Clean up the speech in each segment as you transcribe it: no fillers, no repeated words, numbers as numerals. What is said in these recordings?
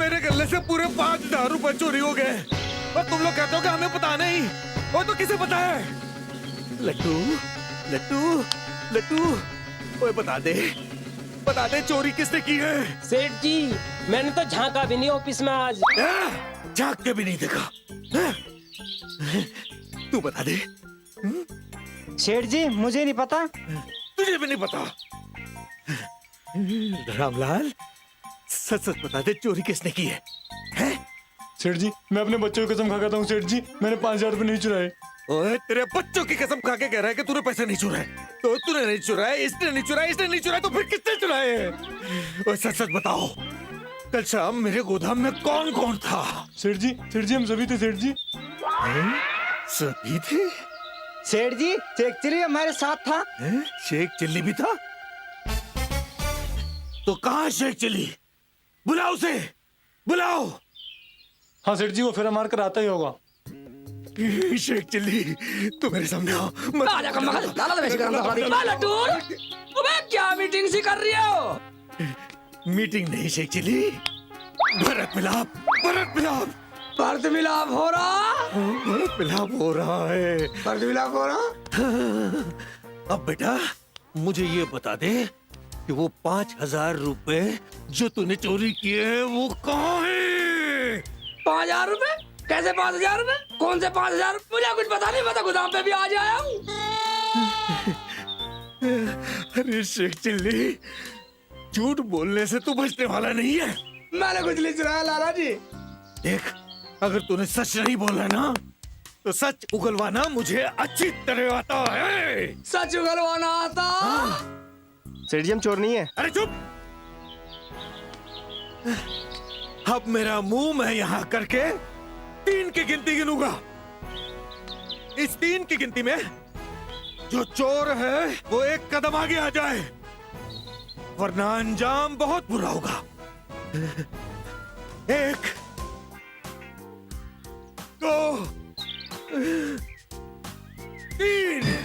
मेरे गले से पूरे 5,000 रुपए चोरी हो गए और तुम लोग कहते हो कि हमें पता नहीं। वो तो किसे पता है? लट्टू लट्टू लट्टू, ओए बता दे चोरी किसने की है? सेठ जी, मैंने तो झांका भी नहीं ऑफिस में आज। झांक के भी नहीं देखा। तू बता दे। सेठ जी मुझे नहीं पता। तुझे भी नहीं पता? रामलाल, सच सच बता दे, चोरी किसने की है? सेठ जी, मैं अपने बच्चों की कसम खा कहता हूँ सेठ जी, मैंने 5,000 रुपए नहीं चुराए। ओए, तेरे बच्चों की कसम खा के कह रहा है कि तूने पैसे नहीं चुराए। तो तूने नहीं चुराए, इसने नहीं चुराए, इसने नहीं चुराए, तो फिर किसने चुराए? ओए सच सच बताओ, कल शाम मेरे गोदाम में कौन कौन था? सेठ जी हम सभी थे सेठ जी। सभी थे? सेठ जी शेख चिल्ली हमारे साथ था। शेख चिल्ली भी था? तो कहाँ है शेख चिल्ली? बुलाओ उसे, बुलाओ। हाँ सेठ जी, वो फेरा मार कर आता ही होगा। शेख चिल्ली, तू मेरे सामने आओ। आजा कम मगल, लाला तो वैसे करम दिखा दी। लट्टू, अबे क्या मीटिंग सी कर रही हो? मीटिंग नहीं शेख चिल्ली, भरत मिलाप, भरत मिलाप। भरत मिलाप हो रहा? भरत मिलाप हो रहा है। भरत मिलाप हो रहा? अब बेटा मुझे ये बता दे कि वो 5,000 रुपए जो तूने चोरी किए हैं वो कहाँ है? 5,000 रुपए? कैसे 5,000 रुपए? कौन से 5,000? मुझे कुछ पता नहीं, मैं तो गोदाम पे भी आज आया हूँ। अरे शेख चिल्ली, झूठ बोलने से तू बचने वाला नहीं है। मैंने कुछ नहीं चुराया लाला जी। देख, अगर तूने सच नहीं बोला ना तो सच उगलवाना मुझे अच्छी तरह आता है। सच उगलवाना आता? सेठ जी हम चोर नहीं है। अरे चुप! अब मेरा मुंह मैं यहाँ करके 3 की गिनती गिनूंगा। इस 3 की गिनती में जो चोर है वो एक कदम आगे आ जाए, वरना अंजाम बहुत बुरा होगा। 1, 2, 3।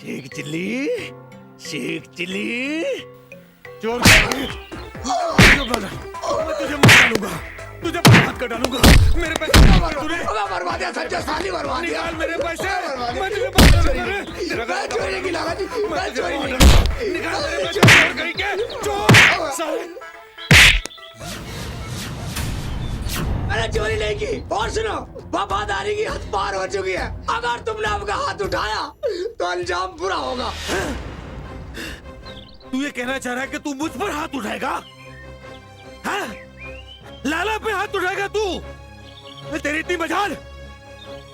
शेख चिल्ली, शेख चिल्ली, चोर मैं तुझे मार डालूंगा, तुझे बर्बाद कर डालूंगा। मेरे पैसे तूने बर्बाद दिया, सच्चा साली बर्बाद दिया। निकाल मेरे पैसे, मैं तुझे मार डालूंगा। मैं चोरी की लाला जी, मैं चोरी नहीं। निकाल मेरे पैसे, चोर कहीं के, चोर साले। मैंने चोरी नहीं की। और सुनो, वफादारी की हद पार हो चुकी है। अगर तुमने आपका हाथ उठाया तो अंजाम बुरा होगा। तू ये कहना चाह रहा है कि तू मुझ पर हाथ उठाएगा? हाँ? लाला पे हाथ उठाएगा तू? तेरी इतनी मजाल?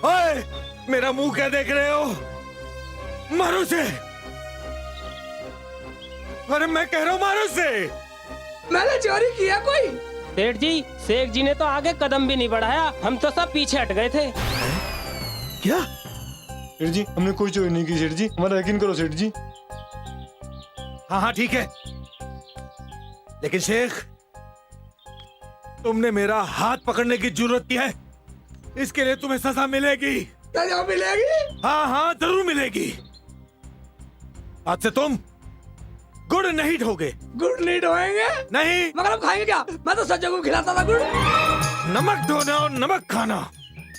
ओए, मेरा मुंह क्या देख रहे हो? मारो उसे। अरे मैं कह रहा हूँ मारो उसे। मैंने चोरी किया कोई? सेठ जी, शेख जी ने तो आगे कदम भी नहीं बढ़ाया, हम तो सब पीछे हट गए थे। क्या? सेठ जी हमने कोई चोरी नहीं की सेठ जी, हमारा यकीन करो सेठ जी। हाँ हाँ ठीक है, लेकिन शेख तुमने मेरा हाथ पकड़ने की जरूरत की है, इसके लिए तुम्हें सजा मिलेगी। सजा मिलेगी? हाँ हाँ जरूर मिलेगी। आज से तुम गुड़ नहीं ढोगे। गुड़ नहीं ढोएंगे? नहीं। मगर हम खाएंगे क्या? मैं तो सज्जों को खिलाता था गुड़। नमक ढोना और नमक खाना,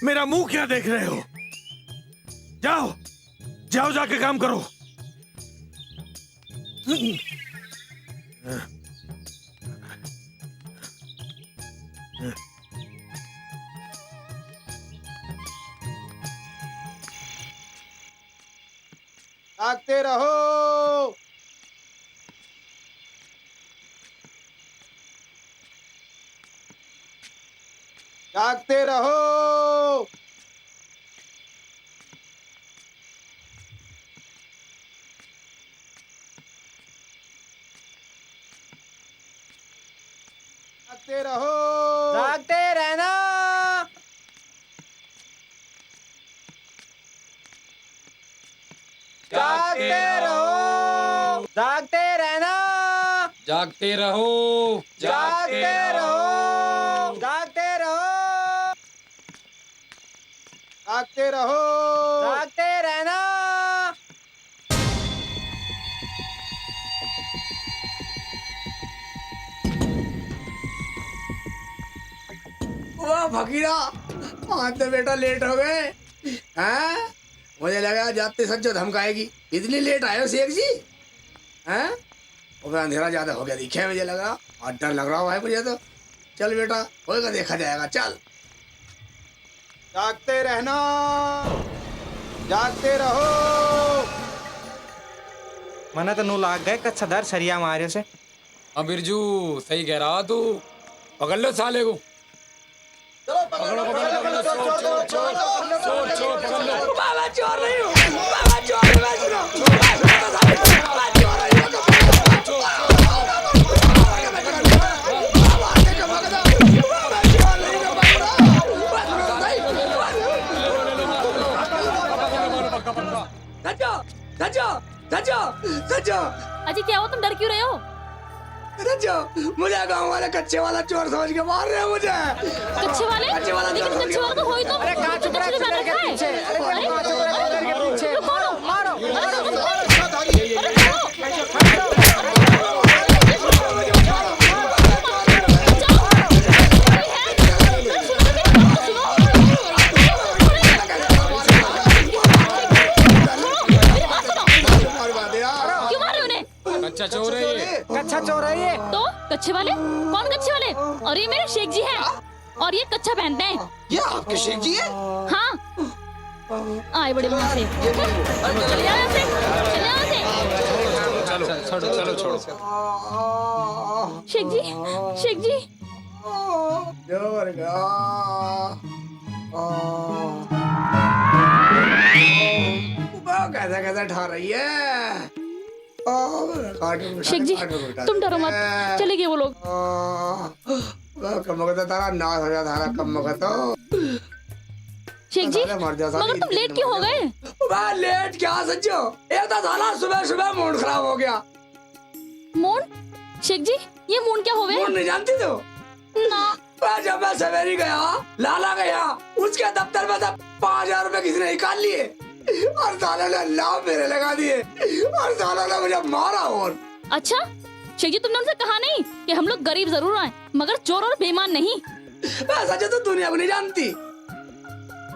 मेरा मुंह क्या देख रहे हो? जाओ जाओ जाके काम करो। जागते रहो, जागते रहो। जागते रहो, जागते रहना। जागते रहो, जागते रहना। जागते रहो, जागते रहो, जागते रहो। जागते रहो। जागते रहना। वाह फकीरा, आज तो बेटा लेट हो गए हैं। मुझे लगा जाते सच्चो धमकाएगी, इतनी लेट आए हो शेख जी हैं। और अंधेरा ज्यादा हो गया दिखे, मुझे लगा और डर लग रहा है मुझे तो। चल बेटा होएगा देखा जाएगा, चल। जागते रहना, जागते रहो। मना तो नू लाग गए कच्छादार सरिया मारे से। हाँ बिरजू सही कह रहा तू, पकड़ लो साले को। बाबा चोर नहीं हूँ, बाबा चोर नहीं, मैं सुनो, मैं चोर नहीं हूँ। सच्चो सच्चो सच्चो सच्चो अजी क्या हो, तुम डर क्यों रहे हो? सच्चो, मुझे गाँव वाले कच्चे वाला चोर समझ के मार रहे हैं मुझे। कच्चे वाले? लेकिन कच्चे वाला तो हो ही तुम। अरे कहाँ चुप रहे पिलर के पीछे? अरे कहाँ चुप रहे पिलर के पीछे? मारो। क्यों मार रहे हो उन्हें? कच्चा चोर है ये। कच्छा चोर है ये। तो कच्चे वाले कौन? कच्चे वाले? और ये मेरे शेख जी हैं और ये कच्चा पहनते हैं। ये आपके शेख जी है? हाँ, आए बड़े मुंह से। चले जाओ यहाँ से, चले जाओ यहाँ से। चलो छोड़ो। शेख जी, शेख जी। जोर का। कैसा कैसा ठा रही है। शेख जी तुम डरो मत, चले गए वो लोग। कम तारा नाश हो जाता है, कम शेख जी मगर तुम लेट क्यों हो गए? मैं लेट क्या सच्चो, एक तो साला सुबह सुबह मूड खराब हो गया। मून? शेख जी ये मून क्या हो गए? मूड नहीं जानती तू? ना। जब मैं सवेरी गया, लाला गया, उसके दफ्तर में से 5,000 रुपए किसी ने निकाल लिए और साला ने लाभ मेरे लगा दिए और साला ने मुझे मारा। और अच्छा शेख जी तुमने उनसे कहा नहीं कि हम लोग गरीब जरूर हैं मगर चोर और बेईमान नहीं? सच तो दुनिया को नहीं जानती।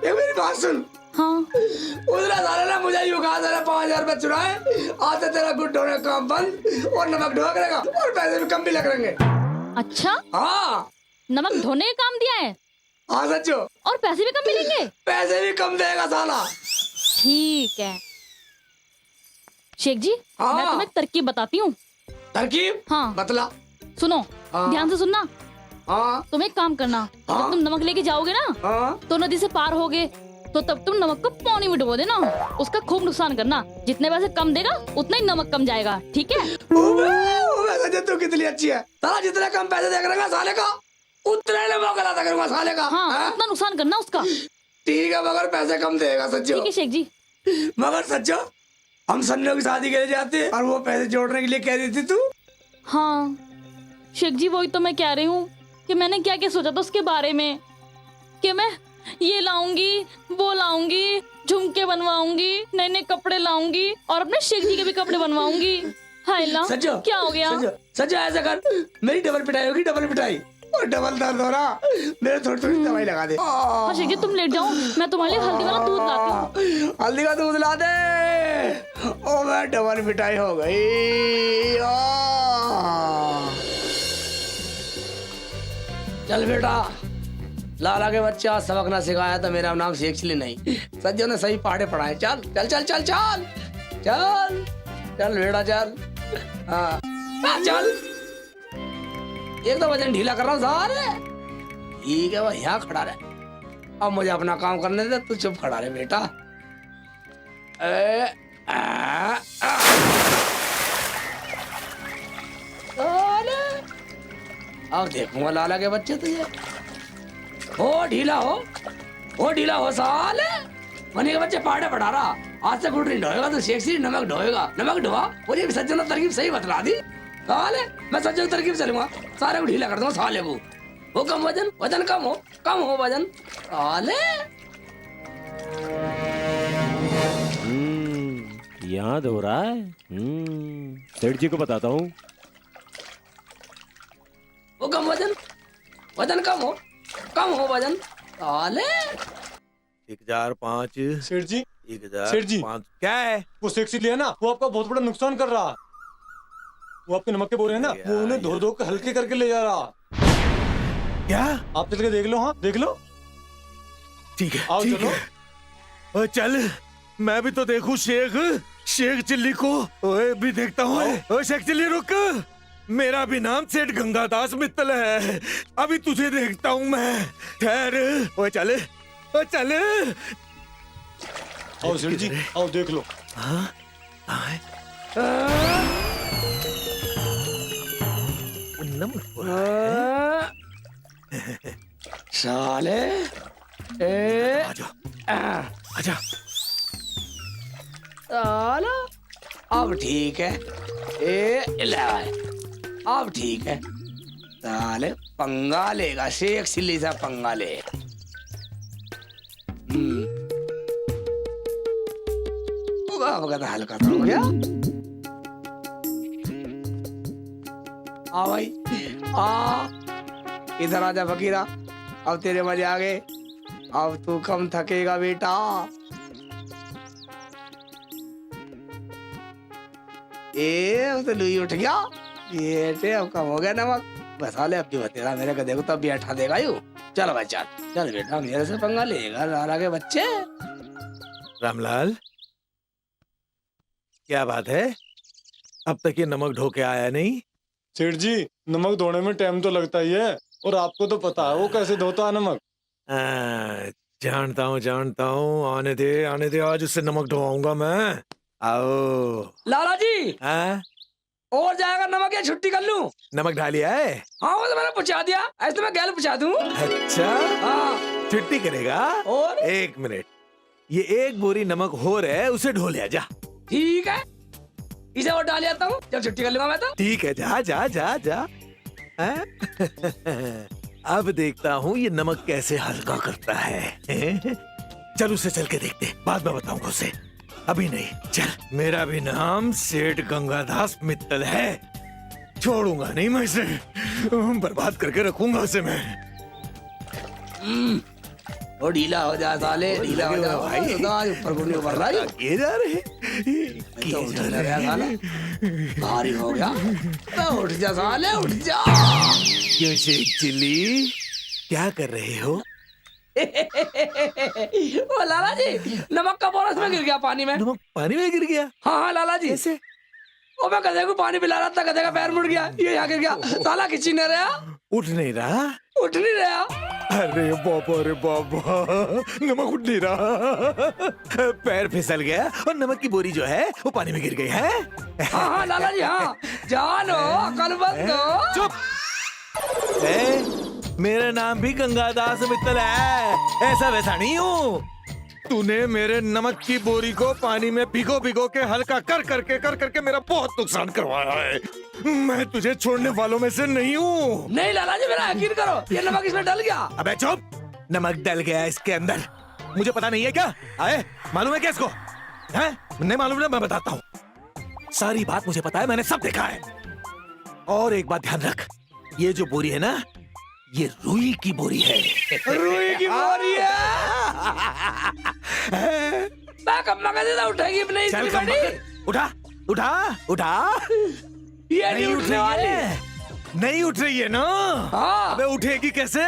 ये मेरी बात सुन। हाँ। उधर साले ने मुझे यूं कहा, 5,000 रुपए चुराए, आज से तेरा गुड ढोने का काम बंद और नमक ढोया करेगा और पैसे भी कम भी लग रहेंगे। अच्छा हाँ नमक धोने का काम दिया है हाँ सच्चो, और पैसे भी कम मिलेंगे? पैसे भी कम देगा साला। ठीक है शेख जी, हाँ। मैं तुम्हें तरकीब बताती हूँ। तरकीब? हाँ बतला। सुनो, हाँ। ध्यान से सुनना। हाँ तुम एक काम करना, हाँ। जब तुम नमक लेके जाओगे ना हाँ तो नदी से पार होगे तो तब तुम नमक को पानी में डुबो देना। उसका खूब नुकसान करना, जितने पैसे कम देगा उतना ही नमक कम जाएगा, ठीक है? सच्चे तू कितनी अच्छी है साला, जितने कम पैसे देख रहा साले का उतने नमक लाता करूंगा साले का। हाँ उतना नुकसान करना उसका। ठीक है मगर पैसे कम देगा सच्चो। ठीक है शेख जी। मगर सच्चो हम सन्नो की शादी के लिए जाते और वो पैसे जोड़ने के लिए कह रही थी तू। हाँ शेख जी वही तो मैं कह रही हूँ कि मैंने क्या क्या सोचा था उसके बारे में, कि मैं ये लाऊंगी वो लाऊंगी, झुमके बनवाऊंगी, नए नए कपड़े लाऊंगी और अपने शेख जी के भी कपड़े बनवाऊंगी। हाय ला सच्चो क्या हो गया? सच्चो ऐसा कर, मेरी डबल पिटाई होगी, डबल पिटाई और डबल दर्द हो रहा, मेरे थोड़ी थोड़ी दवाई लगा दे। हाँ शेख जी तुम लेट जाओ, मैं तुम्हारे लिए हल्दी वाला दूध लाती हूँ। हल्दी का दूध ला दे। ओ मैं डबल पिटाई हो गई। चल बेटा, लाला के बच्चे आज सबक ना सिखाया तो मेरा नाम शेख चिली नहीं, सज्जों ने सही पहाड़े पढ़ाए। चल चल चल चल चल चल चल बेटा चल। हाँ चल, एक तो वजन ढीला कर रहा हूँ सारे। ठीक है भाई यहाँ खड़ा रहे, अब मुझे अपना काम करने दे, तू चुप खड़ा रहे बेटा। अब देखूंगा लाला के बच्चे तुझे। हो ढीला हो साले, मनी के बच्चे पाड़े पढ़ा रहा, आज से गुड़ नहीं ढोएगा तो शेख सी नमक ढोएगा, नमक ढोआ। मुझे भी सज्जन तरकीब सही बतला दी साले, मैं सज्जन तरकीब चलूंगा, सारे को ढीला कर दूंगा साले को। वो कम वजन, वजन कम हो वजन साले। याद हो रहा है। सेठ जी को बताता हूँ। वो कम वजन, वजन कम हो वजन। साले 1005 सेठ जी, 1005 क्या है? वो सेक्सी लिया ना, वो आपका बहुत बड़ा नुकसान कर रहा। वो आपके नमक के बोरे है ना, वो उन्हें धो धो के हल्के करके ले जा रहा। क्या? आप चल के देख लो। हाँ देख लो। ठीक है, आओ ठीक चलो। है। चल मैं भी तो देखूं शेख चिल्ली को। ओए भी देखता हूँ। ओए शेख चिल्ली रुक, मेरा भी नाम सेठ गंगादास मित्तल है। अभी तुझे देखता हूँ मैं। ठहर। ओए चल, ओए चल। आओ सेठ जी, आओ देख लो। हाँ? साले आजा, आजा। साला अब ठीक है। अब ठीक है। साले पंगा लेगा, शेख चिल्ली सा पंगा ले। हल्का था हो गया। आ भाई आ, इधर आजा फकीरा, अब तेरे मजे आ गए। अब तू कम थकेगा बेटा। अब तो लुई उठ गया बेटे, अब कम हो गया नमक। बस हाले अब भी बतेरा मेरे को देखो तब भी बैठा देगा यू। चल भाई चल चल बेटा, मेरे से पंगा लेगा लाला के बच्चे। रामलाल, क्या बात है? अब तक ये नमक ढो के आया नहीं? सेठ जी, नमक धोने में टाइम तो लगता ही है, और आपको तो पता है वो कैसे धोता है नमक। जानता हूँ। आने दे, आज उससे नमक ढोआऊंगा मैं। आओ लाला जी। और जाएगा नमक या छुट्टी कर लूं? नमक ढालिया है? हाँ वो तो मैंने पूछा दिया, ऐसे मैं गैल पूछा दूं। अच्छा हाँ। छुट्टी करेगा? और 1 मिनट, ये 1 बोरी नमक हो रहा है, उसे ढो लिया जा। ठीक है, इसे और डाल आता हूँ, जब छुट्टी कर लूंगा मैं तो। ठीक है, जा जा जा जा। अब देखता हूँ ये नमक कैसे हल्का करता है। चल उसे चल के देखते, बाद में बताऊंगा उसे, अभी नहीं। चल, मेरा भी नाम सेठ गंगादास मित्तल है, छोड़ूंगा नहीं मैं इसे, बर्बाद करके रखूंगा उसे मैं। वो ढीला हो जा साले, ढीला हो जा भाई। ऊपर घूमने ऊपर ला ये जा रहे तो उठ ना गया साला, भारी हो गया। उठ जा साले, उठ जा। क्यों शेख चिल्ली, क्या कर रहे हो? ओ लाला जी, नमक का बोरस में गिर गया पानी में। नमक पानी में गिर गया? हाँ लाला जी। कैसे? ओ मैं गधे को पानी पिला रहा था, गधे का पैर मुड़ गया, ये यहाँ गिर गया। साला खिंची नहीं रहा, उठ नहीं रहा। अरे बाबा, नमक उठ नहीं रहा, पैर फिसल गया और नमक की बोरी जो है वो पानी में गिर गई है। हाँ लाला जी, हाँ जानो, अकल बंद दो। चुप। मेरा नाम भी गंगादास मित्तल है, ऐसा वैसा नहीं हूँ। तूने मेरे नमक की बोरी को पानी में भिगो के हल्का कर करके मेरा बहुत नुकसान करवाया है। मैं तुझे छोड़ने वालों में से नहीं हूँ। नहीं लाला जी, मेरा यकीन करो, ये नमक इसमें डल गया। अबे चुप, नमक डल गया इसके अंदर, मुझे पता नहीं है क्या? आए, मालूम है क्या इसको? हैं? नहीं मालूम ना, मैं बताता हूँ, सारी बात मुझे पता है, मैंने सब देखा है। और एक बात ध्यान रख, ये जो बोरी है ना, ये रुई की बोरी है। रुई की बोरी है? उठेगी नहीं? चल उठा उठा उठा। ये नहीं उठने वाली। नहीं उठ रही है ना? हाँ। अबे उठेगी कैसे,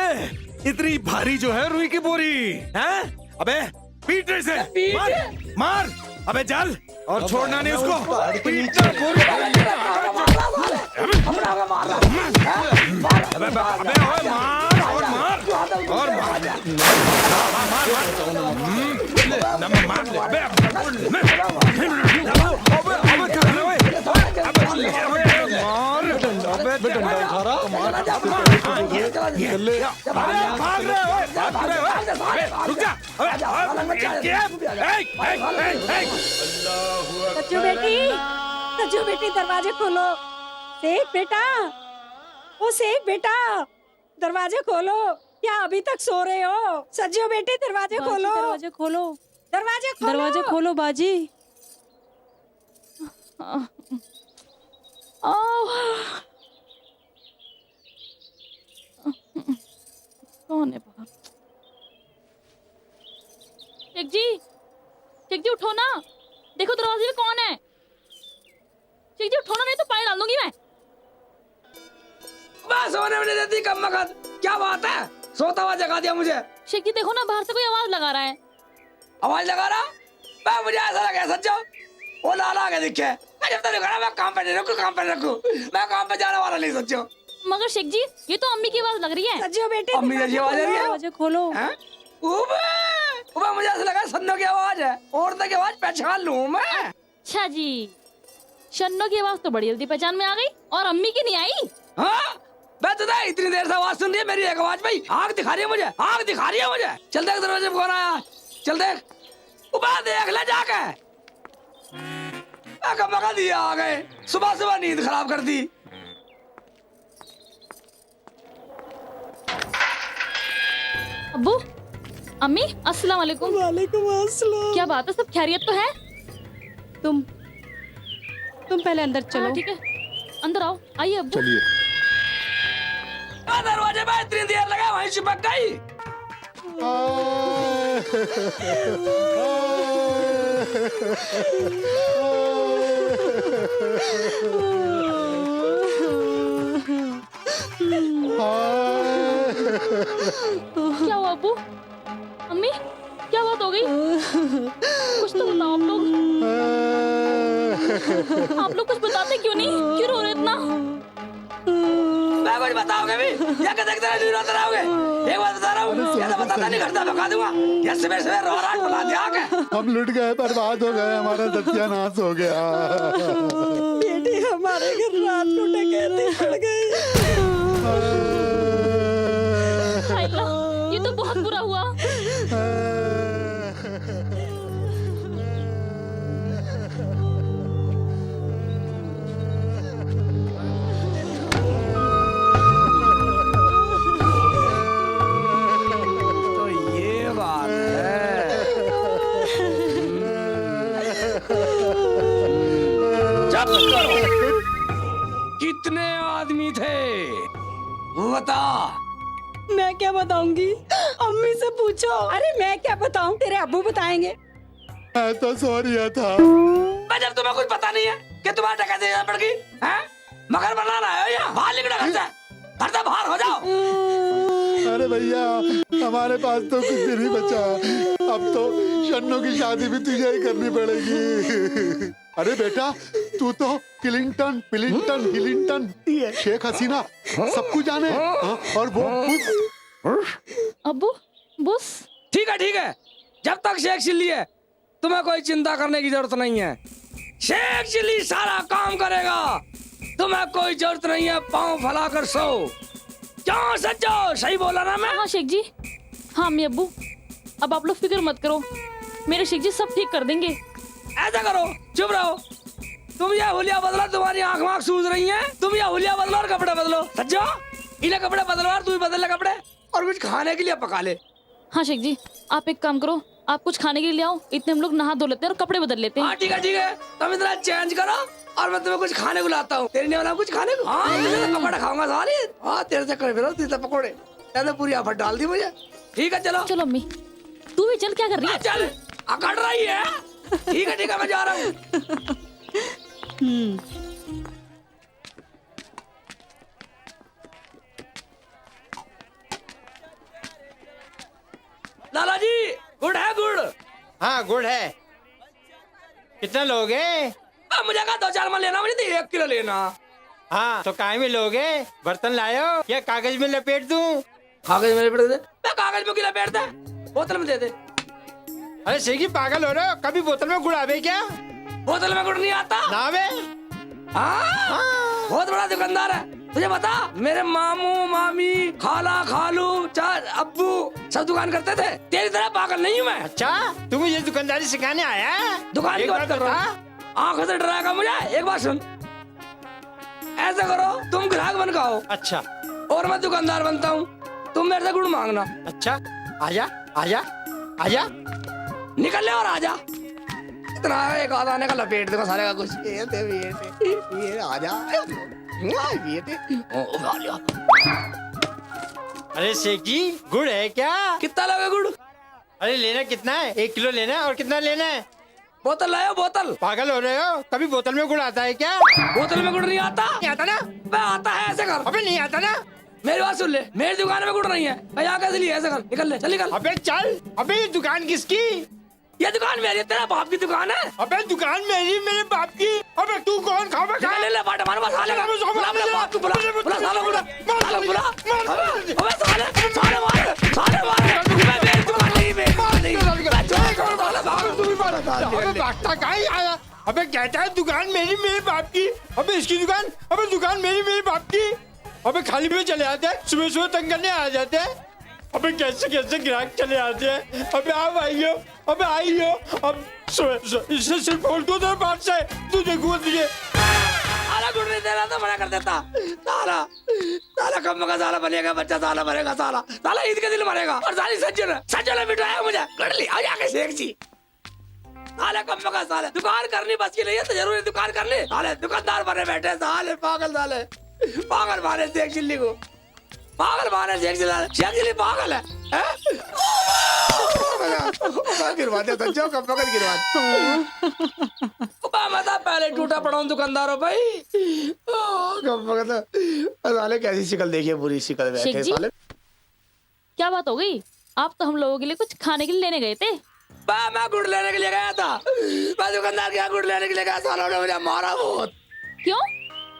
इतनी भारी जो है रुई की बोरी है। अबे पीट रहे से, मार। अबे चल, और छोड़ना नहीं उसको। सज्जू बेटी दरवाजे खोलो। शेख बेटा, ओ शेख बेटा, दरवाजे खोलो। क्या अभी तक सो रहे हो? सज्जू बेटी दरवाजे खोलो। दरवाजे खोलो। दरवाजा खोलो बाजी। कौन है बाहर? शेख जी उठो ना, देखो दरवाजे में कौन है। शेख जी उठो ना, नहीं तो पानी डाल दूंगी मैं। बस सोने में नहीं देती कम मगन, क्या बात है, सोता हुआ जगा दिया मुझे। शेख जी देखो ना, बाहर से कोई आवाज लगा रहा है। आवाज लगा रहा? मैं मुझे ऐसा लगा सच्चो वो लाला आगे दिखे। मैं जब तक खड़ा मैं काम पे नहीं रखूं, काम पे रखूं, मैं काम पे जाने वाला नहीं सच्चो। मगर शेख जी ये तो अम्मी की आवाज लग रही है। सज्जो बेटे अम्मी जैसी आवाज आ रही है। दरवाजा खोलो। मुझे ऐसा लगा सन्नो की आवाज है, औरत की आवाज पहचान लूं मैं। अच्छा जी, शन्नो की आवाज तो बड़ी जल्दी पहचान में आ गई और अम्मी की नहीं आई। हाँ मैं तो इतनी देर से आवाज सुन रही है मेरी एक आवाज भाई, आग दिखा रही है मुझे, आग दिखा रही है मुझे। चल देख दरवाजे पे कौन आया, चल देख, ऊपर देख ले जाके। मगा दिया आ गए, सुबह सुबह नींद खराब कर दी। अब्बू, अम्मी, अस्सलाम वालेकुम। वालेकुम अस्सलाम। क्या बात है, सब खैरियत तो है? तुम पहले अंदर चलो। हाँ, ठीक है, अंदर आओ। आइए अब्बू। चलिए। दरवाजे पे इतनी देर लगा, वहीं चिपक गई। क्या हुआ अब्बू? अम्मी, क्या बात हो गई? कुछ तो बताओ आप लोग कुछ बताते क्यों नहीं? क्यों रो रहे इतना? मैं कुछ बताओगे भी? या कि देखते रहोगे? एक बात बता रहा हूँ, ये तो बताता नहीं, करता बता दूंगा। ये सवेरे सवेरे रो रहा बुला दिया के। हम लुट गए, बर्बाद हो गए, हमारा सत्यानाश हो गया। बेटे हमारे घर रात को डकैती पड़ गई। हाय अल्लाह, ये तो बहुत बुरा हुआ। तो ये बात है। चुप करो। कितने आदमी थे वो बता। मैं क्या बताऊंगी, अम्मी से पूछो। अरे मैं क्या बताऊं, तेरे अब्बू बताएंगे। मैं तो सो रहा था। मैं जब तुम्हें कुछ पता नहीं है कि तुम्हारा टका देना पड़ गई है, मगर बनाना है या बाहर निकला घर से, घर से बाहर हो जाओ। अरे भैया हमारे पास तो कुछ भी नहीं बचा, अब तो शन्नू की शादी भी तुझे ही करनी पड़ेगी। अरे बेटा तू तो क्लिंटन हिलिंटन शेख हसीना सबको जाने, और वो अब्बू बुस। ठीक है, जब तक शेख चिल्ली है तुम्हें कोई चिंता करने की जरूरत नहीं है। शेख चिल्ली सारा काम करेगा, तुम्हें कोई जरूरत नहीं है पाँव फैला कर सो। क्यों सच्चो, सही बोला ना मैं? हाँ शेख जी, हाँ अम्मी अब्बू, अब आप लोग फिक्र मत करो, मेरे शेख जी सब ठीक कर देंगे। ऐसा करो, चुप रहो। तुम ये हुलिया बदलो, तुम्हारी आंख वाँख सूज रही हैं, तुम ये हुलिया बदलो और कपड़े बदलो। सच्चो इन्हें कपड़े बदलो और तू भी बदल ले कपड़े, और कुछ खाने के लिए पका ले। हाँ शेख जी, आप एक काम करो, आप कुछ खाने के लिए ले आओ, इतने हम लोग नहा धो लेते हैं और कपड़े बदल लेते हैं। हाँ ठीक है, तुम इतना चेंज करो और मैं तुम्हें कुछ खाने को लाता हूँ। तेरे लिए बना कुछ खाने को। हाँ तेरे से पकौड़े खाऊंगा सारी। हाँ तेरे से कर फिर तेरे पकौड़े, तेरे पूरी आफत डाल दी मुझे। ठीक है चलो चलो अम्मी, तू भी चल, क्या कर रही है? चल अकड़ रही है। ठीक है मैं जा रहा हूँ। लाला जी गुड़ है गुड़? हाँ गुड़ है। कितना लोगे? मुझे कहा 2-4 मन लेना, मुझे 1 किलो लेना। हाँ तो काय में लोगे? बर्तन लायो या कागज में लपेट दूं? कागज में लपेट दे। मैं कागज में क्यों लपेट दे, बोतल में दे दे। अरे सेगी पागल हो रहे हो, कभी बोतल में गुड़ आवे क्या? बोतल में गुड़ नहीं आता ना आवे? हाँ बहुत बड़ा दुकानदार है। तुझे बता मेरे मामू मामी खाला खालू चार अब्बू सब दुकान करते थे, तेरी तरह पागल नहीं हूँ मैं। अच्छा तू मुझे दुकानदारी सिखाने आया है? दुकान की बात कर रहा हूँ, आंखों से डराएगा मुझे। एक बात सुन, ऐसा करो तुम ग्राहक बन खाओ, अच्छा, और मैं दुकानदार बनता हूँ, तुम मेरे से गुड़ मांगना। अच्छा आजा आजा आजा। निकल ले और आजा। इतना एक आधा आने का लपेट देगा सारे का कुछ। ये आजा बेटे। उठा लिया। अरे शेख जी गुड़ है क्या? कितना लगे गुड़? अरे लेना कितना है? 1 किलो लेना है। और कितना लेना है? बोतल लायो बोतल। पागल हो रहे हो? कभी बोतल में गुड़ आता है क्या? बोतल में गुड़ नहीं आता। नहीं आता ना? मैं आता है, ऐसे कर। अबे नहीं आता ना? मेरी बात सुन ले, मेरी दुकान में गुड़ नहीं है। मैं यहाँ कैसे लिए? ऐसे कर, निकल ले, चल निकल। अबे चल। अबे ये दुकान किसकी? ये दुकान मेरी, तेरा बाप की दुकान है। अबे दुकान मेरी, मेरे बाप की। अबे तू कौन खावे खा? ले ले बाटे मार मार साले का। बुला अपने बाप को बुला, बुला साला बुला, साला बुला। अबे साले साले मार, साले मार। मैं मेरी दुकान नहीं, मेरी दुकान नहीं। मैं चोरी करूँ साला भाग, तू भी मारा साले। अबे भागता कहाँ ही आया? अबे कहता है दुकान मेरी, मेरे बाप की। अबे इसकी दुकान? अबे दुकान मेरी, मेरे बाप की। अबे खाली में चले आते हैं, सुबह सुबह तंग करने आ जाते हैं। अबे कैसे कैसे ग्राहक चले आते हैं। अबे आप आइयो, अबे आइयो। अब इससे सिर्फ बोल दो तेरे बात से, तू देखो दिए। साला गुड़ नहीं दे रहा तो मना कर देता। साला साला कम का साला बनेगा बच्चा, साला मरेगा साला, साला ईद के दिन मरेगा। और साली सज्जन ने बिठाया मुझे कर ली। आ जाके शेख जी साले कम का साले। दुकान करनी बस की नहीं है तो जरूरी दुकान कर ले। साले दुकानदार बने बैठे साले, पागल साले, पागल मारे शेख चिल्ली को, पागल मारे शेख चिल्ली पागल है। गिरवा दे सज्जो, कम वक्त गिरवा दे। मैं तो पहले टूटा पड़ा हूँ दुकानदारों भाई। कम वक्त साले कैसी शिकल देखिए, बुरी शिकल बैठे साले। क्या बात हो गई? आप तो हम लोगों के लिए कुछ खाने के लिए लेने गए थे। मैं गुड़ लेने के लिए गया था। मैं दुकानदार के यहाँ गुड़ लेने के लिए गया, सालों ने मुझे मारा बहुत। क्यों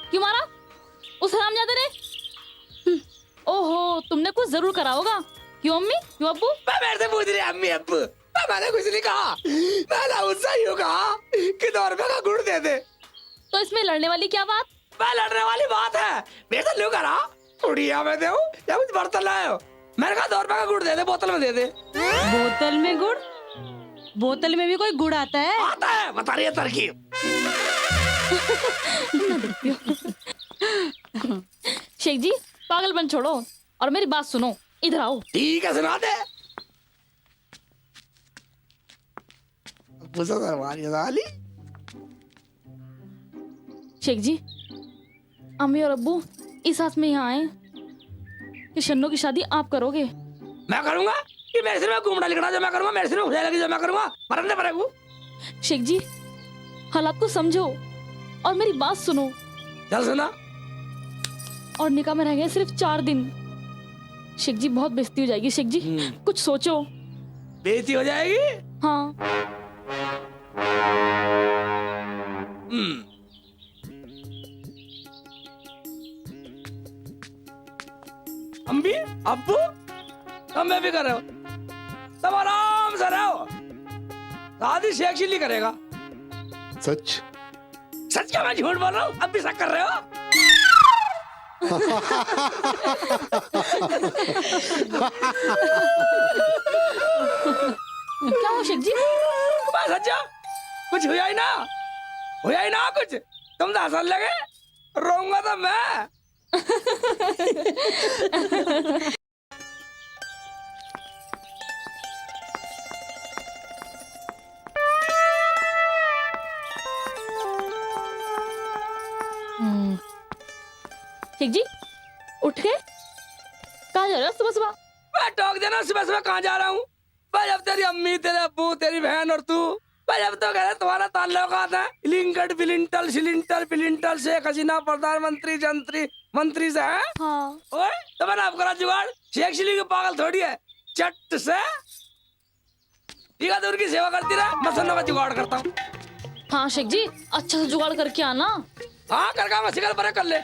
क्यों मारा? उस हरामजादे ने? ओहो, तुमने कुछ जरूर करा होगा। क्यों अम्मी, क्यों अब्बू? मेरे से पूछ रही अम्मी अब्बू, मैंने कुछ नहीं कहा। मैंने उससे यूँ कहा कि 2 रुपए का गुड़ दे दे। तो इसमें लड़ने वाली क्या बात? मैं लड़ने वाली बात है? मेरे से यूँ करा उड़िया में दे या कुछ बर्तन लाए हो। मैंने कहा 2 रुपए का गुड़ दे दे, बोतल में दे दे। बोतल में गुड़? बोतल में भी कोई गुड़ आता है? आता है, बता रही है तरकीब। शेख जी पागलपन छोड़ो और मेरी बात सुनो, इधर आओ। ठीक है सुना दे। शेख जी, अम्मी और अब्बू इस आस में यहाँ आए कि शन्नो की शादी आप करोगे। मैं करूंगा कि मेरे सिर में घूमड़ा लिखना जो मैं करूंगा, मेरे सिर में खुशहाली लगी जो मैं करूंगा, मरने पड़ेगा। शेख जी हालात को समझो और मेरी बात सुनो। चल सुना। और निकाह में रह गए सिर्फ 4 दिन। शेख जी बहुत बेइज्जती हो जाएगी। शेख जी कुछ सोचो। बेइज्जती हो जाएगी? हाँ। अम्मी अब्बू तुम मैं भी कर रहे हो, तुम आराम से रहो। शादी शेख चिल्ली करेगा। सच सच क्या मैं झूठ बोल रहा हूँ? अब भी शक कर रहे हो? क्या हो शेख जी? बस सच्चा कुछ हुआ ही ना, हुआ ही ना कुछ। तुम तो हंसने लगे, रोऊंगा तो मैं। शेख जी उठ गए? कहाँ जा रहे हो सुबह सुबह? मैं टोक देना सुबह सुबह कहाँ जा रहा हूँ? भाई अब तेरी अम्मी, तेरे अब्बू, तेरी बहन और तू, भाई अब तो कह रहे तुम्हारा ताल्लुकात है लिंकड फिलिंटल शिलिंटल फिलिंटल शेख हसीना प्रधानमंत्री जंत्री मंत्री से है। हाँ। ओए तो मैंने आपको करा जुगाड़। शेख चिल्ली की पागल थोड़ी है, चट से ठीक है दूर की सेवा करती रहे, मैं सुनने का जुगाड़ करता हूँ। हाँ शेख जी अच्छा से जुगाड़ करके आना। हाँ करका मैं शिकल पर कर ले।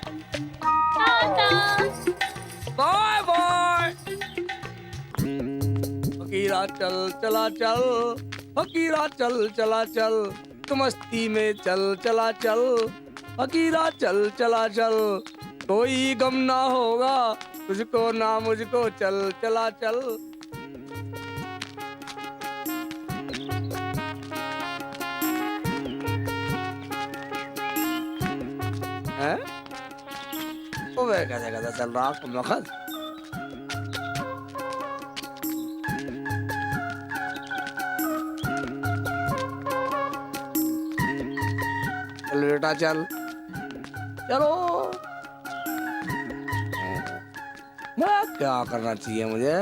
Bye bye. फकीरा चल चला चल, फकीरा चल चला चल, तू मस्ती में चल चला चल, फकीरा चल चला चल, कोई गम ना होगा तुझको ना मुझको, चल चला चल। हैं? ओ वे कैसे कैसे चल रहा है मखद? बेटा चल चलो। मैं क्या करना चाहिए मुझे?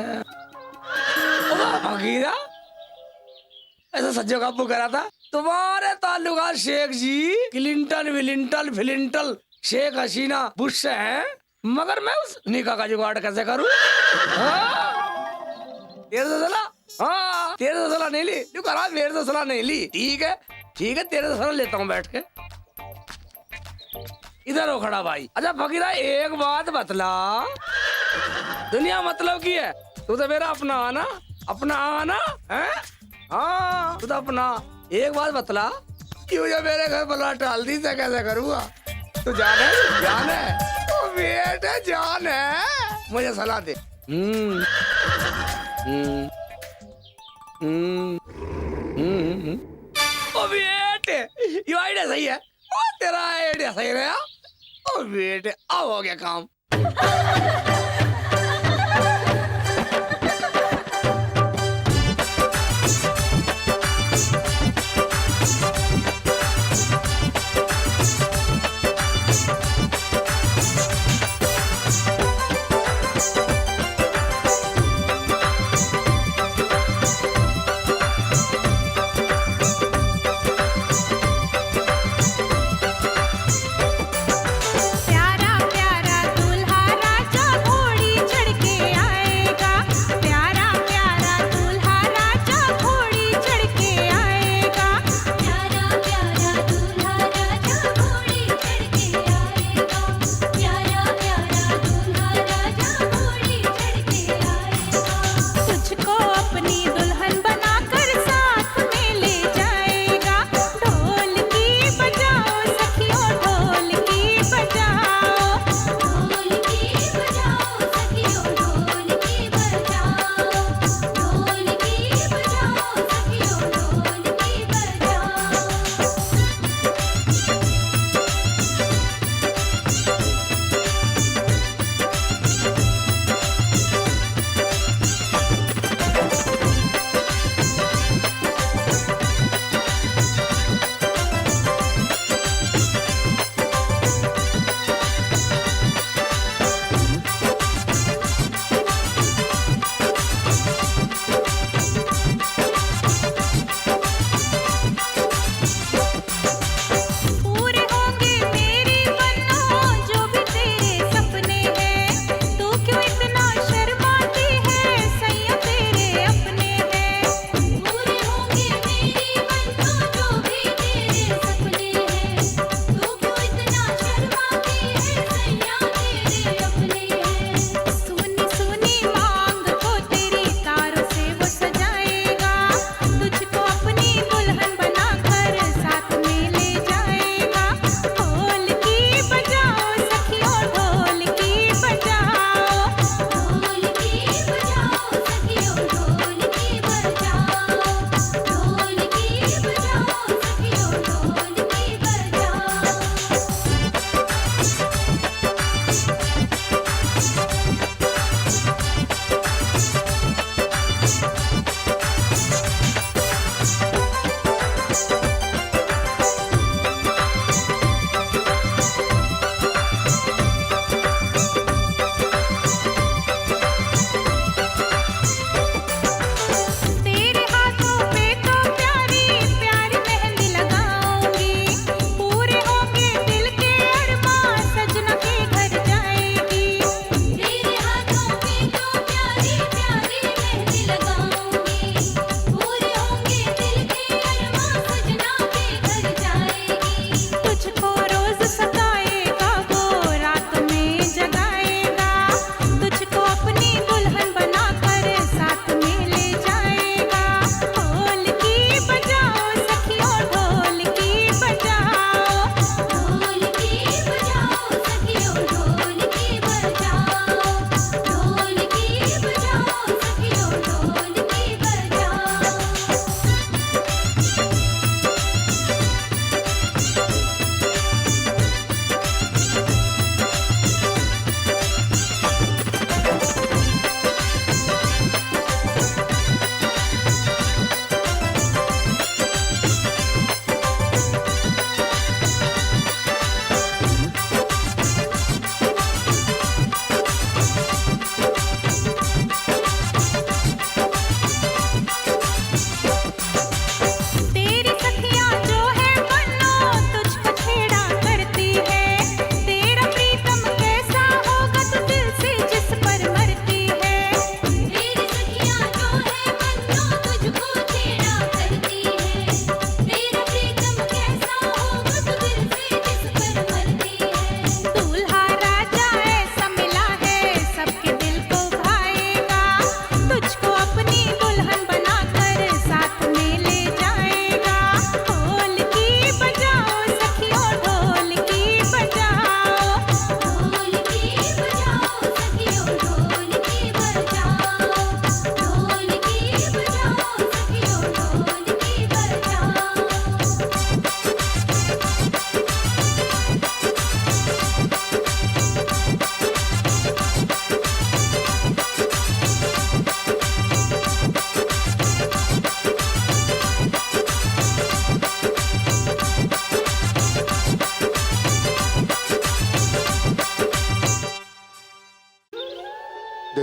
फकीरा ऐसा सज्जो काबू करा था तुम्हारे ताल्लुकात शेख जी Clinton Wellington फिलिंटल Sheikh Hasina Bush से हैं, मगर मैं उस निकाह का जुगाड़ कैसे करूं? तेरे से सलाह, हाँ तेरे से सलाह नहीं ली, तू करा मेरे से सलाह नहीं ली। ठीक है तेरे से सलाह लेता हूँ बैठ के। इधर हो खड़ा भाई। अच्छा फकीरा एक बात बतला, दुनिया मतलब की है, तू तो मेरा अपना आना है। हाँ तू तो अपना। एक बात बतला, क्यों जो मेरे घर बला टाल दी से कैसे करूँगा? तू जान है तो बेटे जान है, मुझे सलाह दे। ओ बेटे ये आइडिया सही है, ओ तेरा आइडिया सही रहा। ओ बेटे अब हो गया काम। प्यारा प्यारा दूल्हा राजा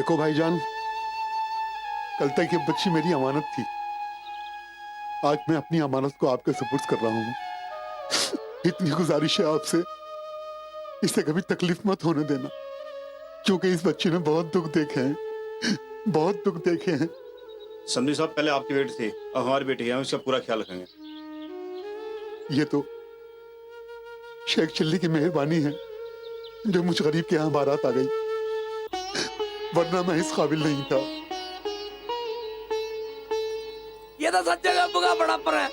देखो भाईजान, कल तक ये बच्ची मेरी अमानत थी। आज मैं अपनी अमानत को आपके सुपुर्द कर रहा हूँ। इतनी गुजारिश है आपसे, इसे कभी तकलीफ मत होने देना, क्योंकि इस बच्ची ने बहुत दुख देखे हैं, बहुत दुख देखे हैं। समझी साहब पहले आपके बेटे थे, अब हमारे बेटे हैं, उसका पूरा ख्याल रखेंगे। ये तो शेख चिल्ली की मेहरबानी है जो मुझ गरीब के यहाँ बारात आ गई, वरना मैं इस काबिल नहीं था। ये तो सच्चे का बुगा बड़ापन है,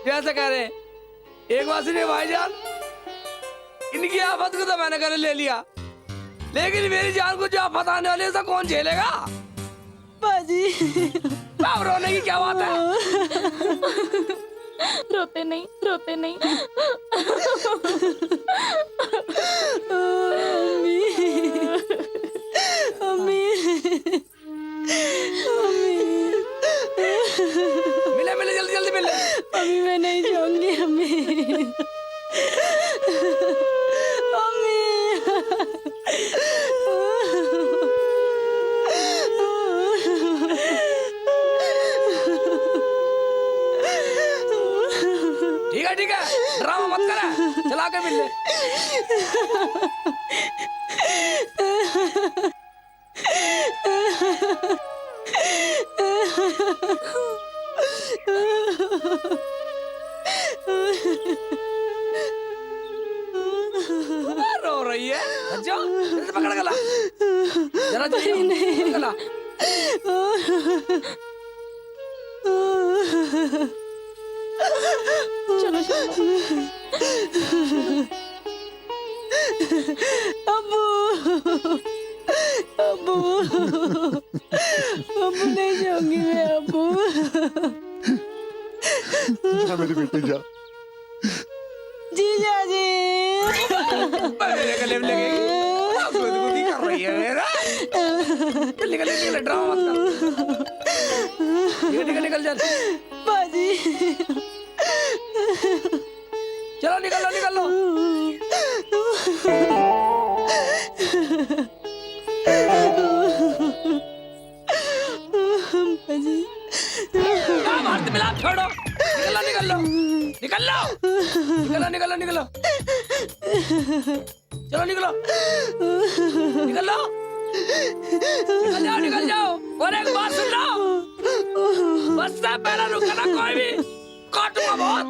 जैसे कह रहे एक बात सुनिए भाईजान, इनकी आफत को तो मैंने घर ले लिया, लेकिन मेरी जान को जो आफत आने वाली है उसे कौन झेलेगा? बाजी अब रोने की क्या बात है? रोते नहीं, रोते नहीं। अम्मी, मिले मिले जल्दी जल्दी मिले। अम्मी मैं नहीं जाऊंगी अम्मी। ठीक है, ड्रामा मत करा, चला के मिल ले। रो रही है, अच्छा पकड़ गला, जरा जल्दी गला। चलो चलो। अब्बू, अब्बू, अब्बू नहीं जाऊंगी मैं अब्बू। जा मेरे बेटे जा। जीजा जी। मेरे गले में लगेगी, गुदगुदी कर रही है मेरा। चल निकल निकल, ड्रामा मत कर। निकल निकल चल। बाजी। चलो निकल लो निकल लो। बाजी। क्या मारते मिला, छोड़ो। निकल लो निकल लो निकल लो, निकल लो निकल लो, चलो निकलो निकल लो, निकल जाओ। और एक बात सुन लो, बस से पहले रुकना कोई भी, काटूंगा बहुत।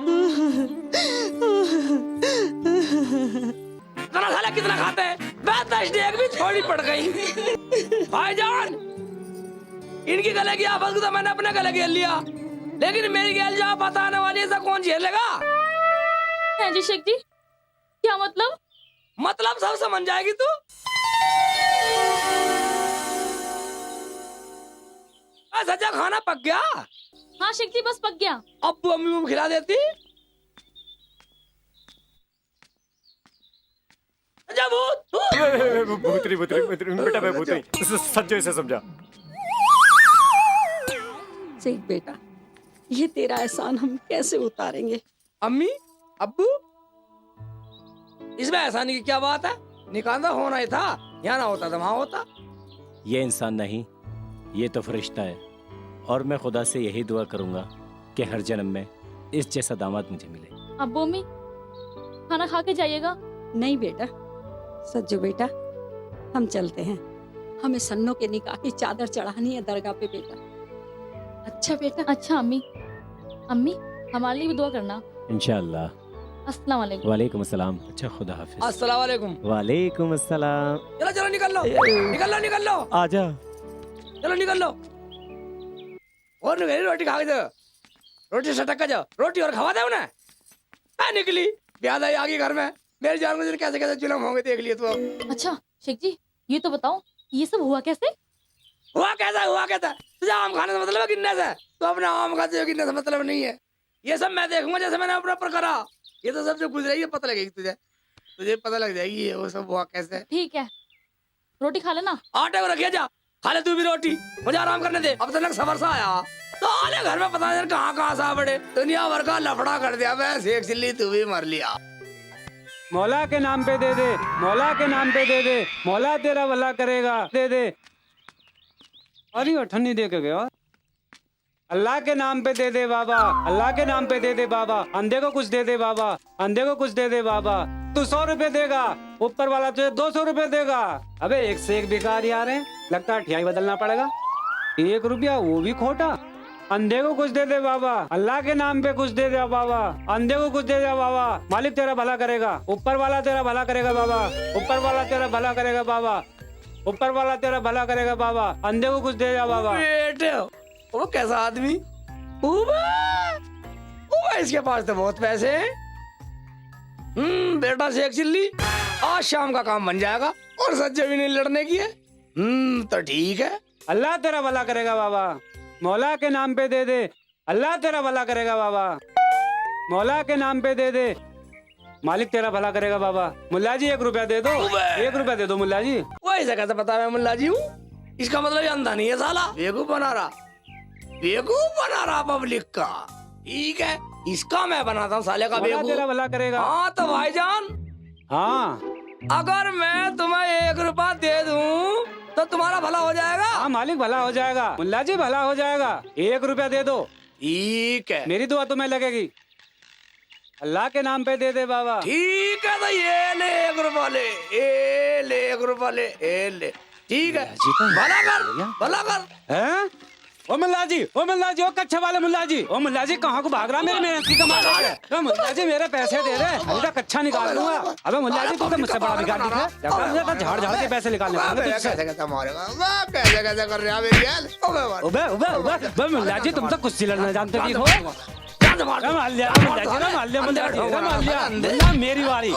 इतना साला कितना खाते हैं? एक भी छोड़ी पड़ गई। भाईजान, इनकी गले की आफत को तो मैंने अपने गले घेर लिया, लेकिन मेरी गैल जो आप बताने वाली है कौन झेलेगा? हैं जी शेख जी, क्या मतलब? मतलब सब समझ जाएगी तू। सच्चा खाना पक गया? हाँ शेख जी, बस पक गया। अब अम्मी को खिला देती। भूतरी बेटा, मैं भूतरी सच्चे से समझा। शेख बेटा, ये तेरा एहसान हम कैसे उतारेंगे? अम्मी, अब्बू, इसमें एहसान की क्या बात है? निकाला होना ही था, यहाँ ना होता तो वहाँ होता। ये इंसान नहीं, ये तो फरिश्ता है, और मैं खुदा से यही दुआ करूंगा कि हर जन्म में इस जैसा दामाद मुझे मिले। अब्बू अम्मी, खाना खा के जाइएगा। नहीं बेटा, सज्जो बेटा, हम चलते हैं, हमें सन्नो के निकाह की चादर चढ़ानी है दरगाह पे बेटा। अच्छा बेटा। अच्छा अम्मी, अम्मी हमारे लिए भी दुआ करना। इंशाअल्लाह। अस्सलाम वालेकुम। वालेकुम अस्सलाम। अच्छा, खुदा हाफिज। अस्सलाम वालेकुम। वालेकुम अस्सलाम। चलो चलो निकल लो निकल लो निकल लो, आजा। चलो निकल लो। और निकली रोटी खा के जाओ, रोटी से टक्का जाओ, रोटी और खवा दे उन्हें। मैं निकली, ब्याह आई आगे घर में, मेरी जान को कैसे कैसे जुल्म होंगे देख लिए तो। अच्छा शेख जी, ये तो बताओ, ये सब हुआ कैसे? हुआ कैसा? तुझे आम खाने से मतलब है गिनने से? तो अपने आम खाते हो, गिनने से मतलब नहीं है। ये सब मैं देखूंगा जैसे मैंने अपने ऊपर करा। ये तो सब जो गुजरेगी पता लगेगी तुझे पता लग जाएगी ये वो सब हुआ कैसे। ठीक है, रोटी खा लेना। आटे को रखिए, जा खा ले तू भी रोटी, मुझे आराम करने दे। अब तक सफर सा आया तो आले घर में पता नहीं कहाँ सा बड़े दुनिया भर का लफड़ा कर दिया। मैं शेख चिल्ली तू भी मर लिया। मौला के नाम पे दे दे, मौला के नाम पे दे दे, मौला तेरा भला करेगा, दे दे। अरे अठन्नी दे के गया। अल्लाह के नाम पे दे दे बाबा, अल्लाह के नाम पे दे दे बाबा, अंधे को कुछ दे दे बाबा, अंधे को कुछ दे दे बाबा। तू 100 रुपए देगा, ऊपर वाला तुझे 200 रुपए देगा। अबे एक से एक भिखारी आ रहे हैं, लगता है ठियाई बदलना पड़ेगा। 1 रुपया वो भी खोटा। अंधे को कुछ दे दे बाबा, अल्लाह के नाम पे कुछ दे दे बाबा, अंधे को कुछ दे दे बाबा। मालिक तेरा भला करेगा, ऊपर वाला तेरा भला करेगा बाबा, ऊपर वाला तेरा भला करेगा बाबा, ऊपर वाला तेरा भला करेगा बाबा। अंधे को कुछ दे दे बाबा। बेटे वो कैसा आदमी, इसके पास तो बहुत पैसे हैं। बेटा शेख चिल्ली, आज शाम का काम बन जाएगा और सज्जे भी नहीं लड़ने की है। तो ठीक है। अल्लाह तेरा भला करेगा बाबा, मौला के नाम पे दे दे। अल्लाह तेरा भला करेगा बाबा, मौला के नाम पे दे दे। मालिक तेरा भला करेगा बाबा। मुल्ला जी 1 रुपया दे दो, 1 रुपया दे दो मुल्ला जी। वही से कैसे पता मैं मुल्ला जी हूँ? इसका मतलब ये अंधा नहीं है साला, बेवकूफ बना रहा, बेवकूफ बना रहा पब्लिक का। ठीक है, इसका मैं बनाता हूँ साले का मौला बेवकूफ। तेरा भला करेगा। हाँ तो भाईजान, हाँ अगर मैं तुम्हें 1 रुपया दे दूँ तो तुम्हारा भला हो जाएगा। हाँ मालिक भला हो जाएगा, मुल्ला जी भला हो जाएगा। 1 रुपया दे दो। ठीक है, मेरी दुआ तुम्हें लगेगी। अल्लाह के नाम पे दे दे बाबा। ठीक है, तो ये ले 1 रुपया ले, ये ले 1 रुपया ले, ये ले। ठीक है, भला कर, भला कर। हैं? ओ मुल्ला जी, ओ मुल्ला जी, ओ कच्चे वाले मुल्ला जी, ओ मुल्ला जी कहाँ को भाग रहा? मेरी मेहनत की कमाल है। ओ मुल्ला जी मेरे पैसे दे रहे, अभी तक कच्चा निकाल दूंगा। अबे मुल्ला जी तू तो मुझसे बड़ा भिखारी है, झाड़ झाड़ के पैसे निकालने पड़ेंगे तुझसे। कैसे कैसे कर रहे हैं मेरी हेल्प? उबे उबे उबे उबे मुल्ला जी तुम तो कुश्ती लड़ना जानते भी हो। मार लिया मुल्ला जी, मार लिया मुल्ला जी, मार लिया। मुल्ला मेरी बारी।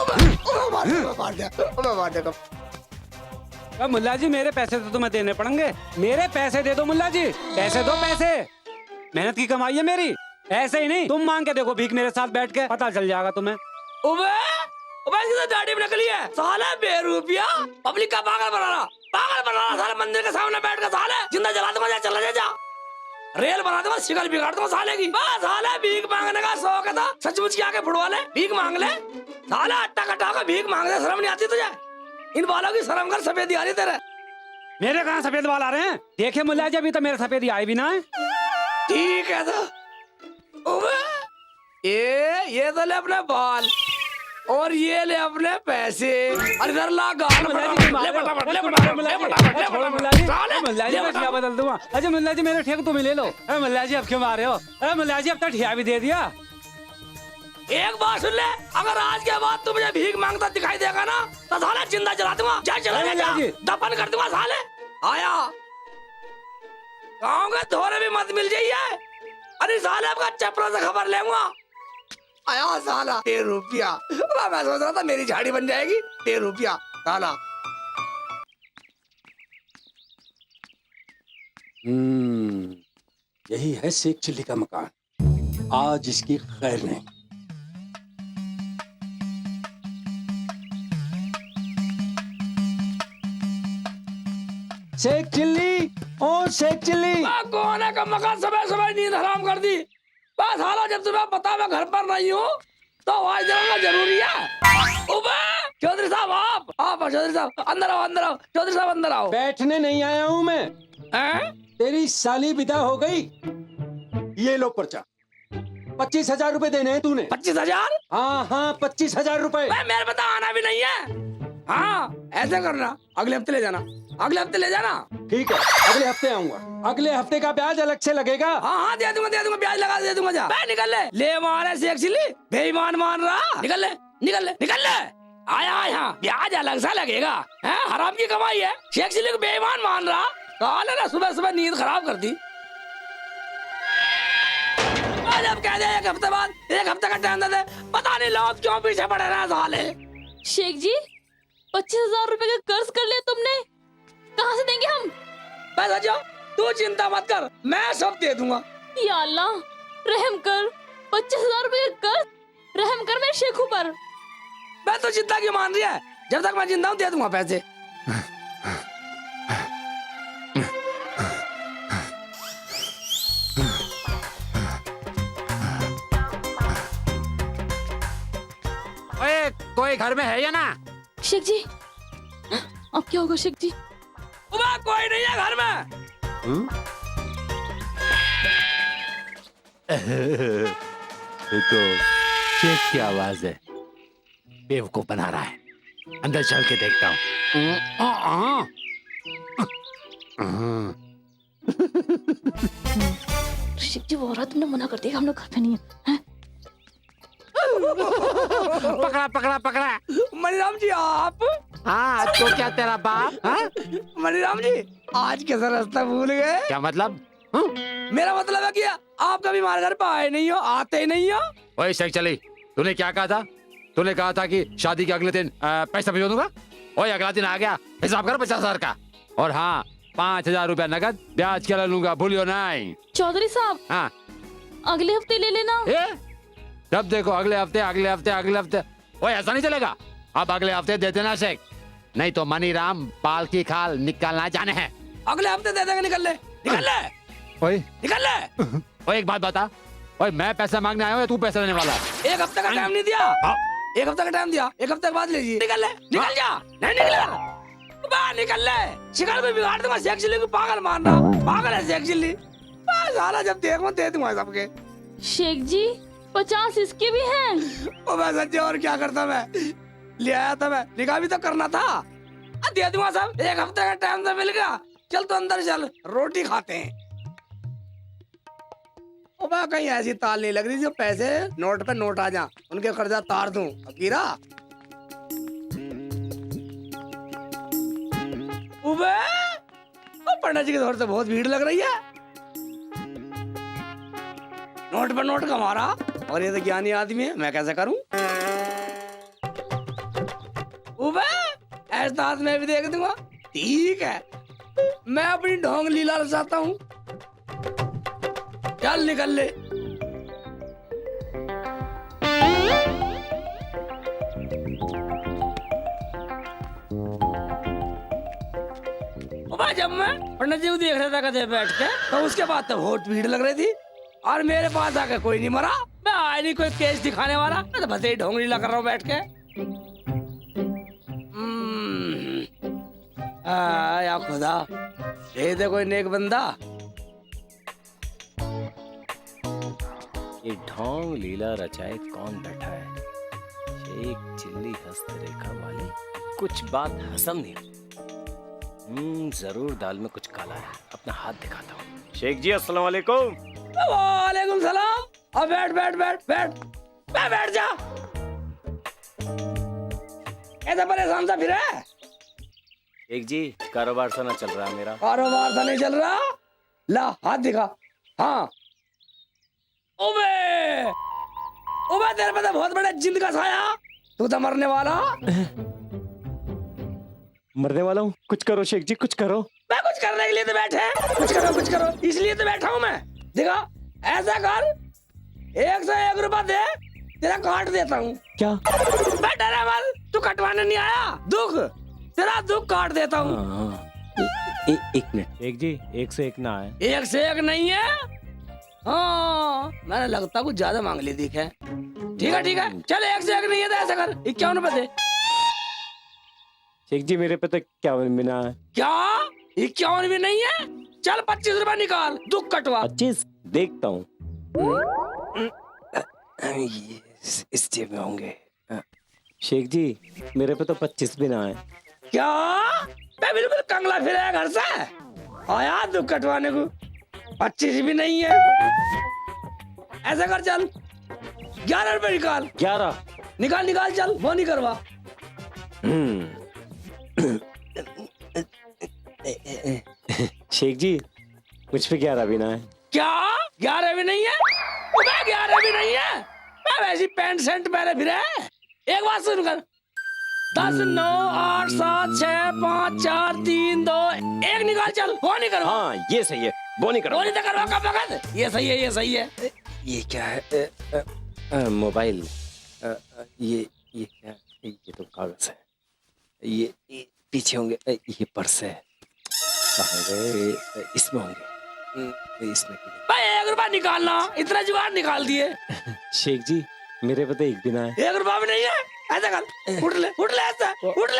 अब मुल्ला जी मेरे पैसे तो तुम्हें देने पड़ेंगे, मेरे पैसे दे दो मुल्ला जी, पैसे दो पैसे। मेहनत की कमाई है मेरी, ऐसे ही नहीं। तुम मांग के देखो भीख मेरे साथ बैठ के, पता चल जाएगा तुम्हें। इसकी दाढ़ी में नकली है साला, बेरूपिया पब्लिक का पागल बना रहा, पागल बना रहा साले। मंदिर के सामने बैठ कर साले जिंदा जला दूंगा, चला जा, रेल बना दूंगा, शिकल बिगाड़ दूंगा साले की। बस साले भीख मांगने का शौक है, सचमुच की आके फुटवा ले, भीख मांग ले साला। अट्टा कटा का भीख मांग ले, शर्म नहीं आती तुझे? इन बालों की शर्म कर, सफेदी आ रही तेरे। मेरे कहाँ सफेद बाल आ रहे हैं? देखिए मुल्ला जी अभी तो मेरे सफेदी आए भी ना है। ठीक है तो ये तो ले अपने बाल और ये ले अपने पैसे। अरे इधर ला गाल बदल दूंगा। अच्छा मुल्ला जी मेरे ठेक तुम ले लो। अरे मुल्ला जी अब क्यों मारे हो? अरे मुल्ला जी अब तक ठिया भी दे दिया। एक बात सुन ले, अगर आज के बाद तू मुझे भीख मांगता दिखाई देगा ना तो साले जिंदा जला दूंगा, दफन कर दूंगा साले। आया गाँव के धोरे भी मत मिल जाइए। अरे साले आपका चपरा से खबर लेऊंगा। आया साला 13 रुपया, मैं सोच रहा था मेरी झाड़ी बन जाएगी। 13 रुपया साला। यही है शेख चिल्ली का मकान, आज इसकी खैर नहीं। शेख चिल्ली, ओ शेख चिल्ली, कौन है का मकान? सुबह सुबह नींद हराम कर दी। बस हालो जब तुम्हें पता मैं घर पर नहीं हूँ तो आवाज देना जरूरी है। चौधरी साहब आप चौधरी साहब अंदर आओ, अंदर आओ चौधरी साहब, अंदर आओ। बैठने नहीं आया हूँ मैं। तेरी साली विदा हो गई। ये लो पर्चा, 25,000 रुपए देने हैं तूने। 25,000? हाँ हाँ 25,000 रुपए। मेरे पता आना भी नहीं है। हाँ ऐसा करना, अगले हफ्ते ले जाना, अगले हफ्ते ले जाना। ठीक है अगले हफ्ते आऊंगा। अगले हफ्ते का ब्याज अलग से लगेगा। हाँ हाँ दे दूंगा, ब्याज लगा दे दूंगा। जा निकल ले मारे शेख चिल्ली, बेईमान मान रहा। निकल ले निकल ले निकल ले। आया यहाँ ब्याज अलग सा लगेगा, है हराम की कमाई है। शेख चिल्ली को बेईमान मान रहा, कहा ना सुबह सुबह नींद खराब कर दी। जब कह दे 1 हफ्ते बाद, 1 हफ्ते का टाइम दे दे, पता नहीं लोग क्यों पीछे पड़े रहे साले। शेख जी 25,000 रुपए का कर्ज कर लिया तुमने, कहाँ से देंगे हम? पैसा जो तू चिंता मत कर, मैं सब दे दूंगा। या अल्लाह रहम कर, 25,000 रुपए का कर्ज, रहम कर मेरे शेखू पर। मैं तो चिंता क्यों मान रही है? जब तक मैं जिंदा हूँ दे दूंगा पैसे। ओए कोई घर में है या ना? शेख जी अब क्या होगा शेख जी? कोई नहीं है घर में। तो शेख की आवाज है, बेवकूफ बना रहा है। अंदर चल के देखता हूँ। ऋषिक जी, वो औरत तुमने मना कर दिया, हम लोग घर पे नहीं है। पकड़ा पकड़ा पकड़ा। मणिराम जी आप? हाँ, तो क्या तेरा बाप? हाँ? मणिराम जी आज कैसा रास्ता भूल गए? क्या मतलब? मेरा मतलब है कि आप कभी हमारे घर पे आए नहीं हो, आते ही नहीं हो। ओए शेख चली, तूने क्या कहा था? तूने कहा था कि शादी के अगले दिन पैसा भिजवा दूंगा। ओए अगला दिन आ गया, हिसाब कर 50,000 का। और हाँ, 5,000 रुपया नगद ब्याज के लूंगा, भूलियो नहीं। चौधरी साहब, हाँ अगले हफ्ते ले लेना। जब देखो अगले हफ्ते अगले हफ्ते अगले हफ्ते। ओए ऐसा नहीं चलेगा, अब अगले हफ्ते दे देना शेख, नहीं तो मनीराम पाल की खाल निकालना जाने हैं। अगले हफ्ते दे देंगे, निकल ले निकल ले ओए निकल ले। ओए एक बात बता, ओए मैं पैसा मांगने आया हूँ या तू पैसा देने वाला? एक हफ्ते का टाइम नहीं दिया, एक हफ्ते का टाइम दिया, एक हफ्ते के बाद लीजिए। निकल ले, निकल जा। नहीं निकल, बाहर निकल ले। शिकार में बिगाड़ दूंगा शेख चिल्ली को, पागल मारना, पागल है शेख चिल्ली। साला जब देखो दे दूंगा सबके। शेख जी 50 इसके भी हैं। ओ मैं सच्चे और क्या करता, मैं ले आया था, मैं निकाह भी तो करना था। दे दूंगा सब, एक हफ्ते का टाइम तो मिल गया। चल तो अंदर चल, रोटी खाते हैं। ओ बा कहीं ऐसी ताल नहीं लग रही जो पैसे नोट पे नोट आ जा, उनके कर्जा तार दूं। फकीरा उबे, ओ पंडित जी की तरफ से बहुत भीड़ लग रही है। नोट पे नोट का मारा, और ये तो ज्ञानी आदमी है, मैं कैसे करूं? उबे ऐसा हाथ में भी देख दूंगा। ठीक है, मैं अपनी ढोंग लीला रचाता हूँ। चल निकल ले। जब मैं पंडित जी को देख रहा था कदे बैठ के, तो उसके बाद तो बहुत भीड़ लग रही थी, और मेरे पास आके कोई नहीं मरा। मैं आया नहीं कोई केस दिखाने वाला, मैं तो बस यही ढोंग लीला कर रहा हूँ बैठ के। या खुदा, दे दे कोई नेक बंदा। ये ढोंग लीला रचाए कौन बैठा है? शेख चिल्ली हस्तरेखा वाली, कुछ बात हसम नहीं। जरूर दाल में कुछ काला है, अपना हाथ दिखाता हूँ। शेख जी अस्सलाम वालेकुम। वालेकुम सलाम। अब बैठ बैठ बैठ बैठ बैठ जा। ऐसा परेशान सा फिर है? शेख जी कारोबार सा ना चल रहा मेरा। कारोबार सा नहीं चल रहा? ला हाथ दिखा। हाँ ओबे, ओबे तेरे पे तो बहुत बड़ा जिंद का साया, तू तो मरने वाला। मरने वाला हूँ? कुछ करो शेख जी, कुछ करो। मैं कुछ करने के लिए तो बैठे, कुछ करो इसलिए तो बैठा हूँ मैं। देखा, ऐसा कर, 101 रुपया दे, तेरा काट देता हूँ। क्या? बैठा रहा मत, तू कटवाने नहीं आया, दुख तेरा दुख काट देता हूँ। एक मिनट शेख जी, 1 से 1 ना है। 1 से 1 नहीं है? हाँ मैंने लगता कुछ ज्यादा मांग ली दिख है। ठीक है चल, 1 से 1 नहीं है तो ऐसा कर 51 रुपए दे। शेख जी मेरे पे तो 51 भी ना है। क्या 51 भी नहीं है? चल 25 रुपए निकाल, दुख कटवा। 25 देखता हूँ। इस जेब में होंगे। शेख जी मेरे पे तो 25 भी ना है। क्या? मैं बिल्कुल कंगला फिरा घर से आया दुख कटवाने को, 25 भी नहीं है। ऐसा कर चल 11 रुपए निकाल। 11 निकाल चल, वो नहीं करवा। शेख जी मुझ पे 11 भी ना है। क्या 11 भी नहीं है? 11 भी नहीं है? मैं वैसी पैंट शर्ट पहने फिरे। एक बात सुन कर, 10 9 8 7 6 5 4 3 2 1 निकाल चल, वो नहीं करो। हाँ ये सही है, वो नहीं करो। वो नहीं तो करवा कब लगत? ये सही है। ये क्या है? मोबाइल। ये क्या है? ये तो कागज है। ये पीछे होंगे। ये पर्स है, कहाँ गए? इसमें होंगे, इसमें। भाई 1 रुपया निकालना, इतना जुगाड़ निकाल दिए। शेख जी मेरे पे तो 1 भी ना है। 1 रुपया भी नहीं है? ऐसा कर, उठ ले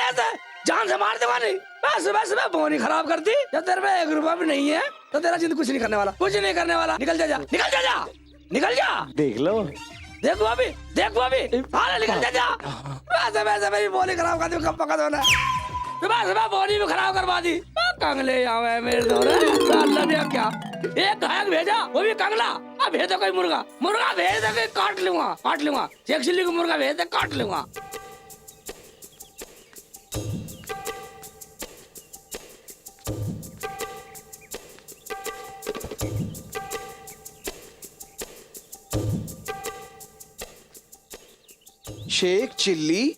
ऐसा, जान से मार देवा नहीं। बस सुबह सुबह बोनी खराब कर दी। जब तेरे पे 1 रुपया भी नहीं है तो तेरा जिंदगी कुछ नहीं करने वाला, कुछ नहीं करने वाला। निकल जा, निकल जा, निकल जा। देख लो, देखो अभी, देखो अभी, हाँ निकल जा। वैसे वैसे मेरी बोली खराब कर दी, कब पका दो ना। सुबह सुबह बोली भी खराब करवा दी। कंगले आवे मेरे दोरे, अल्लाह ने क्या एक घायल भेजा, वो भी कंगला। अब भेजो कोई मुर्गा, मुर्गा भेज दे, काट लूंगा, काट लूंगा। शेख चिल्ली को मुर्गा भेज दे, काट लूंगा। शेख चिल्ली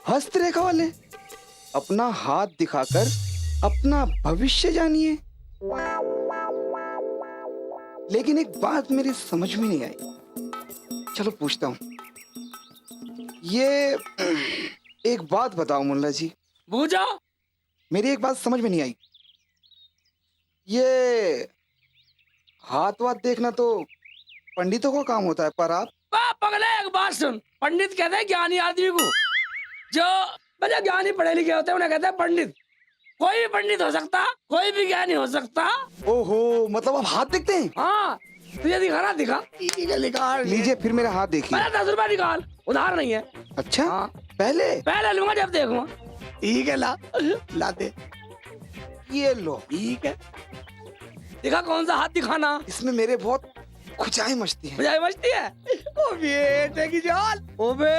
हस्तरेखा वाले, अपना हाथ दिखाकर अपना भविष्य जानिए। लेकिन एक बात मेरी समझ में नहीं आई, चलो पूछता हूँ। ये एक बात बताओ मुल्ला जी, बूझो। मेरी एक बात समझ में नहीं आई। ये हाथ वाथ देखना तो पंडितों का काम होता है, पर आप पगले एक बात सुन, पंडित कहते हैं ज्ञानी आदमी को, जो भले ज्ञानी पढ़े लिखे होते हैं उन्हें कहते हैं पंडित। कोई भी पंडित हो सकता, कोई भी ज्ञानी हो सकता। ओहो, मतलब आप हाथ देखते हैं? हाँ, तुझे दिखाना, दिखा। निकाल लीजिए फिर मेरा हाथ देखिए। 10 रुपया निकाल, उधार नहीं है। अच्छा, हाँ। पहले लूंगा जब देखूंगा। ठीक है, ला दे। ये लो। ठीक है, दिखा कौन सा हाथ दिखाना। इसमें मेरे बहुत खुचाई मचती है। खुचाई मचती है? ओ बेटे की जान, ओ बे,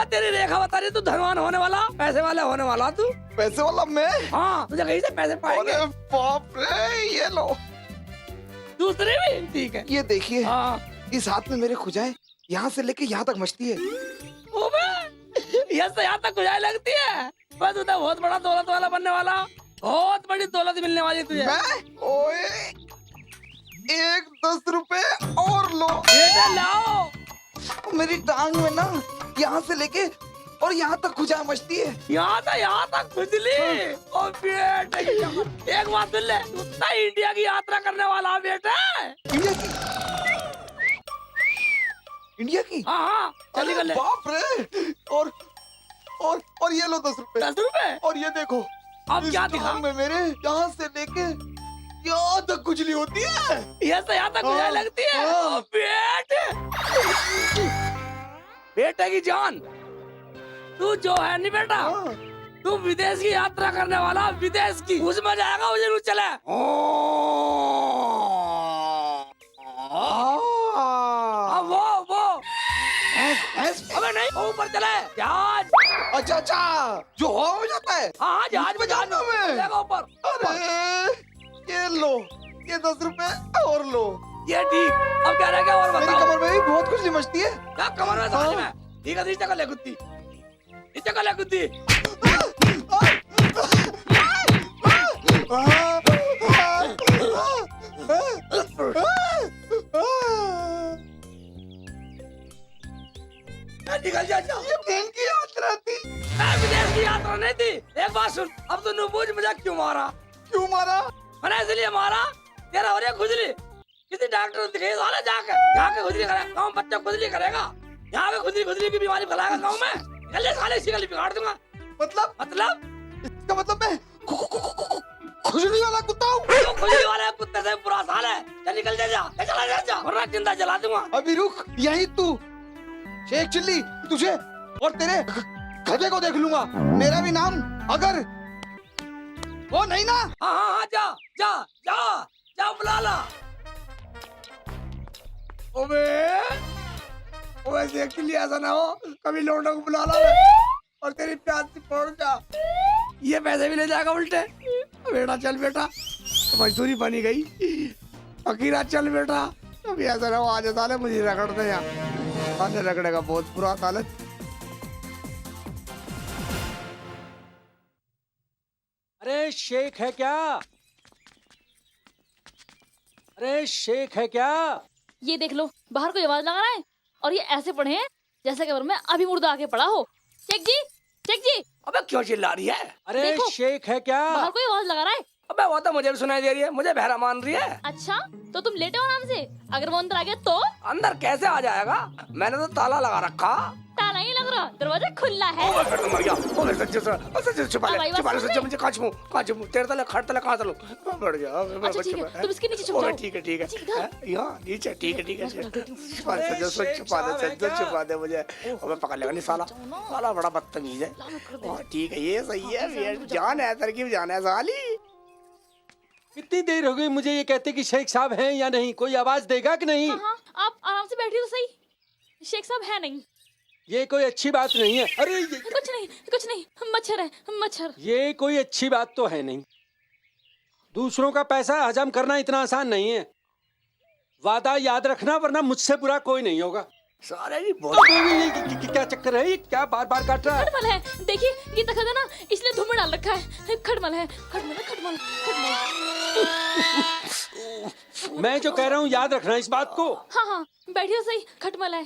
तेरी रेखा बता रही, तू धनवान होने वाला, पैसे वाला होने वाला। तू पैसे वाला मैं? हाँ, तुझे कहीं से पैसे पाएंगे। अरे बाप रे, ये लो। दूसरी भी? ठीक है, ये देखिए। हाँ। इस हाथ में मेरे खुजाएं यहाँ से लेके यहाँ तक मचती है। ओ बे, यहाँ से यहाँ तक खुजाई लगती है। बस तू तो बहुत बड़ा दौलत वाला बनने वाला, बहुत बड़ी दौलत मिलने वाली तुझे। ओए, 10 रुपए और लो। बेटा लाओ। मेरी टांग में ना यहाँ से लेके और यहाँ तक खुजाई मचती है। यहाँ तक खुजली। ओ बेटे, एक बात सुन ले, तू तो इंडिया की यात्रा करने वाला बेटा। इंडिया की? हाँ, चल निकल ले। बाप रे, और ये लो 10 रुपए। 10 रुपए? और ये देखो, अब क्या दिखा में मेरे यहाँ से लेके यहाँ तक खुजली होती है। यहाँ से यहाँ तक खुजली लगती है। ओ बेटे, बेटे की जान, तू जो है नहीं बेटा, तू विदेश की यात्रा करने वाला, विदेश की, उसमें जाएगा, वो जरूर चले। वो अबे नहीं, वो ऊपर चले जहाज। अच्छा, जो हवा में जाता है। हाँ, जहाज में जाना है ऊपर। अरे ये लो, ये 10 रुपए और लो। ये ठीक। अब क्या रह गया और बताओ। मेरी कमर में भी बहुत खुजली मचती है। क्या कमर में? समझ में? ठीक है, नीचे कर ले कुत्ती, नीचे कर ले कुत्ती। निकल जा। ये प्लेन की यात्रा थी, विदेश की यात्रा नहीं थी। एक बात सुन, अब तो नूबूझ मुझे क्यों मारा? मैंने इसलिए मारा, तेरा हो रही खुजली, किसी डॉक्टर को दिखाई साले जाके खुजली करेगा, गाँव बच्चा खुजली करेगा, यहाँ पे खुजली की बीमारी फैलाएगा गाँव में। चल साले, इसी गली बिगाड़ दूंगा। मतलब इसका मतलब मैं खुजली वाला कुत्ता हूँ। खुजली वाले कुत्ते से बुरा साल है। चल निकल जा, जा, वरना जिंदा जला दूंगा। अभी रुक, यही तू शेख चिल्ली, तुझे और तेरे गधे को देख लूंगा। मेरा भी नाम अगर वो नहीं ना। हाँ, जा बुला ला। ओबे शेख चिल्ली, ऐसा ना हो कभी लौंडा को बुला ला और तेरी प्यास से पड़ जा। ये पैसे भी ले जाएगा उल्टे। बेटा चल बेटा, मजदूरी बनी गई। फकीरा चल बेटा, अभी ऐसा ना हो आज साले मुझे रगड़ दे। यहाँ साले रगड़े का बहुत बुरा हालत। अरे शेख है क्या? अरे शेख है क्या? ये देख लो, बाहर कोई आवाज लगा रहा है और ये ऐसे पड़े हैं जैसे कब्र में अभी मुर्दा आके पड़ा हो। शेख जी। अबे क्यों चिल्ला रही है? अरे शेख है क्या? बाहर कोई आवाज लगा रहा है। अबे वो तो मुझे भी सुनाई दे रही है, मुझे बहरा मान रही है। अच्छा, तो तुम लेटे हो आराम से। अगर वो अंदर आ गया तो? अंदर कैसे आ जाएगा? मैंने तो ताला लगा रखा। ताला नहीं लग रहा, दरवाजा खुला है। मर गया। ओ सच्चे सच्चे छुपा ले, अब आई बात छुपा ले समझ सच्चे, में? मुझे कहाँ छुपूं तेरे तले खड़ तले कहाँ तलूं? बढ़ गया। अच्छा ठीक है, तुम इसके नीचे छुप जाओ। ठीक है ठीक है। ठीक है। यहाँ नीचे ठीक है। छुपा दे सच्चे, छुपा दे मुझे। मैं पकड़ लेगा नहीं साला, साला बड़ा बदतमीज है। ठीक है, ये सही है, जान है, तरकीब जान है साली। कितनी देर हो गई मुझे ये कहते कि शेख साहब हैं या नहीं, कोई आवाज देगा कि नहीं? हाँ, आप आराम से बैठिए तो सही। शेख साहब है नहीं। ये कोई अच्छी बात नहीं है। अरे ये कुछ नहीं, मच्छर है, मच्छर। ये कोई अच्छी बात तो है नहीं। दूसरों का पैसा हजम करना इतना आसान नहीं है। वादा याद रखना, वरना मुझसे बुरा कोई नहीं होगा। सारे जी क्या चक्कर है, ये क्या बार बार काट रहा है? खटमल है, देखिए ये तखत है ना, इसलिए धुआं डाल रखा है। खटमल है, खटमल। मैं जो कह रहा हूँ याद रखना इस बात को। हाँ, बैठिए सही, खटमल है।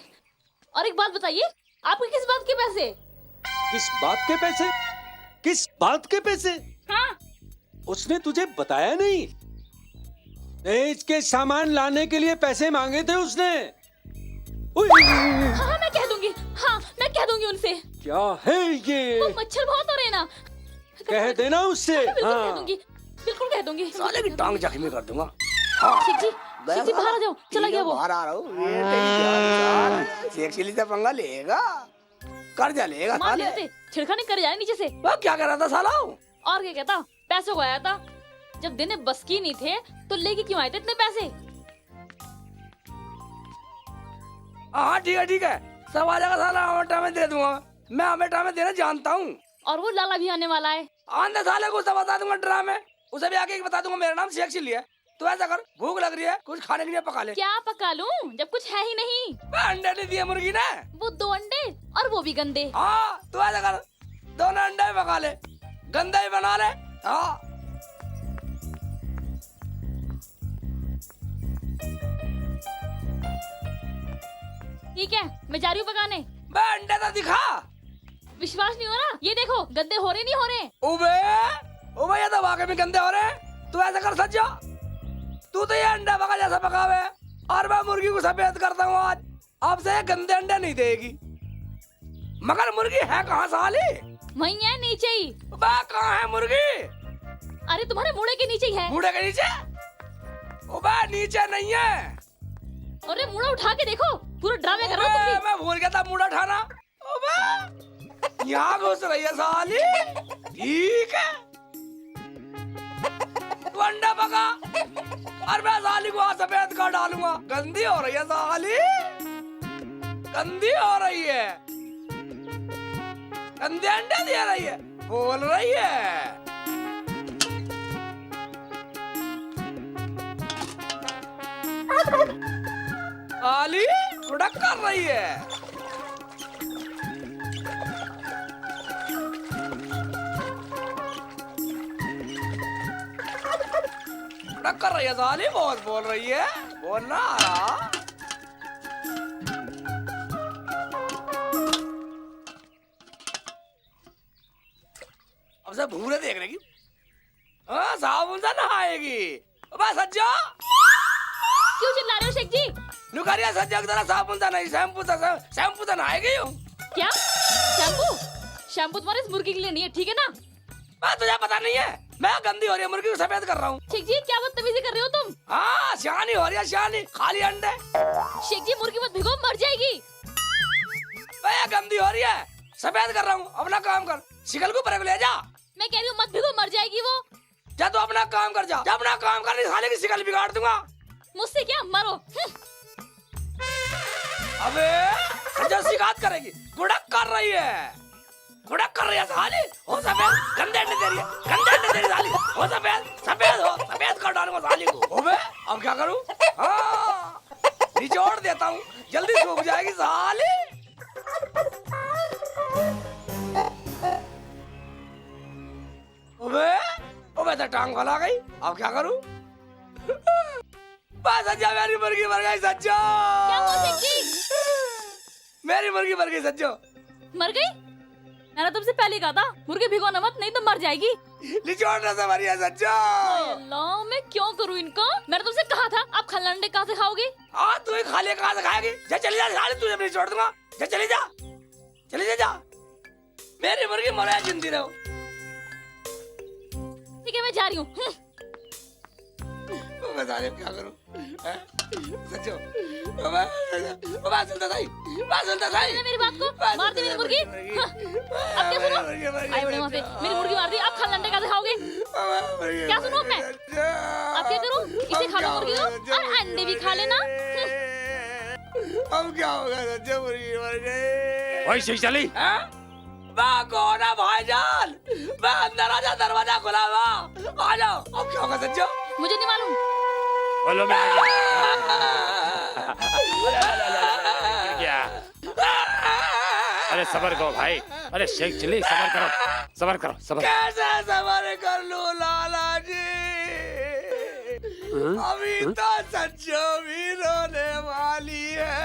और एक बात बताइए, आपके किस बात के पैसे? किस बात के पैसे? किस बात के पैसे? हाँ। उसने तुझे बताया नहीं? तेज के सामान लाने के लिए पैसे मांगे थे उसने। हाँ, मैं कह दूंगी। हाँ, मैं कह दूंगी उनसे। क्या है ये? वो मच्छर बहुत हो रहे हैं ना। कह देना उससे। बिल्कुल कह दूंगी। साले की टांग जख्मी कर दूंगा। शेख जी बाहर आ जाओ, चला गया वो। बाहर आ रहा हूँ। शेख चिली से पंगा लेगा, कर्जा लेगा मार साले। लेते, छिड़खानी कर जाए नीचे से। वो क्या कर रहा था साला? और क्या कहता, पैसों को आया था। जब देने बस की नहीं थे तो लेके क्यों आए थे इतने पैसे? हाँ ठीक है, सब आ जाएगा साला, अमेठा में दे दूंगा। मैं अमेठा में देना जानता हूँ। और वो लाला भी आने वाला है। आंधे साले को सब बता दूंगा ड्रामे, उसे भी आके बता दूंगा मेरा नाम शेख चिल्ली है। तो ऐसा कर, भूख लग रही है, कुछ खाने के लिए पका ले। क्या पका लूं जब कुछ है ही नहीं? अंडे नहीं दिए मुर्गी ने। वो 2 अंडे और वो भी गंदे। हाँ, तो ऐसा कर, दोनों अंडे पका ले, गंदा ही बना ले। हाँ ठीक है, मैं जा रही हूँ पकाने। अंडे तो दिखा। विश्वास नहीं हो रहा? ये देखो, गंदे हो रहे नहीं हो रहे। उबे ये तो वाकई में गंदे हो रहे। तू ऐसा कर सज्जा, तू तो ये अंडा पका जैसा पकावे, और मैं मुर्गी को सफेद करता हूँ आज। अब से गंदे अंडे नहीं देगी। मगर मुर्गी है कहाँ साली? वहीं है, नीचे ही। कहाँ है मुर्गी? अरे तुम्हारे मुड़े के नीचे ही है। मुड़े के नीचे? नीचे नहीं है। अरे मुड़ा उठा के देखो, पूरा ड्रामे कर रहा हूँ। मैं भूल गया था मुड़ा उठाना। यहाँ घुस रही है साली। ठीक है, तू अंडा पका और मैं साली को सफेद कर डालूंगा। गंदी हो रही है साली, गंदी हो रही है, गंदे अंडे दे रही है, बोल रही है। साली उड़क कर रही है। उड़क कर रही है साली, बहुत बोल रही है, बोलना आ रहा। अब से भूरे देख रही। हाँ, साबुन से नहाएगी। बस सज्जा, क्यों चिल्ला रहे हो शेख जी? नुकारिया सज्जा की तरह साबुन से नहीं, शैम्पू से नहाएगी। क्या शैम्पू? शैम्पू तुम्हारे इस मुर्गी के लिए नहीं है, ठीक है ना? तुझे पता नहीं है, मैं गंदी हो रही है मुर्गी को सफेद कर रहा हूँ। शेख जी क्या बदतमीजी कर रहे हो तुम? हाँ, शानी हो रही है, शानी, खाली अंडे। शेख जी मुर्गी मत भिगो, मर जाएगी। मैं गंदी हो रही है, सफेद कर रहा हूँ। अपना काम कर, शिकल को परे ले जा। मैं कह रही हूँ मत भिगो, मर जाएगी वो। जा तू अपना काम कर, जा अपना काम कर, साले की शिकल बिगाड़ दूंगा। मुझसे क्या, मरो। अबे जो शिकायत करेगी, गुड़क कर रही है, गुड़क कर रही है साली। हो सफेद, गंदे अंडे दे रही है, गंदे अंडे दे रही साली। हो सफेद, सफेद कर डालूंगा साली को। अबे अब क्या करूं? हाँ, निचोड़ देता हूँ, जल्दी सूख जाएगी साली। अबे तो टांग फैला गई, अब क्या करूं? सज्जा, मेरी मुर्गी मर गई सज्जो। क्या हुआ शेख जी? मेरी मुर्गी मर गई सज्जो। मर गई? मैंने तुमसे पहले कहा था मुर्गी भिगोना मत, नहीं तो मर जाएगी। निचोड़ने से मरी है सज्जो। अल्लाह, मैं क्यों करूं इनको? मैंने तुमसे कहा था, आप खाली अंडे कहाँ से खाओगे? हाँ, तू ही खाली कहाँ से खाएगी? जा चली जा साली, तुझे भी निचोड़ दूंगा। जा चली जा। चली जा। मेरी मुर्गी मरे जिंदी रहो। ठीक है मैं जा रही हूँ। बता रहे क्या करूं? सचो बाबा सुनता था मेरी बात को मार दी मेरी मुर्गी। हाँ, अब क्या सुनो? आए बड़े वहाँ से मेरी मुर्गी मार दी। अब खाल अंडे का दिखाओगे? क्या सुनो मैं? अब क्या करूं? इसे खा लो मुर्गी को और अंडे भी खा लेना। अब क्या होगा? सच्चे मुर्गी मर गई। ओए शेख चली कौन है भाईजान? मैं अंदर आजा, दरवाजा खुला हुआ। आ जाओ। अब क्या होगा सच्चो? मुझे नहीं मालूम। बोलो मैं क्या? अरे सबर करो भाई। अरे शेख चली सबर करो, सबर करो, सबर। कैसे सबर कर लूं लाला जी? अभी तो सच्चो भी रोने वाली है।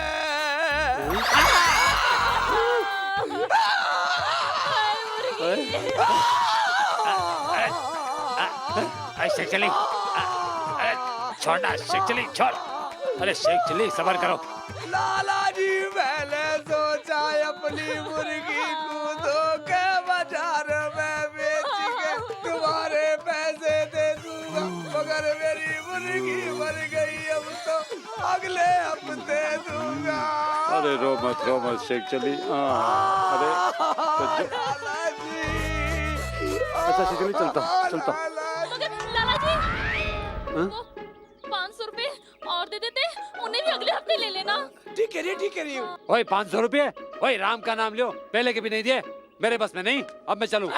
शेख चली छोड़ना, शेख चली छोड़। अरे शेख चली सबर करो। लाला जी मैंने सोचा अपनी मुर्गी को धोखे बाजार में बेच के तुम्हारे पैसे दे दूंगा, मगर मेरी मुर्गी मर गई। अब तो अगले हफ्ते दूंगा। अरे रो मत शेख चली। अरे अच्छा शेख चली चलता लाला जी 500 रुपए और दे देते, उन्हें भी अगले हफ्ते ले लेना। ठीक है ठीक है। ओए 500 रुपये? ओए राम का नाम लियो, पहले के भी नहीं दिए। मेरे बस में नहीं, अब मैं चलूं।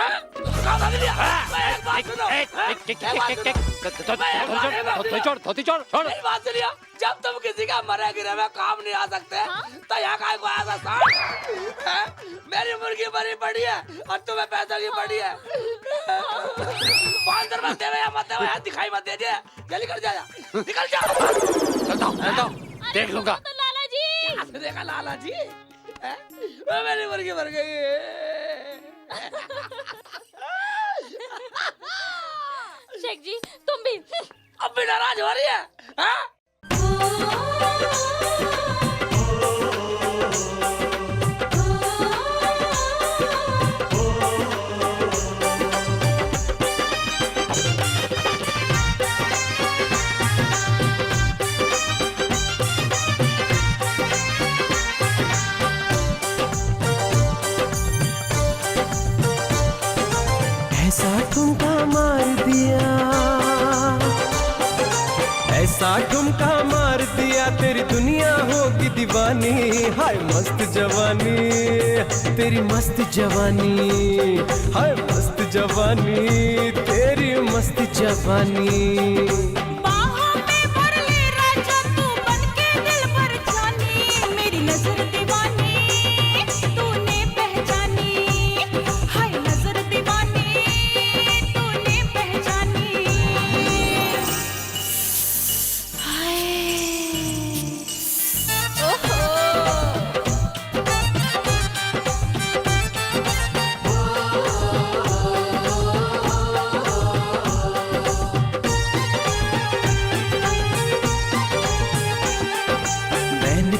धोती छोड़। मेरी बात सुनिए, जब तुम किसी का मरे गिरे में काम नहीं आ सकते तो यहाँ का को आया था। मेरी मुर्गी मरी पड़ी है और तुम्हें पैसों की पड़ी है। 500 रुपए दे मत दे, दिखाई मत दे। जल्दी कर जा, निकल जा। चलता हूँ, देख लूंगा। तो लाला जी देखा लाला जी, मेरी मुर्गी मर गई। शेख जी तुम भी अब भी नाराज हो रही है? ऐसा ठुमका मार दिया, ऐसा ठुमका मार दिया, तेरी दुनिया होगी दीवानी। हाय मस्त जवानी तेरी, मस्त जवानी। हाय मस्त जवानी तेरी, मस्त जवानी।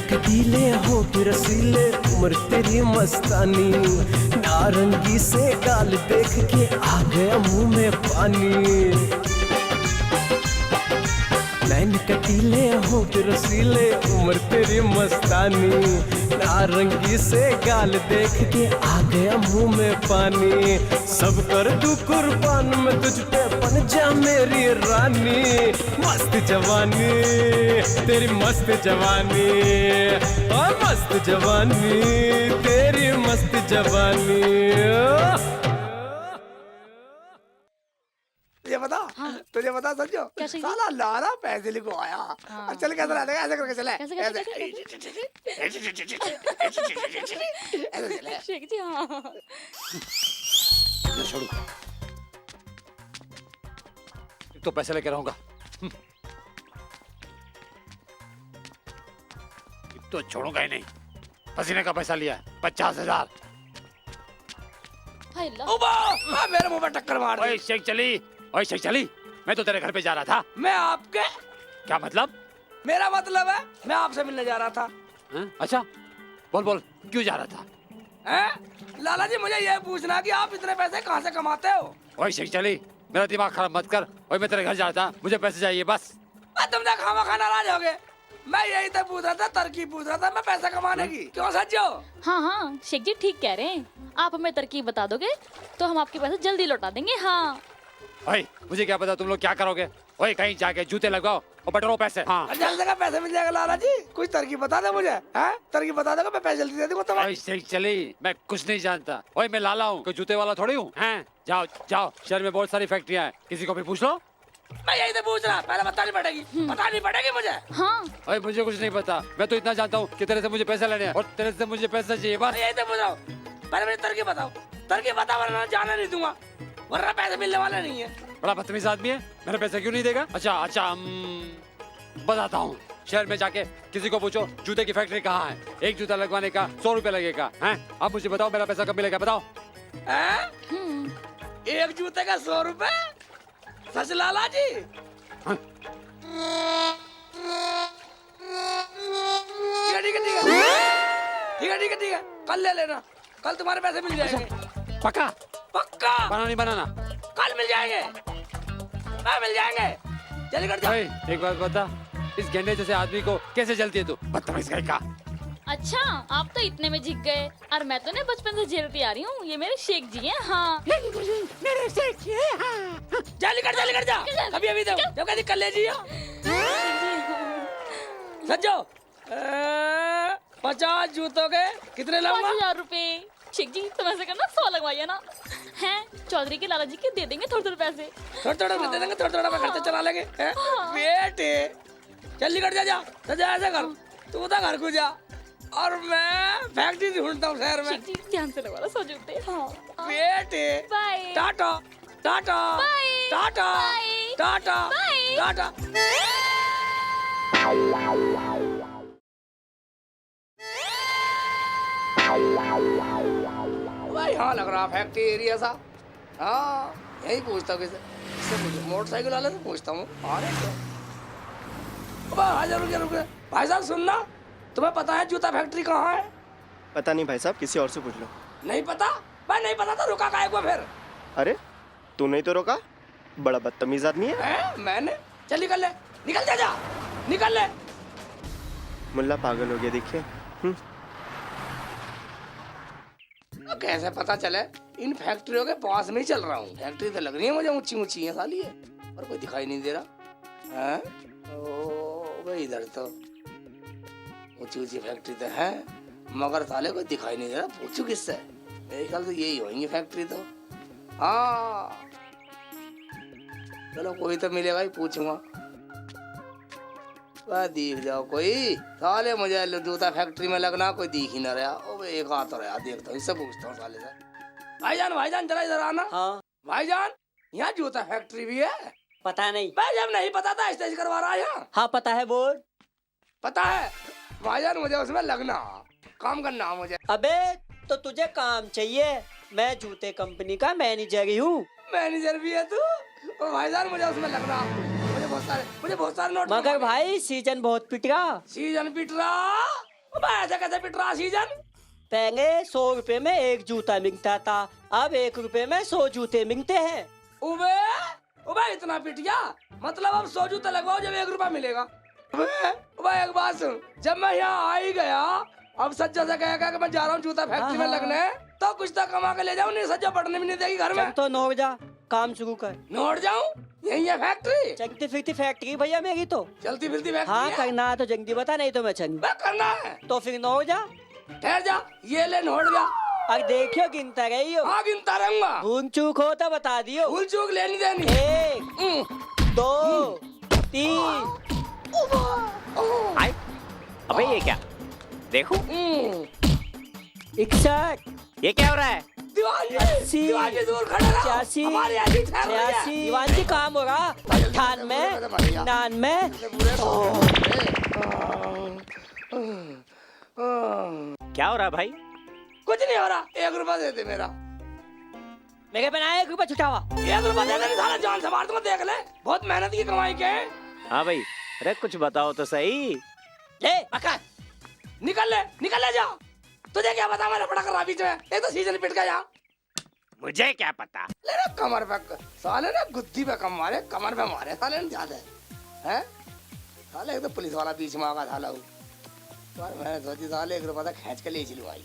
कटीले होठ रसीले, उम्र तेरी मस्तानी। नारंगी से गाल देख के आ गया मुंह में पानी। नैन कटीले होठ रसीले, उम्र तेरी मस्तानी। नारंगी से गाल देख के आ गया मुंह में पानी। सब कर तू कुर्बान में तुझ पे बन जा मेरी रानी। मस्त जवानी तेरी, मस्त जवानी। मस्त जवानी तेरी, मस्त जवानी। तुझे बता समझो, साला लारा पैसे लेको आया। चल कैसे लाने ऐसे करके चले, ऐसे शेख जी। हाँ छोड़ो, तो पैसे लेके रहूंगा। तो छोड़ूंगा ही नहीं। पसीने का पैसा लिया 50,000। मेरे मुंह पे टक्कर मार दी। शेख चली, ओए शेख चली, मैं तो तेरे घर पे जा रहा था। मैं आपके? क्या मतलब? मेरा मतलब है मैं आपसे मिलने जा रहा था। अच्छा बोल क्यों जा रहा था? हैं? लाला जी मुझे ये पूछना कि आप इतने पैसे कहाँ से कमाते हो? ओए शेख चली, मेरा दिमाग खराब मत कर। ओए मैं तेरे घर जाता, मुझे पैसे चाहिए बस। तुम तो खामा खा नाराज हो गए। मैं यही तो पूछ रहा था, तरकीब पूछ रहा था मैं पैसा कमाने की। क्यों सज्जो? हाँ हाँ शेख जी ठीक कह रहे हैं। आप हमें तरकीब बता दोगे तो हम आपके पैसे जल्दी लौटा देंगे। हाँ ओए मुझे क्या पता तुम लोग क्या करोगे। ओए कहीं जाके जूते लगाओ और बटोरो पैसे। हाँ जल्दी का पैसे मिल जाएगा लाला जी। कुछ तरकीब बता दो मुझे। हैं? तरकीब बता दो मैं पैसे जल्दी दे दूंगा तुम्हें। ओए शेख चली, मैं कुछ नहीं जानता। ओए मैं लाला हूँ, कोई जूते वाला थोड़ी हूँ। हैं? जाओ जाओ, शहर में बहुत सारी फैक्ट्रियाँ हैं, किसी को भी पूछ लो। मैं यही तो पूछ रहा, पहले बतानी पड़ेगी। बतानी पड़ेगी मुझे। हाँ ओए मुझे कुछ नहीं पता, मैं तो इतना जानता हूँ कि तेरे से मुझे पैसे लेने हैं और तेरे से मुझे पैसे चाहिए बस। मैं यही तो पूछ रहा हूँ, पहले मुझे तरकीब बताओ। तरकीब बता वरना जाने नहीं दूंगा, वरना पैसे मिलने वाले नहीं है। बड़ा बदतमीज आदमी है, मेरे पैसे क्यों नहीं देगा? अच्छा अच्छा बताता हूँ। शहर में जाके किसी को पूछो जूते की फैक्ट्री कहाँ है, एक जूता लगवाने का 100 रुपए लगेगा। हैं? अब मुझे बताओ मेरा पैसा कब मिलेगा, बताओ। एक जूते का 100 रुपए? सच लाला जी? ठीक है ठीक है ठीक है ठीक है ठीक है, कल ले लेना, कल तुम्हारे पैसे मिल जाएंगे। पक्का? पक्का बनाना नहीं बनाना? कल मिल जाएंगे, कल मिल जाएंगे। जल्दी कर जाओ। एक बात बता, इस गेंडे जैसे आदमी को कैसे जलती है तू? बदतमीज कहीं का। अच्छा आप तो इतने में जीत गए और मैं तो नहीं बचपन से झेलती आ रही हूँ। ये मेरे शेख जी हैं। हाँ मेरे शेख जी हैं। हाँ जल्दी कर जा। अभी अभी दो जब कहती कल ले जियो। सज्जो 50 जूतों के कितने लगवा? 5000 रुपए। शेख जी तुम ऐसे करना 100 लगवाइए ना। हैं चौधरी के लाला जी के दे देंगे थोड़े थोड़े पैसे। थोड़ा दे देंगे, थोड़ा मैं खर्चा चला लेंगे। बेटे जल्दी कर जा ऐसे कर, तू तो घर को जा और मैं फैक्ट्री ढूंढता हूँ शहर में। ध्यान से लगवा सो जूते। हाँ बेटे बाय टाटा टाटा टाटा टाटा टाटा। भाई हाँ लग रहा फैक्ट्री एरिया सा। हाँ यही पूछता हूँ किसे मोटरसाइकिल वाले से पूछता हूँ। अरे रुक भाई साहब सुनना, तुम्हें पता है जूता फैक्ट्री कहाँ है? पता नहीं भाई साहब, किसी और से पूछ लो। नहीं पता? भाई नहीं पता तो रुका काहे को फिर? अरे तू नहीं तो रोका, बड़ा बदतमीज आदमी है। मैंने? चल निकल ले, निकल जा निकल ले। मुल्ला पागल हो गया देखिए। कैसे पता चले? इन फैक्ट्रियों के पास में ही चल रहा हूँ। फैक्ट्री तो लग रही है मुझे ऊंची ऊंची है साली है, पर कोई दिखाई नहीं दे रहा है। भाई इधर तो ऊंची ऊंची फैक्ट्री तो है मगर साले कोई दिखाई नहीं दे रहा। पूछू किससे? मेरे ख्याल से यही होंगी फैक्ट्री तो। हाँ चलो कोई तो मिलेगा ही, पूछूंगा। दिख जाओ कोई, साले मुझे जूता फैक्ट्री में लगना कोई दिख ही ना रहा। ओ एक हाथ रहा, देखता हूँ इससे पूछता हूँ साले से। भाईजान जरा इधर आना। हाँ भाईजान यहाँ जूता फैक्ट्री भी है? पता नहीं भाई जब नहीं पता था स्टेज करवा रहा है यहाँ। हाँ पता है बोर्ड पता है भाईजान, मुझे उसमें लगना, काम करना मुझे। अबे तो तुझे काम चाहिए, मैं जूते कंपनी का मैनेजर ही हूँ। मैनेजर भी है तू? ओ भाईजान मुझे उसमें लगना, मुझे बहुत सारे नोट। मगर भाई सीजन बहुत पिट रहा। सीजन पिट रहा? ऐसे कैसे पिट रहा सीजन? पहले 100 रुपए में एक जूता मिलता था, अब 1 रुपए में 100 जूते मिलते हैं। उबे इतना पिट गया? मतलब अब 100 जूते लगवाओ जब 1 रुपया मिलेगा। उबे एक बात सुन, जब मैं यहाँ आ ही गया, अब सज्जा से कहेगा कि मैं जा रहा हूँ जूता फैक्ट्री में लगने, तो कुछ तो कमा के ले जाऊँ, नहीं सज्जा पढ़ने भी नहीं देगी घर में। तो नोट जा, काम शुरू कर। नोट जाऊँ? यही है फैक्ट्री? चलती फिरती फैक्ट्री भैया मेरी तो। चलती फिरती फैक्ट्री? हाँ करना है तो जल्दी बता, नहीं तो मैं चल। करना है तो फिर नोट जा। ठहर जा, ये ले नोट गया। अब देखियो गिनता रही हो। हाँ गिनता रहूंगा। भूल चूक हो तो बता दियो। भूल चूक लेनी देनी। 1 2 3। अबे ये क्या देखो? 61। ये क्या हो रहा है? 80 85 86। दीवान जी काम हो रहा। 98 99। क्या हो रहा भाई? कुछ नहीं हो रहा। 1 रुपया दे दे मेरा। मेरे पे ना 1 रुपया छुटावा। 1 रुपया दे दे, साला जान से मार दूंगा, देख ले। बहुत मेहनत की कमाई के। हाँ भाई, अरे कुछ बताओ तो सही। ले पकड़। निकल ले जा। तुझे क्या पता मैंने पड़ा कर बीच में, एक तो सीजन पिट गया यहाँ। मुझे क्या पता। ले रे कमर पे साले ने गुद्दी पे कम मारे, कमर पे मारे साले ने ज्यादा है। साले एक तो पुलिस वाला बीच में आगा साला हूँ, पर मैंने सोची साले 1 रुपया खींच के ले चलूँ आई।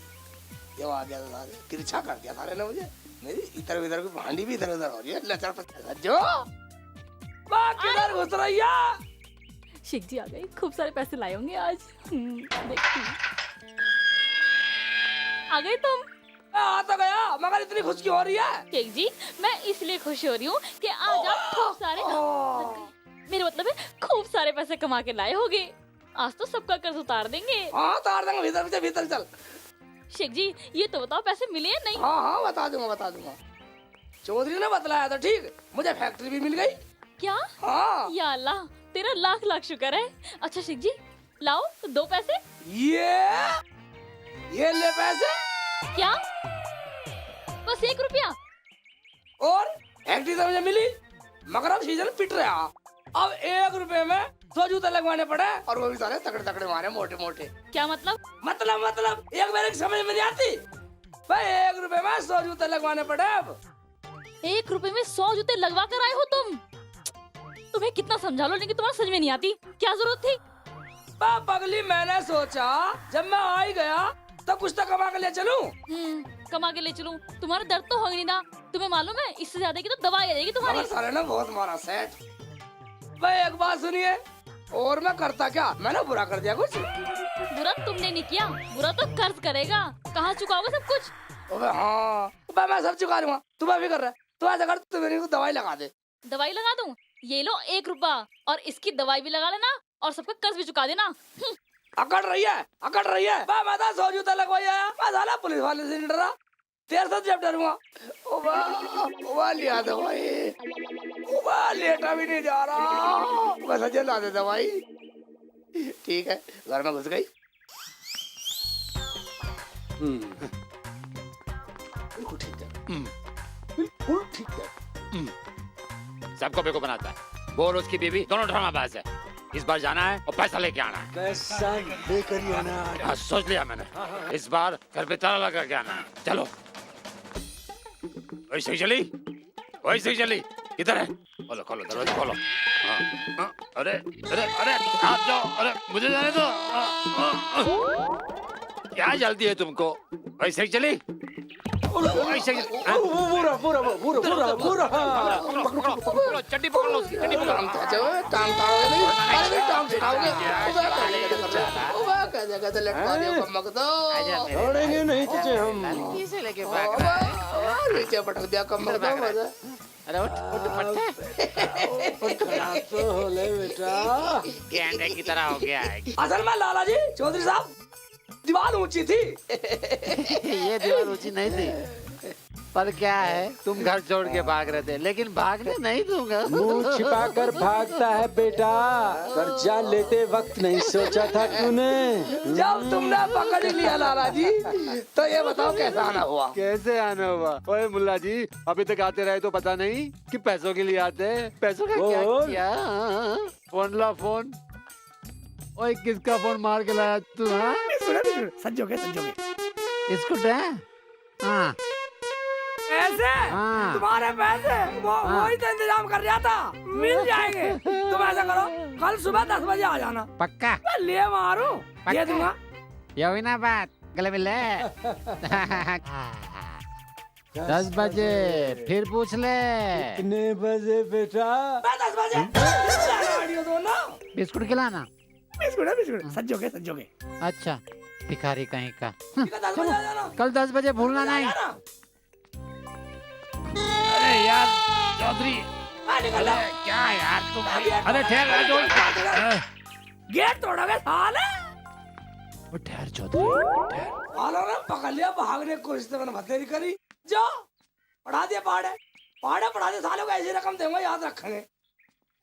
जब आ गया तो साले तिरछा कर दिया साले ने मुझे, मेरी इधर उधर की भांडी भी इधर उधर हो रही है। लचर पचर जो किधर घुस रही है। शेख जी आ गए, खूब सारे पैसे लाए होंगे आज। देखती हूँ। आ गए तुम? आ तो गया, मगर इतनी खुश क्यों हो रही है? शेख जी मैं इसलिए खुश हो रही हूँ कि आज आप खूब सारे मेरे मतलब है खूब सारे पैसे कमा के लाए होगे। आज तो सबका कर्ज उतार देंगे। हाँ उतार देंगे, भीतर भीतर चल। शेख जी ये तो बताओ पैसे मिले या नहीं? हाँ बता दूंगा। चौधरी ने बतलाया तो ठीक, मुझे फैक्ट्री भी मिल गई। क्या? हाँ। या अल्लाह तेरा लाख लाख शुक्र है। अच्छा शेख जी लाओ 2 पैसे। ये ले पैसे। क्या? बस 1 रुपया? और फैक्ट्री तो मुझे मिली, मगर अब सीजन पिट रहा। अब 1 रुपए में 2 जूते लगवाने पड़े, और वो भी सारे तगड़े तगड़े मारे, मोटे मोटे। क्या मतलब? मतलब एक मेरे समझ में नहीं आती भाई। 1 रुपए में 100 जूते लगवाने पड़े। अब 1 रुपए में 100 जूते लगवा कर आए हो तुम? तुम्हें कितना समझा लो लेकिन तुम्हारा समझ में नहीं आती। क्या जरूरत थी? पगली मैंने सोचा जब मैं आ ही गया तो कुछ तो कमा के ले चलूं। कमा के ले चलूं? तुम्हारा दर्द तो हो ही नहीं ना। तुम्हें मालूम है इससे ज्यादा की तो दवाई आ जाएगी तुम्हारी। सारे ने बहुत मारा सेठ। भाई एक बात सुनिए, और मैं करता क्या, मैंने बुरा कर दिया कुछ? बुरा तुमने नहीं किया, बुरा तो कर्ज करेगा। कहाँ चुकाओगे सब कुछ? हाँ मैं सब चुका दूंगा, तुम्हें भी कर रहा है। तू ऐसा कर, तू मेरी को दवाई लगा दे। दवाई लगा दूं? ये लो 1 रुपया और इसकी दवाई भी लगा लेना और सबका कर्ज भी चुका देना। अकड़ रही है। मैं तो 100 जूते लगवाई आया, मैं साला पुलिस वाले से नहीं डरा, तेरे से जब डरूंगा। लिया दवाई, लेटा भी नहीं जा रहा, बस अजय ला दे दवाई। ठीक है, घर में घुस गई। बिल्कुल ठीक है। सबको बेवकूफ बनाता है। बोल उसकी बीवी दोनों ड्रामाबाज है। इस बार जाना है और पैसा लेके आना है। पैसा लेकर ही आना है। हाँ, सोच लिया मैंने। इस बार घर पे ताला लगा के आना है। चलो। वैसे ही चली किधर है? खोलो दरवाजा खोलो। हाँ, अरे आप जाओ। अरे मुझे जाने दो। क्या जल्दी है तुमको? वैसे ही चली। चड्डी पकड़ लो उसकी, चड्डी पकड़। छोड़ेंगे नहीं तुझे हम। नीचे पटक दिया कमर। अरे तो होले बेटा, गेंडे की तरह हो गया है। असल में लाला जी चौधरी साहब, दीवार ऊंची थी। ये दीवार ऊंची नहीं थी, पर क्या है तुम घर छोड़ के भाग रहे थे, लेकिन भागने नहीं दूंगा। मुंह छिपा कर भागता है बेटा, कर्जा लेते वक्त नहीं सोचा था तूने। जब तुमने पकड़ लिया लाला जी, तो ये बताओ कैसा आना हुआ? कैसे आना हुआ? ओए मुल्ला जी, अभी तक आते रहे तो पता नहीं कि पैसों के लिए आते हैं। पैसों का क्या किया? फोन ला फोन। ओए किसका फोन मार के लाया तू? हाँ संजोगे इसको दे। हाँ पैसे, तुम्हारे पैसे वही तो इंतजाम कर रहा था, मिल जाएंगे। तुम ऐसा करो, कल सुबह 10 बजे आ जाना। पक्का? मैं ले मारू, दे दूंगा। यही ना बात, गले मिले। 10 बजे फिर पूछ ले। कितने बजे बेटा? 10 बजे। दो ना। बिस्कुट खिलाना। बिस्कुट संजोगे। अच्छा भिखारी कहीं का। 10 बजे आ जाना। कल 10 बजे भूलना नहीं। अरे यार चौधरी, क्या यार तुम? अरे ठहर, गेट तोड़ोगे साले? वो ठहर चौधरी। सालों ने पकड़ लिया, भागने की कोशिश तो मैंने भतेरी करी। जाओ पढ़ा दिया पढ़ा दिया। सालों को ऐसी रकम दूंगा, याद रखेंगे।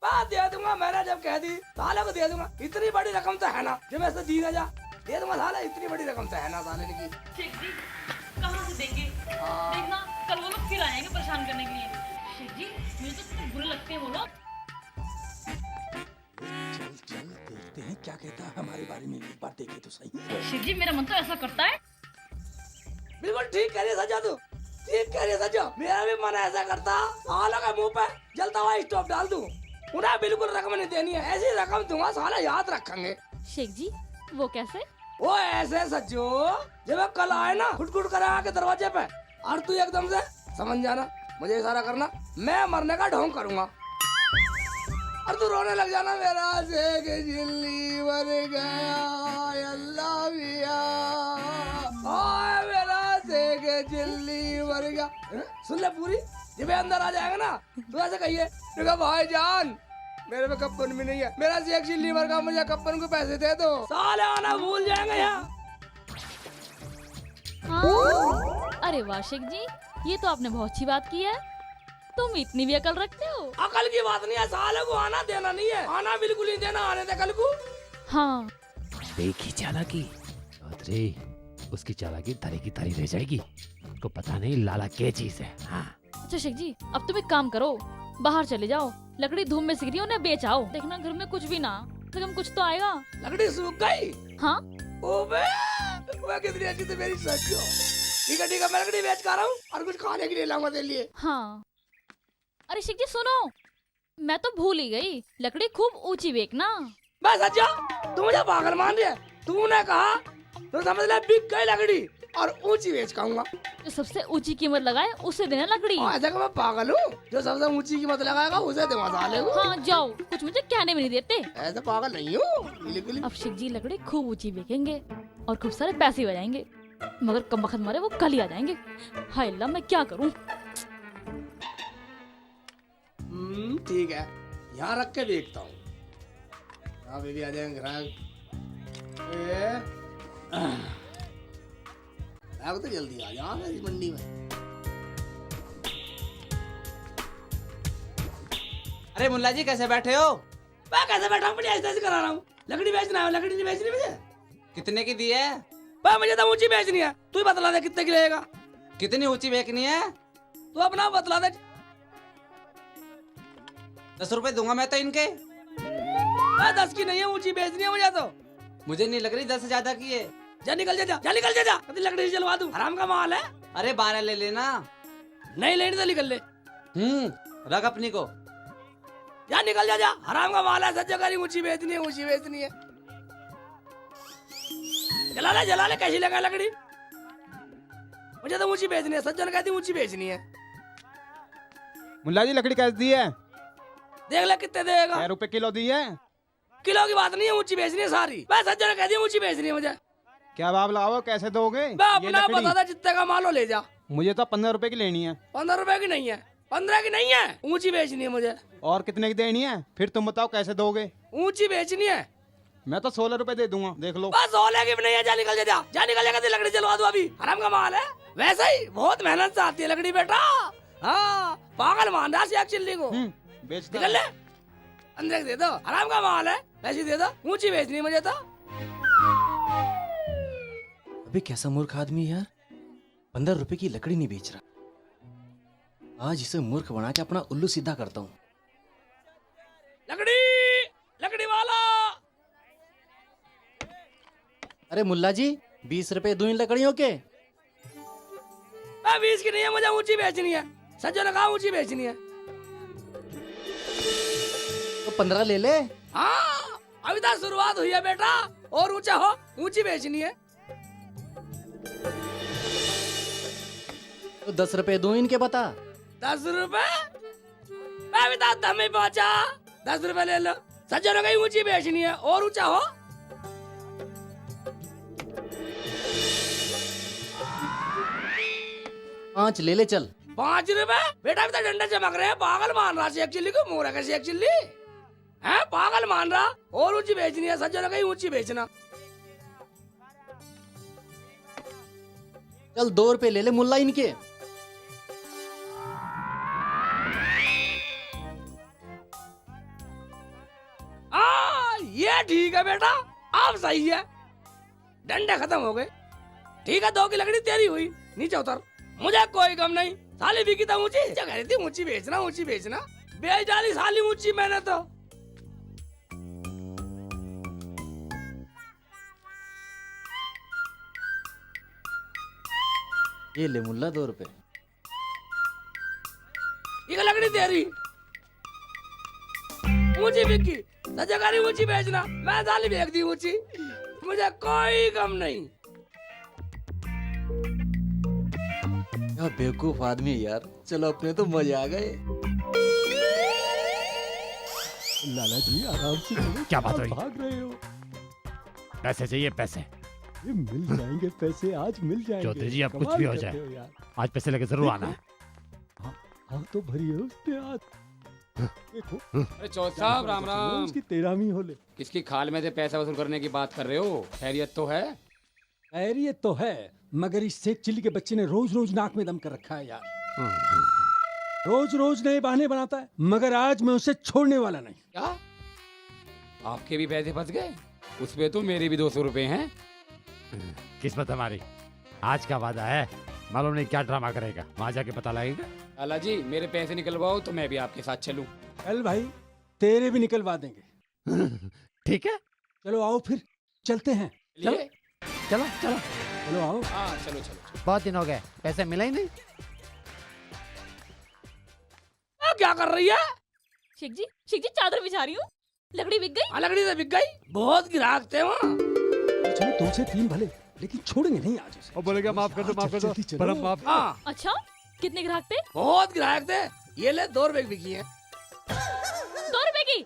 बात दे दूंगा, मैंने जब कह दी साले को दे दूंगा। इतनी बड़ी रकम तो है ना, जब ऐसे दी ना जा, दे दूंगा साले। इतनी बड़ी रकम तो है ना साले की। कहाँ से देंगे? देखना कल वो लोग फिर आएंगे परेशान करने के लिए। शेख जी मुझे तो कितने बुरे लगते हैं वो लोग। चल देखते हैं क्या कहता है हमारे बारे में, एक बार देखे तो सही। शेख जी मेरा मन तो ऐसा करता है बिल्कुल ठीक कह रही है सज्जा तू, ठीक कह रही है सज्जा। मेरा भी मन ऐसा करता साला का मुंह पे जलता हुआ स्टोव डाल दूं। उन्हें बिल्कुल रकम नहीं देनी है, ऐसी रकम दूंगा साला याद रखेंगे। शेख जी वो कैसे? वो ऐसे सज्जो, जब कल आए ना खुटखुट कर आके दरवाजे पे, और तू एकदम से समझ जाना, मुझे इशारा करना, मैं मरने का ढोंग करूंगा और तू रोने लग जाना, मेरा शेख जिल्ली मर गया अल्लाह मिया, ओए मेरा शेख जिल्ली मर गया। सुन ले पूरी, जब अंदर आ जाएगा ना तो ऐसे कहिए, देखो भाईजान मेरे पे कप्पन भी नहीं है, मेरा शेख जिल्ली मर गया, मुझे कप्पन को पैसे दे दो। साले आना भूल जाएंगे यहाँ। हाँ। अरे वाह शेख जी, ये तो आपने बहुत अच्छी बात की है, तुम इतनी भी अकल रखते हो। अकल की बात नहीं है, साले को आना देना नहीं है, आना बिल्कुल नहीं देना, आने दे कल को। हाँ देखी चालाकी चौधरी, उसकी चालाकी धरी की धरी रह जाएगी, उसको पता नहीं लाला क्या चीज है। हाँ। अच्छा शेख जी, अब तुम एक काम करो, बाहर चले जाओ, लकड़ी धूप में सिक रही है, उन्हें बेच आओ, देखना घर में कुछ भी ना, लेकिन कुछ तो आएगा। लकड़ी सूख गई? हाँ। ओबे, मैं कितनी अच्छी थी मेरी सच्चो। ठीक है मैं लकड़ी बेच कर रहा हूँ और कुछ खाने के लिए लाऊंगा तेरे लिए। हाँ। अरे शेख जी सुनो, मैं तो भूल ही गई, लकड़ी खूब ऊंची बेचना। बस अच्छा, तू मुझे पागल मान रही है, तूने कहा तो समझ ले बिक गई लकड़ी और ऊंची बेच खाऊंगा। जो सबसे ऊंची कीमत लगाए उसे देना लकड़ी। ऐसा मैं पागल हूँ, जो सबसे ऊंची कीमत लगाएगा उसे दे मसाले को। हाँ जाओ, कुछ मुझे कहने में नहीं देते। ऐसा पागल नहीं हूँ बिल्कुल। अब शेख जी लकड़ी खूब ऊंची बेचेंगे और खूब सारे पैसे हो जाएंगे, मगर कम वक्त मारे वो कल ही आ जाएंगे। हाय अल्लाह, मैं क्या करूँ। ठीक है, यहाँ रख के देखता हूँ, यहाँ भी आ जाएंगे ग्राहक। तो जल्दी आ जाओ मेरी मंडी में। अरे मुल्ला जी कैसे बैठे हो? मैं कैसे बैठा हूँ, ऐसे करा रहा हूँ। लकड़ी बेचना है, लकड़ी नहीं बेचनी मुझे। कितने की दी है? मुझे तो ऊंची बेचनी है, तू ही बतला दे कितने की रहेगा। कितनी ऊंची बेचनी है? तू अपना बतला दे। 10 रुपए दूंगा मैं तो इनके। 10 की नहीं है, ऊंची बेचनी है मुझे तो। मुझे नहीं लग रही 10 से ज्यादा की है। जा निकल जा, जा निकल जा, कभी लकड़ी जलवा दूं, हराम का माल है। अरे 12 ले लेना। नहीं लेनी तो निकल ले। रख अपनी को। जा निकल जा, जा हराम का माल है, सब जगह ऊंची बेचनी है, ऊंची बेचनी है। जला ले कैसी लगा लकड़ी, मुझे तो ऊंची बेचनी है, सज्जन कहती ऊंची बेचनी है। मुल्ला जी लकड़ी कैसे दी है? देख ले कितने देगा। 6 रुपए किलो दी है। किलो की बात नहीं है, ऊंची बेचनी है सारी। मैं सज्जन कहती ऊंची बेचनी है मुझे। क्या भाव लगाओ, कैसे दोगे? मैं अपना बता दे, जितने का मालो ले जा। मुझे तो 15 रुपए की लेनी है। 15 रुपए की नहीं है, 15 की नहीं है, ऊंची बेचनी है मुझे। और कितने की देनी है? फिर तुम बताओ कैसे दोगे? ऊंची बेचनी है। मैं तो 16 रुपए दे दूंगा, देख लो। बस 16 की भी नहीं है, जा निकल जा, जा निकल जा, लकड़ी जलवा दो अभी, हराम का माल है। वैसे ही बहुत मेहनत से आती है लकड़ी बेटा। हाँ पागल मान रहा शेख चिल्ली को। बेच निकल ले, अंदर दे दो, हराम का माल है, पैसे दे दो, ऊंची बेचनी मुझे तो। अबे कैसा मूर्ख आदमी यार, 15 रुपए की लकड़ी नहीं बेच रहा। आज इसे मूर्ख बना के अपना उल्लू सीधा करता हूँ। लकड़ी वाला। अरे मुल्ला जी 20 रुपए दूं इन लकड़ियों के? 20 की नहीं है, मुझे ऊंची बेचनी है। सज्जन ने कहा ऊंची बेचनी है। तो 15 ले ले। हाँ अभी तक शुरुआत हुई है बेटा, और ऊंचा हो, ऊंची बेचनी है। तो 10 रुपए दूं इनके बता। 10 रुपए? मैं अभी तक दम ही पहुंचा, 10 रुपए ले लो। सज्जन ने कही ऊंची बेचनी है, और ऊंचा हो। पाँच ले ले चल। 5 रुपए? बेटा अभी तक डंडे चमक रहे हैं, पागल मान रहा शेख चिल्ली को, मुंह रखा शेख चिल्ली है, पागल मान रहा। और ऊंची बेचनी है, सज्जन ने कही ऊंची बेचना। चल 2 रुपए ले ले मुल्ला इनके। ये ठीक है बेटा, अब सही है, डंडे खत्म हो गए। ठीक है 2 की लकड़ी तेरी हुई, नीचे उतर, मुझे कोई गम नहीं। साली बिकी तो ऊंची, कह रही थी ऊंची बेचना, ऊंची बेचना, बेच डाली साली ऊंची मैंने तो। ये ले मुल्ला 2 रुपए। ये लकड़ी तेरी ऊंची बिकी सजाकारी ऊंची बेचना, मैं दाली बेच दी ऊंची, मुझे कोई गम नहीं। यार बेवकूफ आदमी यार, चलो अपने तो मजे आ गए। लाला जी आराम से चलो, क्या बात हुई? भाग रहे हो? पैसे चाहिए पैसे। ये मिल जाएंगे पैसे, आज मिल जाएंगे। चौधरी जी अब कुछ कमाल भी हो करते जाए, हो यार। आज पैसे लेके जरूर आना है। हाँ तो भरिए उसके हाथ। देखो अरे चौथ साहब राम राम। उसकी तेरामी हो ले। किसकी खाल में से पैसा वसूल करने की बात कर रहे हो? खैरियत तो है? खैरियत तो है, मगर इस शेख चिल्ली के बच्चे ने रोज रोज नाक में दम कर रखा है यार। रोज रोज नए बहाने बनाता है, मगर आज मैं उसे छोड़ने वाला नहीं। क्या आपके भी पैसे फंस गए? उसपे तो मेरे भी 200 रुपए हैं। किस्मत हमारी, आज का वादा है, मालूम नहीं क्या ड्रामा करेगा, वहां जाके पता लगेगा। लाला जी मेरे पैसे निकलवाओ तो मैं भी आपके साथ चलूं। चल भाई, तेरे भी निकलवा देंगे। ठीक है, चलो आओ फिर चलते हैं। चलो चलो चलो चलो आओ। हाँ चलो चलो। बहुत दिन हो गए, पैसे मिला ही नहीं। क्या कर रही है? शेख जी चादर बिछा रही हूँ। लकड़ी बिक गई? हाँ, लकड़ी तो बिक गई, बहुत ग्राहक थे वहाँ। चलो 2 से 3 भले, लेकिन छोड़ेंगे नहीं आज उसे। और बोलेगा माफ कर दो, माफ कर दो, पर हम माफ। हाँ अच्छा, कितने ग्राहक थे? बहुत ग्राहक थे। ये ले 2 रुपए की बिकी है। 2 रुपए की?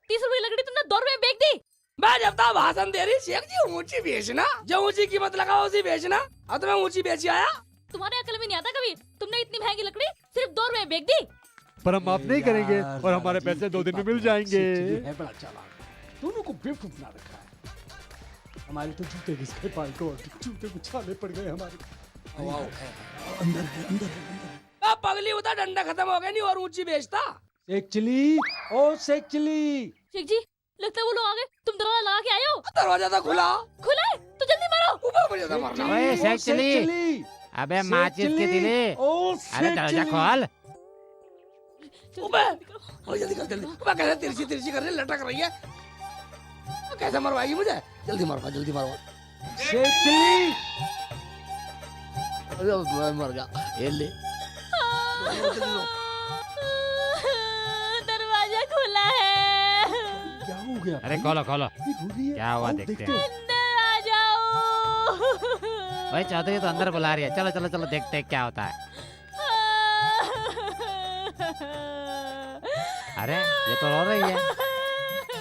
30 रुपए की लकड़ी तुमने 2 रुपए में बेच दी? मैं जब तक भाषण दे रही, शेख जी ऊंची बेचना, जो ऊंची कीमत लगाओ उसी बेचना। अब तो मैं ऊंची बेची आया। तुम्हारे अकल में नहीं आता कभी? तुमने इतनी महंगी लकड़ी सिर्फ 2 रुपए में बेच दी? पर हम माफ नहीं करेंगे और हमारे पैसे 2 दिन में मिल जाएंगे। है बड़ा चालाक, दोनों को बेवकूफ बना रखा है। हमारे तो जूते घिसके पाल को, जूते उछाले पड़ गए हमारे। अंदर है, अंदर है, अंदर है। पगली होता, डंडा खत्म हो गया नहीं और ऊंची बेचता। शेख चिल्ली, ओ शेख चिल्ली। शेख जी, लगता है वो लोग आ गए। तुम दरवाजा लगा के आए हो? दरवाजा तो खुला है, तो जल्दी मारो। ऊपर मुझे तो मारना। ओए शेख चिल्ली, अबे माचिस के दिले, अरे दरवाजा खोल। जल्दी कर जल्दी। कैसे तिरछी तिरछी कर रही, लटक रही है, कैसे मरवाएगी मुझे? जल्दी मरवा, जल्दी मरवा। शेख चिल्ली, मैं मर गया। ये ले दरवाजा खुला है। क्या हो गया? अरे खोलो खोलो, क्या हुआ देखते हैं। अंदर आ जाओ। ओए चौधरी तो अंदर बुला रही है, चलो चलो चलो देखते हैं क्या होता है। अरे ये तो रो रही है।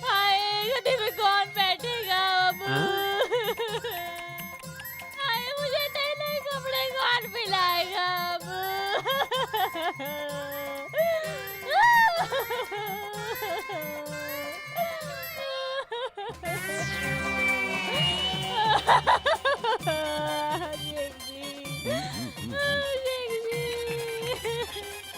हाय, गद्दे पे कौन बैठेगा अब? हाय, मुझे नए नए कपड़े कौन पिलाएगा अब?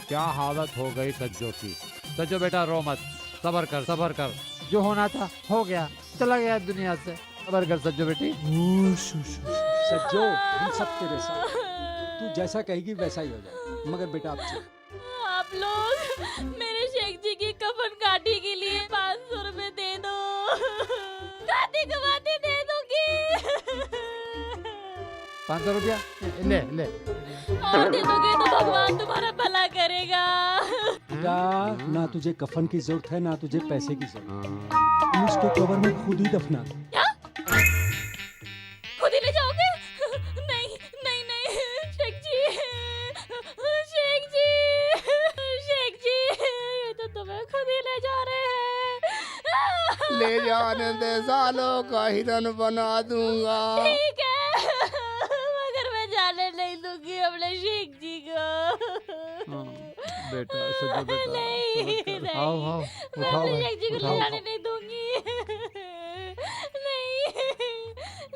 क्या हालत हो गई सज्जो की। सज्जो बेटा रो मत, सबर कर सबर कर, जो होना था हो गया, चला गया दुनिया से। सबर कर सज्जो बेटी। सज्जो, हम सब तेरे साथ, तू जैसा कहेगी वैसा ही हो जाए, मगर बेटा आप चुप। आप लोग मेरे शेख जी की कफन काटी के लिए 500 रुपए दे दो। गाती गवाती दे दूंगी। 500 रुपया ले ले। और दे दोगे तो भगवान तुम्हारा भला करेगा। बेटा, ना तुझे कफन की जरूरत है ना तुझे पैसे की जरूरत। तुम उसको कब्र में खुद ही दफना दो। क्या? खुद ही ले जाओगे? नहीं नहीं नहीं, शेख जी, शेख जी, शेख जी, ये तो तुम्हें खुद ही ले जा रहे हैं। ले जाने दे, सालों का हिरन बना दूंगा। ठीक है, मगर मैं जाने नहीं दूंगी अपने शेख जी को। बेटा सज्जो बेटा, नहीं, आओ आओ, मैं उठाओ अपने भाई, शेख जी को ले उठाओ। जाने नहीं दूंगी। नहीं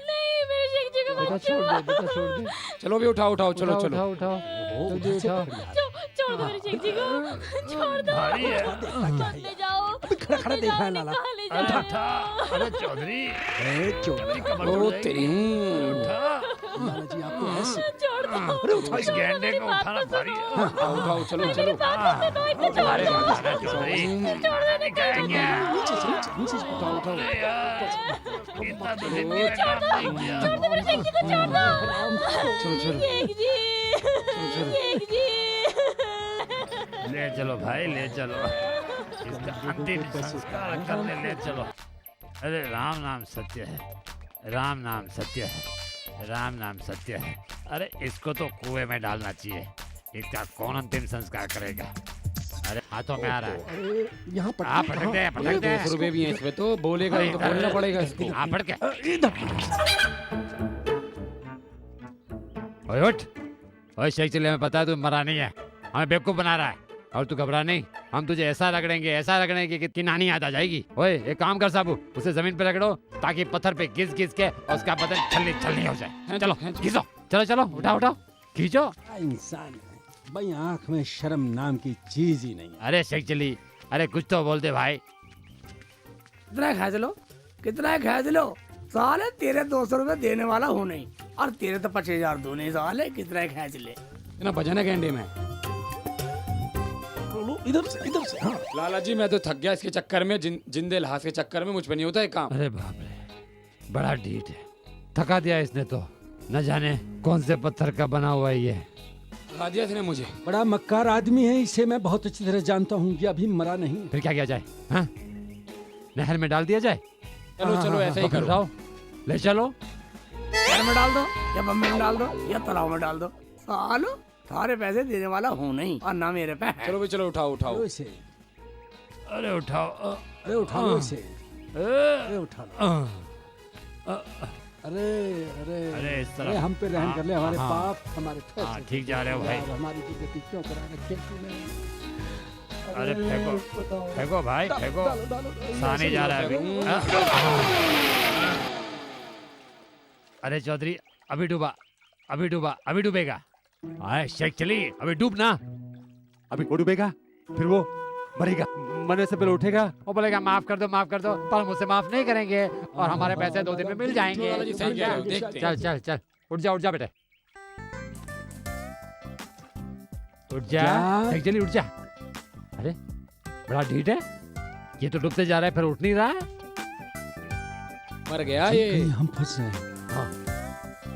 नहीं, मेरे शेख जी को बेटा मत छोड़ दे, बेटा छोड़ दे। चलो भी उठाओ उठाओ, चलो चलो। उठाओ उठाओ, जल्दी उठाओ। छोड़ दो मेरे शेख जी को, छोड़ दो। मत ले जाओ। खड़ा खड़ा देख रहा है लाला। ले जाओ। अरे चौधरी, चौधरी ओ तेरी लाला जी आपको ऐसे छोड़ दो। अरे उठाओ, इस गैंडे को उठाना भारी है। उठाओ उठाओ, चलो चलो। अरे चौधरी, नीचे से उठाओ उठाओ। छोड़ दो मेरे शेख जी को, छोड़ दो। चलो चलो। शेख जी। शेख जी। ले चलो भाई, ले चलो, इसका अंतिम संस्कार करने ले चलो। अरे राम नाम सत्य है, राम नाम सत्य है, राम नाम सत्य है। अरे इसको तो कुएं में डालना चाहिए, इसका कौन अंतिम संस्कार करेगा? अरे हाथों में आ रहा है। अरे यहाँ आप पटक दे, पटक दे। 200 रुपए भी हैं इसमें, तो बोलेगा तो बोलना पड़ेगा इसको। आप पटक ओए उठ। ओए शेख चिल्ली, हमें पता है तू मरा नहीं है, हमें बेवकूफ बना रहा है। और तू घबरा नहीं, हम तुझे ऐसा रगड़ेंगे कि नानी याद आ जाएगी। ओए एक काम कर साबू, उसे जमीन पे रगड़ो ताकि पत्थर पे घिस के और उसका बदन छलनी हो जाए। चलो घिसो, चलो उठाओ खींचो। इंसान है भाई, आंख में शर्म नाम की चीज ही नहीं। अरे शेख चिल्ली, अरे कुछ तो बोलते भाई। कितना खींच लो साले, तेरे 200 रुपए देने वाला हूँ नहीं, और तेरे तो 25,000 दो नहीं साले, कितना खींच ले। इतना भजन है कैंडी में। इधर से हाँ। लाला जी मैं तो थक गया इसके चक्कर में, जिंदे लहास के चक्कर में मुझ पे नहीं होता है काम। अरे बाप रे, बड़ा ढीठ है, थका दिया इसने तो। न जाने कौन से पत्थर का बना हुआ है ये। थका दिया इसने मुझे। बड़ा मक्कार आदमी है, इसे मैं बहुत अच्छी तरह जानता हूँ, ये अभी मरा नहीं। फिर क्या किया जाए? हाँ? नहर में डाल दिया जाए? चलो ऐसा ही करो। ले चलो, नहर में डाल दो या बम्बे में डाल दो या तालाब में डाल दो, सालो सारे पैसे देने वाला हूँ नहीं, और ना मेरे पे है। चलो भाई चलो, उठाओ इसे। अरे उठाओ, अरे उठा लो इसे, अरे उठा लो। अरे इस तरह अरे हम पे रहम कर ले, हमारे हाँ। पाप हमारे हाँ, ठीक जा रहे हो भाई। हमारी जिंदगी क्यों करा रखे तूने? अरे फेंको भाई, फेंको, सानी जा रहा है अभी। अरे चौधरी, अभी डूबेगा। आए शेख चली, अभी डूबना, अभी वो डूबेगा, फिर वो मरेगा, मरने से पहले उठेगा और बोलेगा माफ कर दो, पर हम उसे माफ नहीं करेंगे और हमारे पैसे 2 दिन में मिल जाएंगे। चल, उठ जा बेटे, उठ जा शेख चली, उठ जा। अरे बड़ा ढीठ है ये, तो डूबते जा रहा है फिर उठ नहीं रहा है। मर गया ये। हम फंस गए। हाँ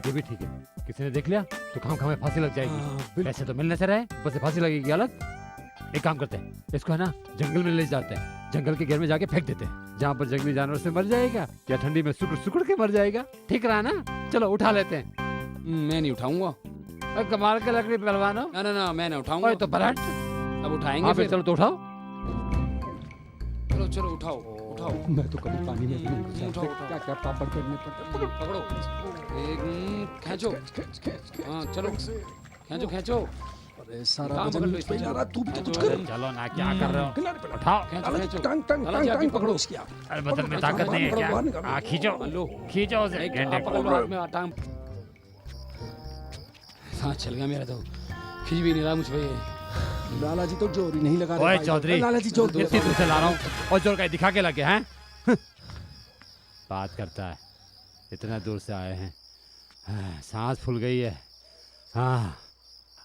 ये भी ठीक है, किसी ने देख लिया तो खाम में फांसी लग जाएगी। पैसे तो मिलने से रहे, ऊपर से फांसी लगेगी, अलग। एक काम करते हैं, इसको है ना जंगल में ले जाते हैं, जंगल के घेर में जाके फेंक देते हैं, जहाँ पर जंगली जानवर से मर जाएगा या ठंडी में सुकड़ के मर जाएगा। ठीक रहा ना? चलो उठा लेते हैं। मैं नहीं उठाऊंगा। कमाल के लकड़ी पहलवानो। ना मैं नहीं उठाऊंगा। तो बराट अब उठाएंगे फिर। चलो तो उठाओ, चलो उठाओ। मैं तो कभी पानी में भी नहीं घुसा। क्या पापड़ करने पड़ते। पकड़ो, खींचो। हाँ चलो, खींचो। अरे सारा वजन मुझ पे जा रहा, तू भी तो कुछ कर। चलो ना, क्या कर रहे हो? उठाओ, टांग पकड़ो इसकी। अरे बदन में ताकत नहीं है क्या? खींचो उसे, टांग। सांस चल गया मेरा, तो खींच भी नहीं रहा मुझ पे। लाला जी तो जोर ही नहीं लगा रहे। ओए चौधरी, लाला जी जोर इतनी दूर से ला रहा हूँ और जोर का दिखा के लगे हैं। बात करता है, इतना दूर से आए हैं, सांस फूल गई है। हाँ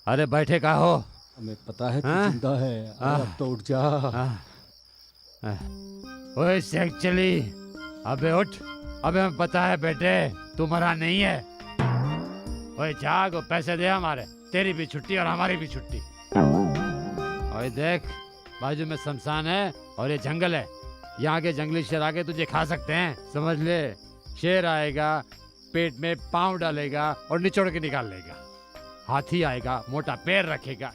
अरे बैठे का हो? हमें पता है तू जिंदा है, अब तो उठ जा। ओए शेख चली, अबे उठ, अबे हमें पता है बेटे तू मरा नहीं है। ओए जाग, पैसे दे हमारे, तेरी भी छुट्टी और हमारी भी छुट्टी। ओए देख, बाजू में शमशान है और ये जंगल है, यहाँ के जंगली शेर आके तुझे खा सकते हैं, समझ ले। शेर आएगा, पेट में पाँव डालेगा और निचोड़ के निकाल लेगा। हाथी आएगा, मोटा पैर रखेगा,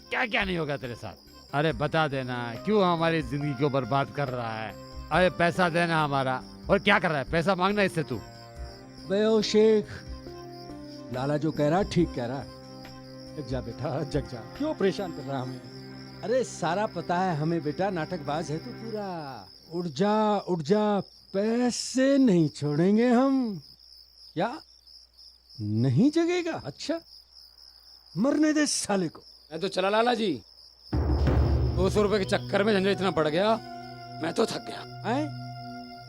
क्या क्या नहीं होगा तेरे साथ। अरे बता देना, क्यों हमारी जिंदगी को बर्बाद कर रहा है? अरे पैसा देना हमारा। और क्या कर रहा है, पैसा मांगना इससे तू? बे ओ शेख, लाला जो कह रहा ठीक कह रहा। जग जा बेटा, जग जा, क्यों परेशान कर रहा हमें? अरे सारा पता है हमें बेटा, नाटकबाज है तू पूरा। उठ जा, पैसे नहीं छोड़ेंगे हम। क्या नहीं जगेगा? अच्छा मरने दे साले को। मैं तो चला लाला जी, 200 रुपए के चक्कर में झंझट इतना पड़ गया, मैं तो थक गया।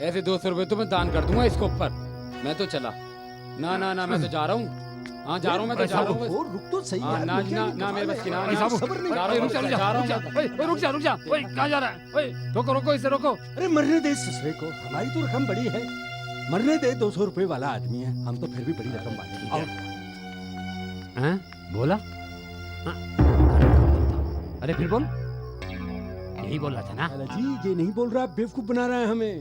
ऐसे 200 रुपए तो मैं दान कर दूंगा इसके ऊपर। मैं तो चला। ना मैं तो जा रहा हूँ। हाँ जा रहा हूँ, मैं तो जा रहा हूँ। रुक तो सही। ना मेरे बस की ना। रुक जा, कहाँ जा रहा है? रोको इसे, रोको। अरे मरने दे ससुरे को, हमारी तो रकम बड़ी है, मरने दे। 200 रुपए वाला आदमी है, हम तो फिर भी बड़ी रकम वाले हैं। हैं? बोला हाँ? अरे फिर बोल, यही बोल रहा था ना। लाला जी ये नहीं बोल रहा, बेवकूफ बना रहा है हमें।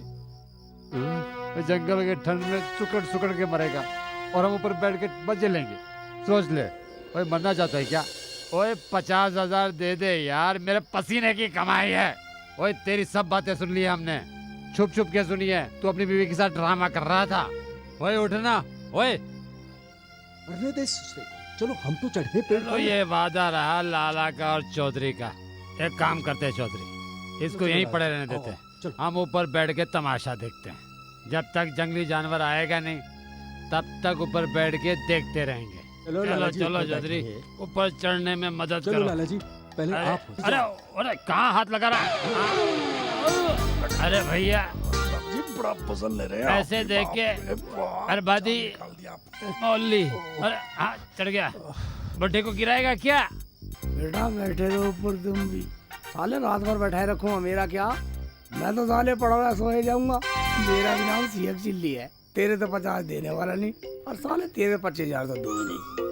जंगल के ठंड में सुकड़ सुकड़ के मरेगा और हम ऊपर बैठ के मजे लेंगे। सोच ले, ओए मरना चाहता है क्या? ओए 50,000 दे दे यार, मेरे पसीने की कमाई है। ओए तेरी सब बातें सुन ली हमने, छुप छुप के सुनी है। तू अपनी बीवी के साथ ड्रामा कर रहा था। ओए उठना, ओए अरे दे सुसरे, चलो हम तो चढ़े पेड़ तो ये वादा रहा लाला का और चौधरी का। एक काम करते हैं चौधरी, इसको यहीं पड़े रहने देते हैं, हम ऊपर बैठ के तमाशा देखते हैं। जब तक जंगली जानवर आएगा नहीं तब तक ऊपर बैठ के देखते रहेंगे। चलो चलो लाला जी, चलो ऊपर चौधरी, ऊपर चढ़ने में मदद चलो करो। लाला जी, पहले अरे, आप हो अरे अरे कहाँ हाथ लगा रहा? अरे भैया बड़ा पसंद ले रहे हैं ऐसे देख के बर्बादी मौली। अरे हाँ चढ़ गया, बुड्ढे को गिराएगा क्या? बेटा बैठे रहो ऊपर तुम भी, साले रात भर बैठाए रखूंगा मेरा क्या? मैं तो साले पड़ा हुआ सोए जाऊंगा। मेरा भी नाम सीएम चिल्ली है, तेरे तो 50 देने वाला नहीं और साले तेरे 25,000 तो दो ही नहीं।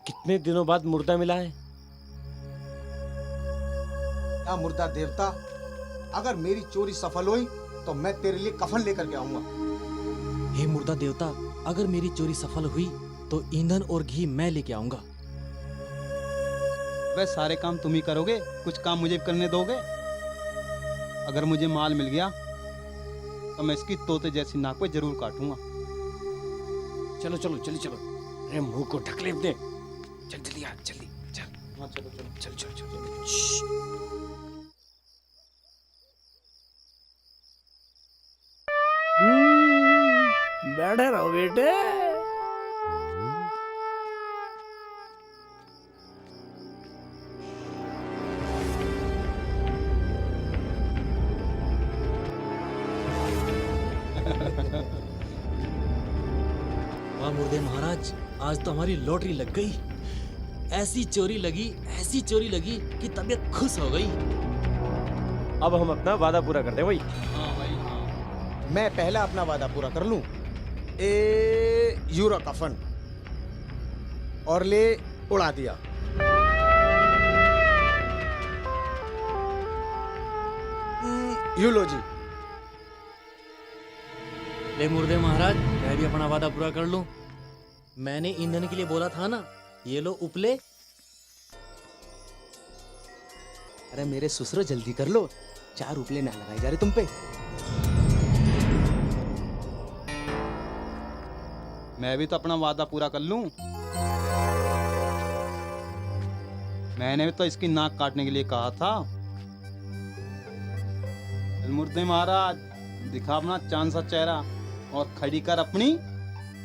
कितने दिनों बाद मुर्दा मिला है? क्या मुर्दा देवता, अगर मेरी चोरी सफल हुई तो मैं तेरे लिए कफन लेकर के आऊंगा। हे मुर्दा देवता, अगर मेरी चोरी सफल हुई तो ईंधन और घी मैं लेके आऊंगा। वह सारे काम तुम ही करोगे, कुछ काम मुझे करने दोगे? अगर मुझे माल मिल गया तो मैं इसकी तोते जैसी नाक पे जरूर काटूंगा। चलो चलो जल्दी चलो, अरे मुंह को ढक ले अपने। चल जल्दी आ, जल्दी चल। हाँ चलो चलो चल चल चल। बैठे रहो बेटे। वाह मुर्दे महाराज, आज तो हमारी लॉटरी लग गई। ऐसी चोरी लगी कि तबीयत खुश हो गई। अब हम अपना वादा पूरा करते हैं वही। मैं पहला अपना वादा पूरा कर लूं। ए यूरो कफन और ले उड़ा दिया। यूलो जी। ले मुर्दे महाराज, मैं भी अपना वादा पूरा कर लूं। मैंने ईंधन के लिए बोला था ना, ये लो उपले। अरे मेरे ससुर जल्दी कर लो, 4 उपले ना लगाए जा रहे तुम पे। मैं भी तो अपना वादा पूरा कर लूं। मैंने भी तो इसकी नाक काटने के लिए कहा था। मुर्दे महाराज, दिखा अपना चांद सा चेहरा और खड़ी कर अपनी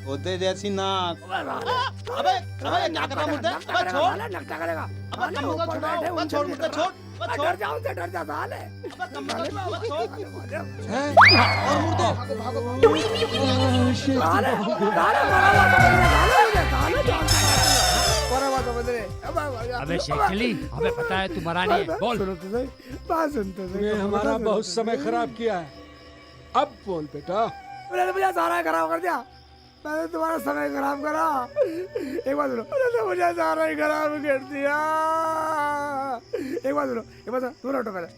ओदे जैसी नाक। अबे क्या कर रहा मुर्दे? अबे छोड़। नकटा करेगा। अबे कम को छोड़ो, छोड़ मुर्दे छोड़। डर जाऊं से डर जा साले। अबे कम को छोड़। और मुर्दे साले साले अबे शेखली, हमें पता है तू मरानी है, बोल। तूने हमारा बहुत समय खराब किया है, अब बोल बेटा। तूने तो मुझे सारा खराब कर दिया, मैंने तुम्हारा समय खराब करा। एक बात सुनो, तूने तो मुझे सारा ही खराब कर दिया। एक बात सुनो, तू लौटो पहले।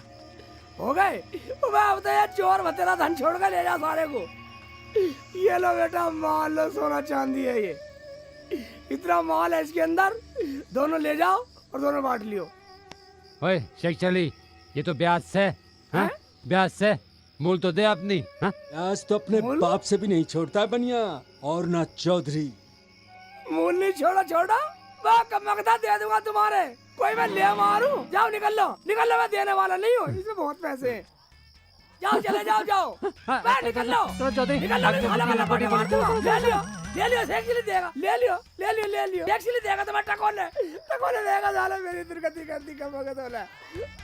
हो गए मैं अब तो ये चोर भतेरा धन छोड़ कर ले जा सारे को। ये लो बेटा माल लो, सोना चांदी है ये, इतना माल है इसके अंदर, दोनों ले जाओ और दोनों बांट लियो। ओए शेखली, ये तो ब्याज से, हाँ? ब्याज से मूल तो दे अपनी। हाँ? ब्याज तो अपने बाप से भी नहीं छोड़ता है बनिया, और ना चौधरी। मूल नहीं छोड़ा, मैं कमकता दे दूंगा तुम्हारे। कोई मैं ले मारूं? जाओ निकल लो, मैं देने वाला नहीं हूँ, इसमें बहुत पैसे हैं। जाओ चले जाओ, मैं निकल लो, ले लियो, सेक्चुअली देगा, ले लियो, सेक्चुअली देगा तो मैं टकोले देगा साले, मेरी दुर्गति करती कमकत वाला।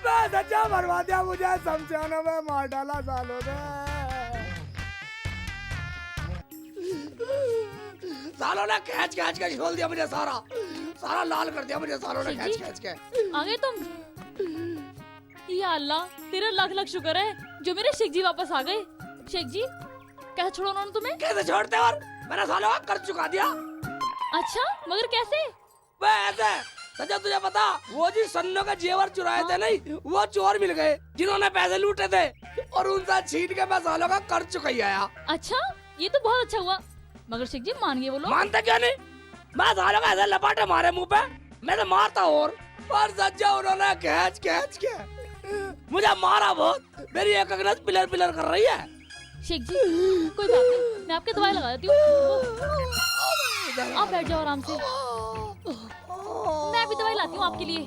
मैं सच्चा मरवा दिया, मुझे शमशानों में मार डाला सालों ने। सालों ने खींच खींच के छोड़ दिया मुझे, सारा लाल कर दिया मुझे सालों ने खींच खींच के। आ गए तुम? या अल्लाह, तेरा लाख लाख शुक्र है जो मेरे शेख जी वापस आ गए। शेख जी कैसे छोड़ो उन्होंने तुम्हें? कैसे छोड़ते? और मैंने सालों का कर्ज चुका दिया। अच्छा, मगर कैसे? वह ऐसे सजा, तुझे पता वो जी सन्नो के जेवर चुराए थे नहीं, वो चोर मिल गए जिन्होंने पैसे लूटे थे, और उनसे छीन के मैं सालों का कर्ज चुकाई आया। अच्छा, ये तो बहुत अच्छा हुआ। मगर शेख जी मान गए वो लोग? मानते क्यों नहीं? मैं सालों का ऐसे लपाटे मारे मुंह पे, मैं तो मारता और सज्जा उन्होंने खींच खींच के मुझे मारा बहुत। मेरी एक नस पिलर पिलर कर रही है। शेख जी कोई बात नहीं, मैं आपके दवाई लगा देती हूँ, आप बैठ जाओ आराम से। मैं अभी दवाई लाती हूँ आपके लिए।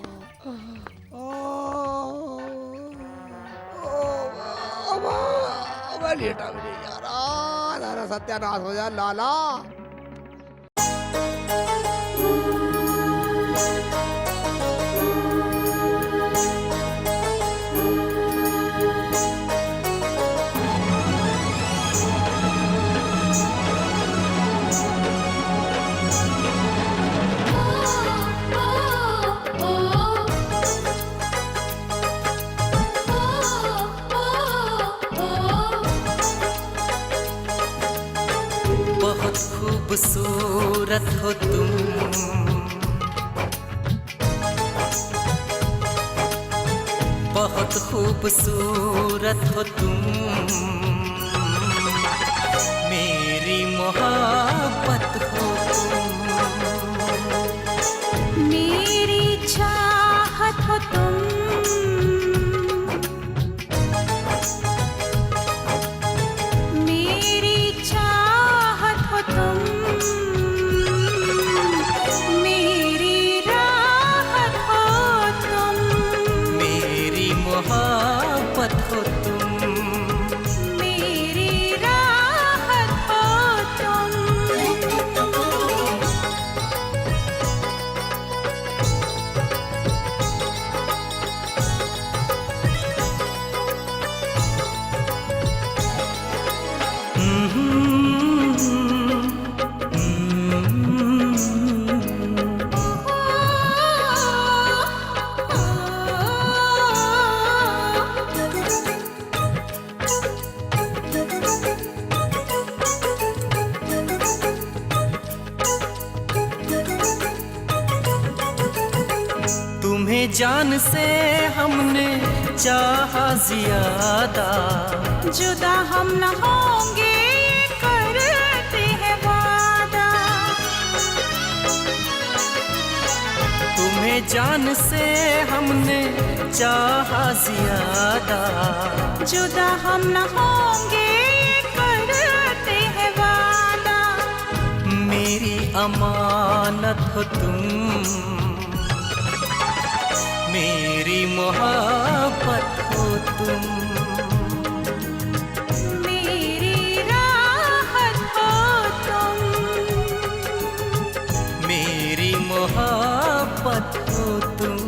लेटा भी नहीं यार, सत्यानाश हो जाए लाला। बहुत खूबसूरत हो तुम, बहुत खूबसूरत हो तुम, मेरी मोहब्बत हो तुम, मेरी चाहत हो तुम, मेरी चाहत हो तुम, मेरी राहत हो तुम, मेरी मोहब्बत हो तुम, मेरी राहत हो तुम। तुम्हें जान से हमने चाहा ज्यादा, जुदा हम न होंगे ये करते हैं वादा, तुम्हें जान से हमने चाहा ज्यादा, जुदा हम न होंगे ये करते हैं वादा, मेरी अमानत हो तुम, मेरी मोहब्बत हो तुम, मेरी राहत हो तुम, मेरी मोहब्बत हो तुम।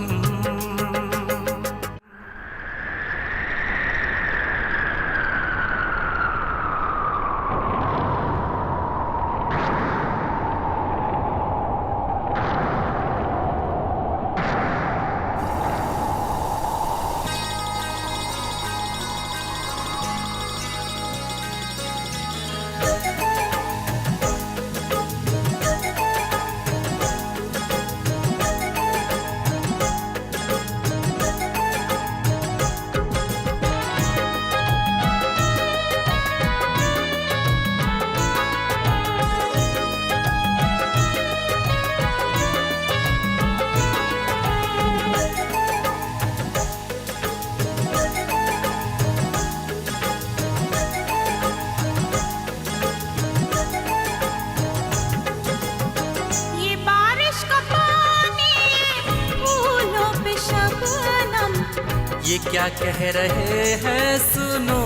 ये बारिश का पानी फूलों पे शबनम, ये क्या कह रहे हैं सुनो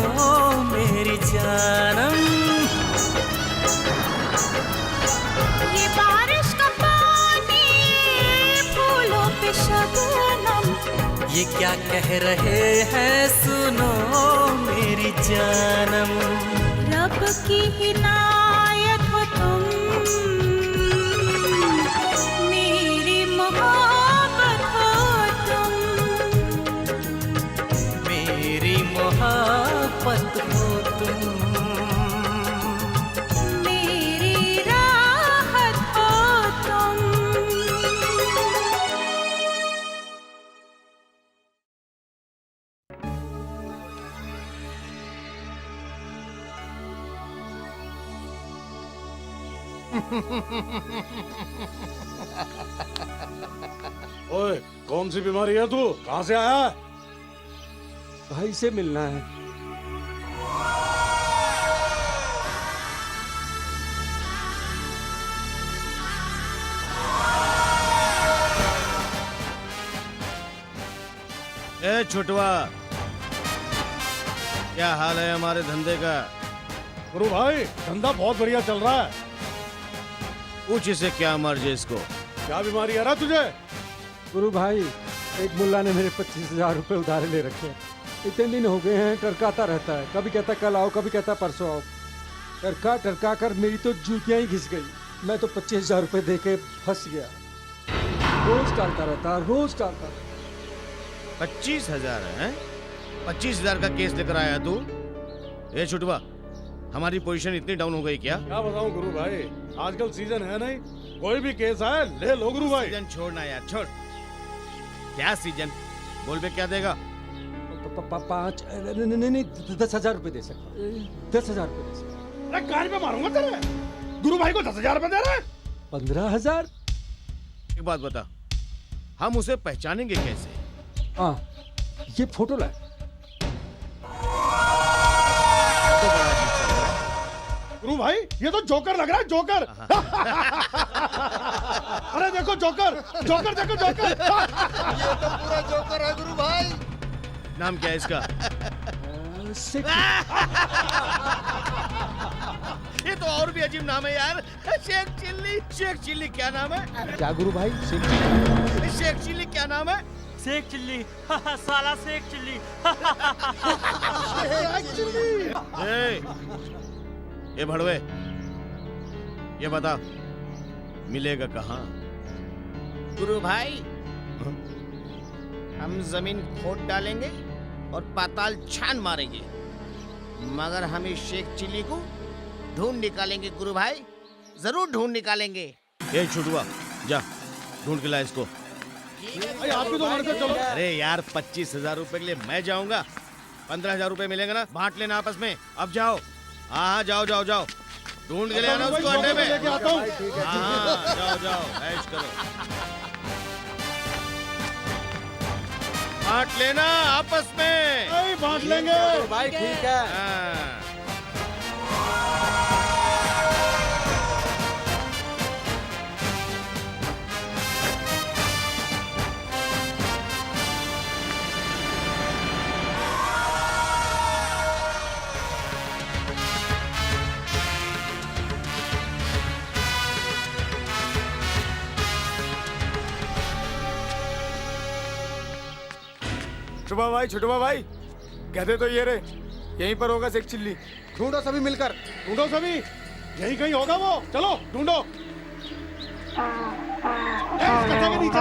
मेरी जानम, ये बारिश का पानी फूलों पे शबनम, ये क्या कह रहे हैं सुनो मेरी जानम, रब की हिदायत हो तुम, राहत हो तुम, मेरी राहत हो तुम। ओए, कौन सी बीमारी है तू? कहाँ से आया? भाई से मिलना है। ए छोटवा, क्या हाल है हमारे धंधे का? गुरु भाई, धंधा बहुत बढ़िया चल रहा है। पूछ इसे क्या मर्ज है इसको? क्या बीमारी है रहा तुझे? गुरु भाई, एक मुल्ला ने मेरे 25,000 रुपए उधार ले रखे हैं। इतने दिन हो गए हैं, टरकाता रहता है। कभी कहता कल आओ, कभी कहता परसों आओ। टरका कर मेरी तो जूतियां ही घिस गई। मैं तो 25,000 रुपए दे के फंस गया। रोज टालता रहता, रोज टालता। 25,000 है? 25,000 का केस लेकर आया तू? ए छुटवा, हमारी पोजीशन इतनी डाउन हो गई क्या? क्या बताऊं गुरु भाई, आजकल सीजन है नहीं, कोई भी केस आए ले लो गुरु भाई। सीजन छोड़ना यार, छोड़। क्या सीजन? बोल बे, क्या देगा? 10,000 रुपए दे सकता। 10,000 रुपए दे सकता। अरे कान पे मारूंगा तेरे। गुरु भाई को 10,000 रुपए दे रहे? 15,000। एक बात बता, हम उसे पहचानेंगे कैसे? हाँ, ये फोटो लाए। गुरु भाई, ये तो जोकर लग रहा है, जोकर। अरे देखो जोकर, जोकर देखो जोकर। ये तो पूरा जोकर है गुरु भाई। नाम क्या है इसका? ये तो और भी अजीब नाम है यार। शेख चिल्ली। शेख चिल्ली क्या नाम है? क्या गुरु भाई? शेख चिल्ली क्या नाम है? शेख चिल्ली। साला शेख चिल्ली। ये भड़वे, ये बता, मिलेगा कहाँ? गुरु भाई, हम जमीन खोद डालेंगे और पाताल छान मारेंगे, मगर हम इस शेख चिल्ली को ढूंढ निकालेंगे गुरु भाई, जरूर ढूंढ निकालेंगे। ये छुटवा, जा ढूंढ के ला इसको। आप भी तो हमारे साथ चलो। अरे यार, 25,000 रुपए के लिए मैं जाऊंगा? 15,000 रुपए मिलेंगे ना, बांट लेना आपस में। अब जाओ। हाँ, जाओ जाओ जाओ, ढूंढ के ले आना उसको अड्डे में। हाँ, जाओ जाओ, ऐश करो। बांट लेना आपस में। बांट लेंगे भाई, ठीक है। हाँ। छुटवा भाई, कहते तो ये रे, यहीं पर होगा शेख चिल्ली। ढूंढो सभी मिलकर, ढूंढो सभी, यहीं कहीं होगा वो। चलो ढूंढो। के नीचे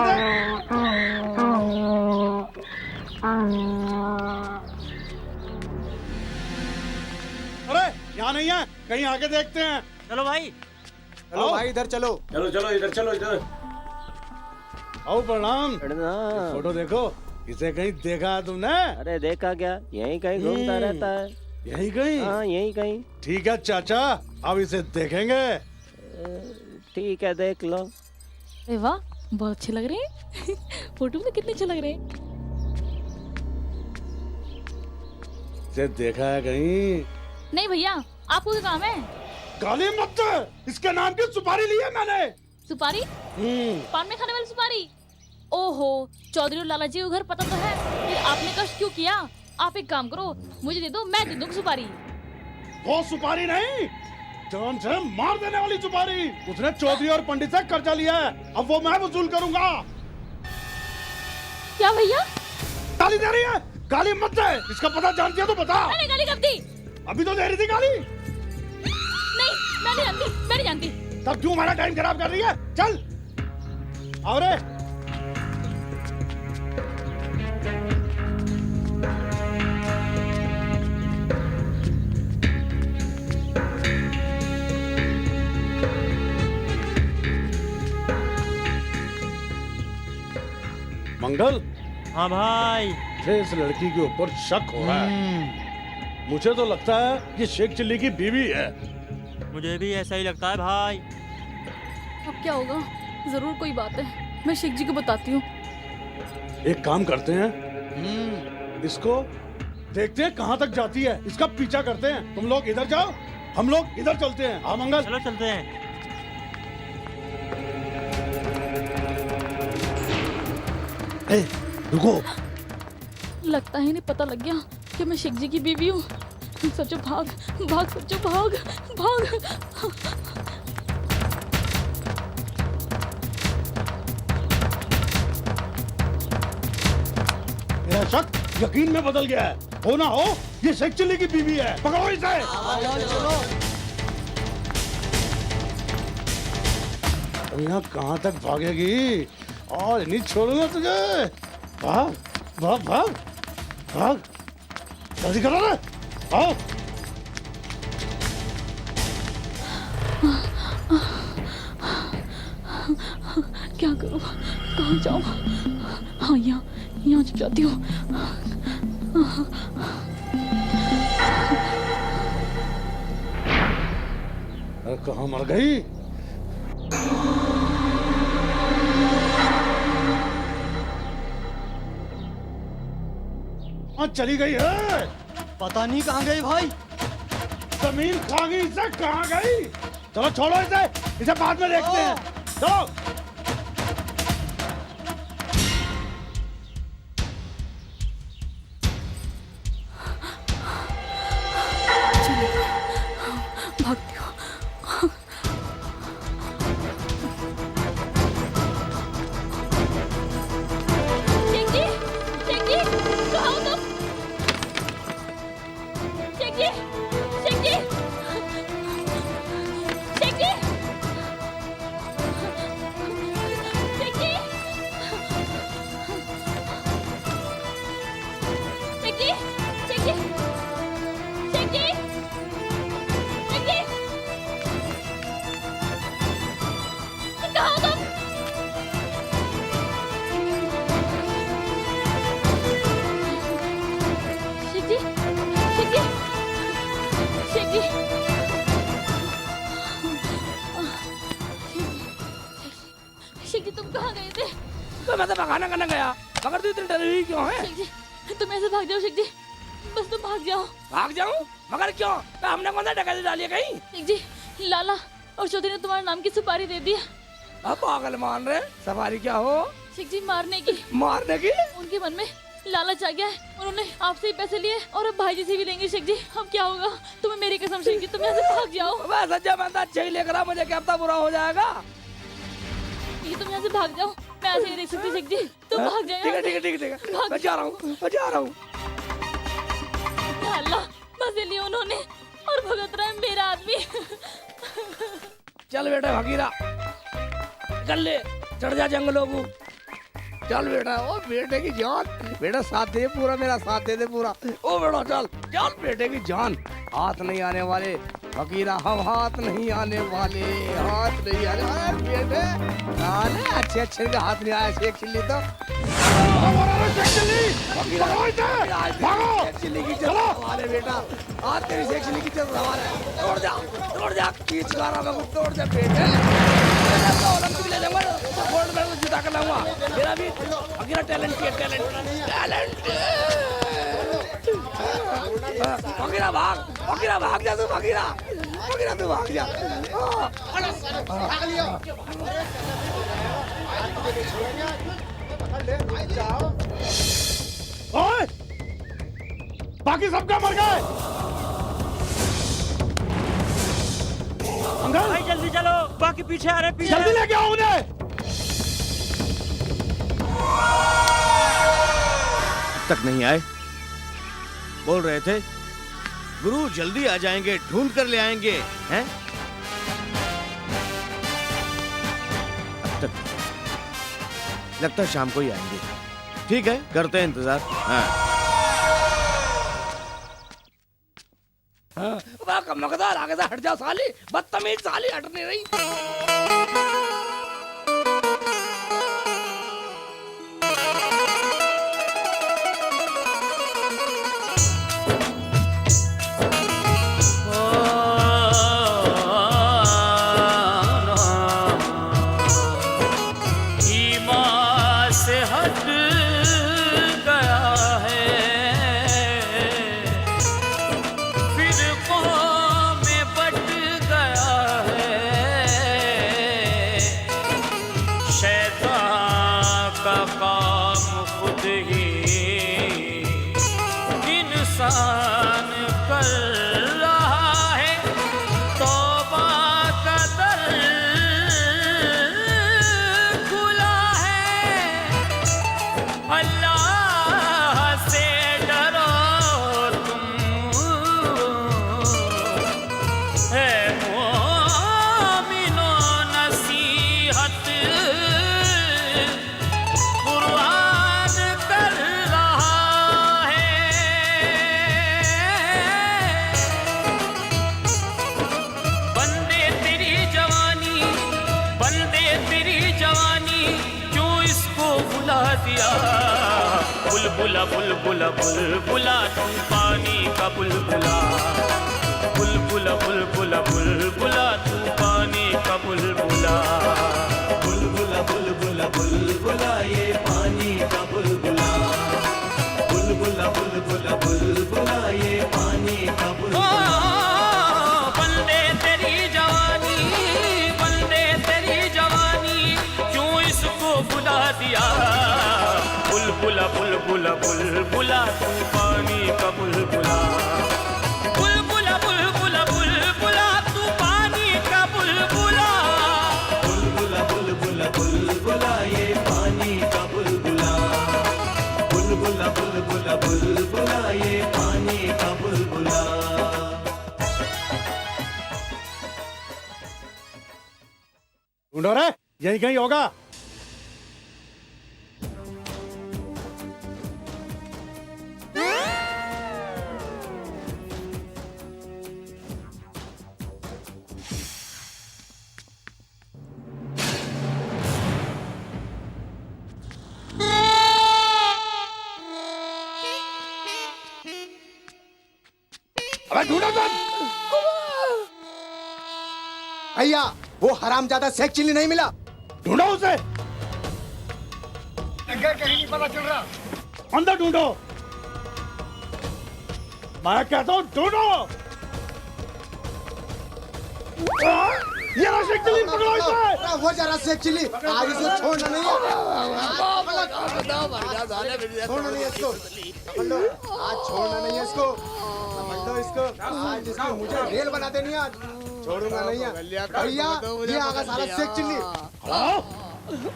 अरे यहाँ नहीं है, कहीं आगे देखते हैं। चलो भाई, चलो भाई, इधर चलो। चलो चलो, इधर चलो, इधर आओ। प्रणाम। फोटो देखो, इसे कहीं देखा है तुमने? अरे देखा क्या, यहीं कहीं घूमता रहता है। यहीं कहीं? हाँ, यहीं कहीं। ठीक है चाचा, अब इसे देखेंगे। ठीक है, देख लो। अरे वाह, बहुत अच्छे लग रहे हैं। फोटो में कितने अच्छे लग रहे हैं। इसे देखा है कहीं? नहीं भैया, आपको क्या काम है? गाली मत दे, इसके नाम की सुपारी ली है मैंने। सुपारी? पान में खाने वाली सुपारी? ओहो, चौधरी और लाला जी को घर पता तो है, फिर आपने कष्ट क्यों किया? आप एक काम करो, मुझे दे दो, मैं दे दूंगी सुपारी। वो सुपारी नहीं, जान से मार देने वाली सुपारी। उसने चौधरी और पंडित से कर्जा लिया है, अब वो मैं वसूल करूंगा। क्या भैया? गाली दे रही है? गाली मत दे, इसका पता जानती है तो बता। मैंने गाली कब दी? अभी तो दे रही थी गाली। नहीं, मैं नहीं जानती, मैं नहीं जानती। तब क्यों हमारा टाइम खराब कर रही है? चल आओ रे। मंगल। हाँ भाई। मुझे इस लड़की के ऊपर शक हो रहा है। मुझे तो लगता है ये शेख चिल्ली की बीवी है। मुझे भी ऐसा ही लगता है भाई। अब क्या होगा? जरूर कोई बात है, मैं शेख जी को बताती हूँ। एक काम करते हैं, इसको देखते हैं कहाँ तक जाती है, इसका पीछा करते हैं। तुम लोग इधर जाओ, हम लोग इधर चलते हैं। हाँ मंगल, चलो चलते हैं। रुको। लगता है इन्हें पता लग गया कि मैं शेख जी की बीवी हूँ। सोचो भाग भाग, सोचो भाग भाग। मेरा शक यकीन में बदल गया है। हो ना हो ये शेख चिल्ली की बीवी है। पकड़ो इसे। चलो। अब यहाँ कहाँ तक भागेगी और नहीं छोड़ूंगा तुझे। भाग भाग भाग भाग, जल्दी करो ना। आओ। क्या करूँ, कहाँ जाऊँ? हाँ यहाँ चुप जाती हूँ। कहाँ मर गई? चली गई है। पता नहीं कहाँ गई भाई। जमीन खा गई इसे, कहाँ गई? चलो छोड़ो इसे, इसे बाद में देखते हैं। चलो। भागती हूँ। शेख जी, शेख जी, कहाँ हो तुम? शेख जी, शेख जी, शेख जी, शेख जी, शेख जी, शेख जी, शेख जी, शेख जी, कहाँ हो तुम? शेख जी, शेख जी, शेख जी, शेख जी तुम कहाँ गए थे? तो मैं तो बहाना करने गया, मगर तू इतनी डरी हुई क्यों है? शेख जी तुम ऐसे भाग जाओ शेख जी, बस तुम भाग जाओ। भाग जाऊं? मगर क्यों? तो हमने कौन सा डकैती डाली है कहीं? शेख जी लाला और चौधरी ने तुम्हारे नाम की सुपारी दे दी। अब पागल मान रहे? सवारी क्या हो? शेख जी मारने की। मारने की? उनके मन में लालच आ गया है, उन्होंने आपसे ही पैसे लिए और अब भाई जी से भी लेंगे। शेख जी अब क्या होगा? तुम्हें मेरी कसम शेख जी, तुम यहाँ से भाग जाओ। मैं सच्चा बंदा अच्छा ही लेकर आ, मुझे क्या पता बुरा हो जाएगा। ये तुम यहाँ से भाग जाओ, मैं ऐसे ही देख सकती शेख जी, तुम भाग जाओ। ठीक है ठीक है ठीक है ठीक है, मैं जा रहा हूँ, मैं जा रहा हूँ। अल्लाह मजे लिए उन्होंने और भुगत रहा है मेरा आदमी। चल बेटा फकीरा, चल ले, चढ़ जा जंगलों को। चल बेटा, ओ बेटे की जान, बेटा साथ दे पूरा, मेरा साथ दे दे पूरा। ओ बेटा चल चल, बेटे की जान। हाथ नहीं आने वाले फकीरा, हम हाथ नहीं आने वाले, हाथ नहीं आने वाले बेटे। साले अच्छे अच्छे के हाथ नहीं आया शेख चिल्ली तो। शेख चिल्ली की चलो हमारे बेटा, आज तेरी शेख चिल्ली की चल हमारे। तोड़ जा खींच गारा में तोड़ जा बेटे। ओलंपिक ले जाऊंगा, गोल्ड मेडल जीता कर लाऊंगा। मेरा भी फकीरा टैलेंट है, टैलेंट। फकीरा भाग जा तू, फकीरा तू भाग जा। ओए, बाकी सबका मर गए। अंकल भाई जल्दी चलो, बाकी पीछे आ रहे, पीछे। जल्दी लेके आओ उन्हें। तक नहीं आए, बोल रहे थे गुरु जल्दी आ जाएंगे, ढूंढ कर ले आएंगे, हैं? अब तक लगता है शाम को ही आएंगे। ठीक है, करते हैं इंतजार। हाँ। वाह कमकदार, आगे से हट जा साली, बदतमीज साली, हट नहीं रही। दिया। बुलबुला बुलबुला बुलबुला तू पानी का बुलबुला, बुलबुला बुलबुला बुलबुला तू पानी का बुलबुला, बुलबुला बुलबुला बुलबुला ये पानी का बुलबुला, बुलबुला बुलबुला बुलबुला ये पानी का बुलबुला। बंदे तेरी जवानी, बंदे तेरी जवानी, क्यों इसको बुला दिया। बुलबुला बुलबुला बुलबुला तू पानी का बुलबुला, बुलबुला बुलबुला बुलबुला तू पानी का बुलबुला, बुलबुला बुलबुला बुलबुला ये पानी का बुलबुला, बुलबुला बुलबुला बुलबुला ये पानी का बुलबुला। ढूंढो रे, यही कहीं होगा। अबे ढूंढो तुम। भैया वो हरामजादा शेख चिल्ली नहीं मिला, ढूंढो उसे। कहीं नहीं पता चल रहा। अंदर ढूंढो, मैं कहता हूँ ढूंढो। ये रहा शेख चिल्ली, पकड़ो इसे। वो जरा शेख चिल्ली, आज इसे छोड़ना नहीं है। छोड़ना नहीं है इसको, पकड़ लो। आज छोड़ना नहीं है इसको, पकड़ लो इसको। आज इसको मुझे रेल बना देनी है, आज छोड़ूंगा नहीं है। भैया ये आगा साला शेख चिल्ली।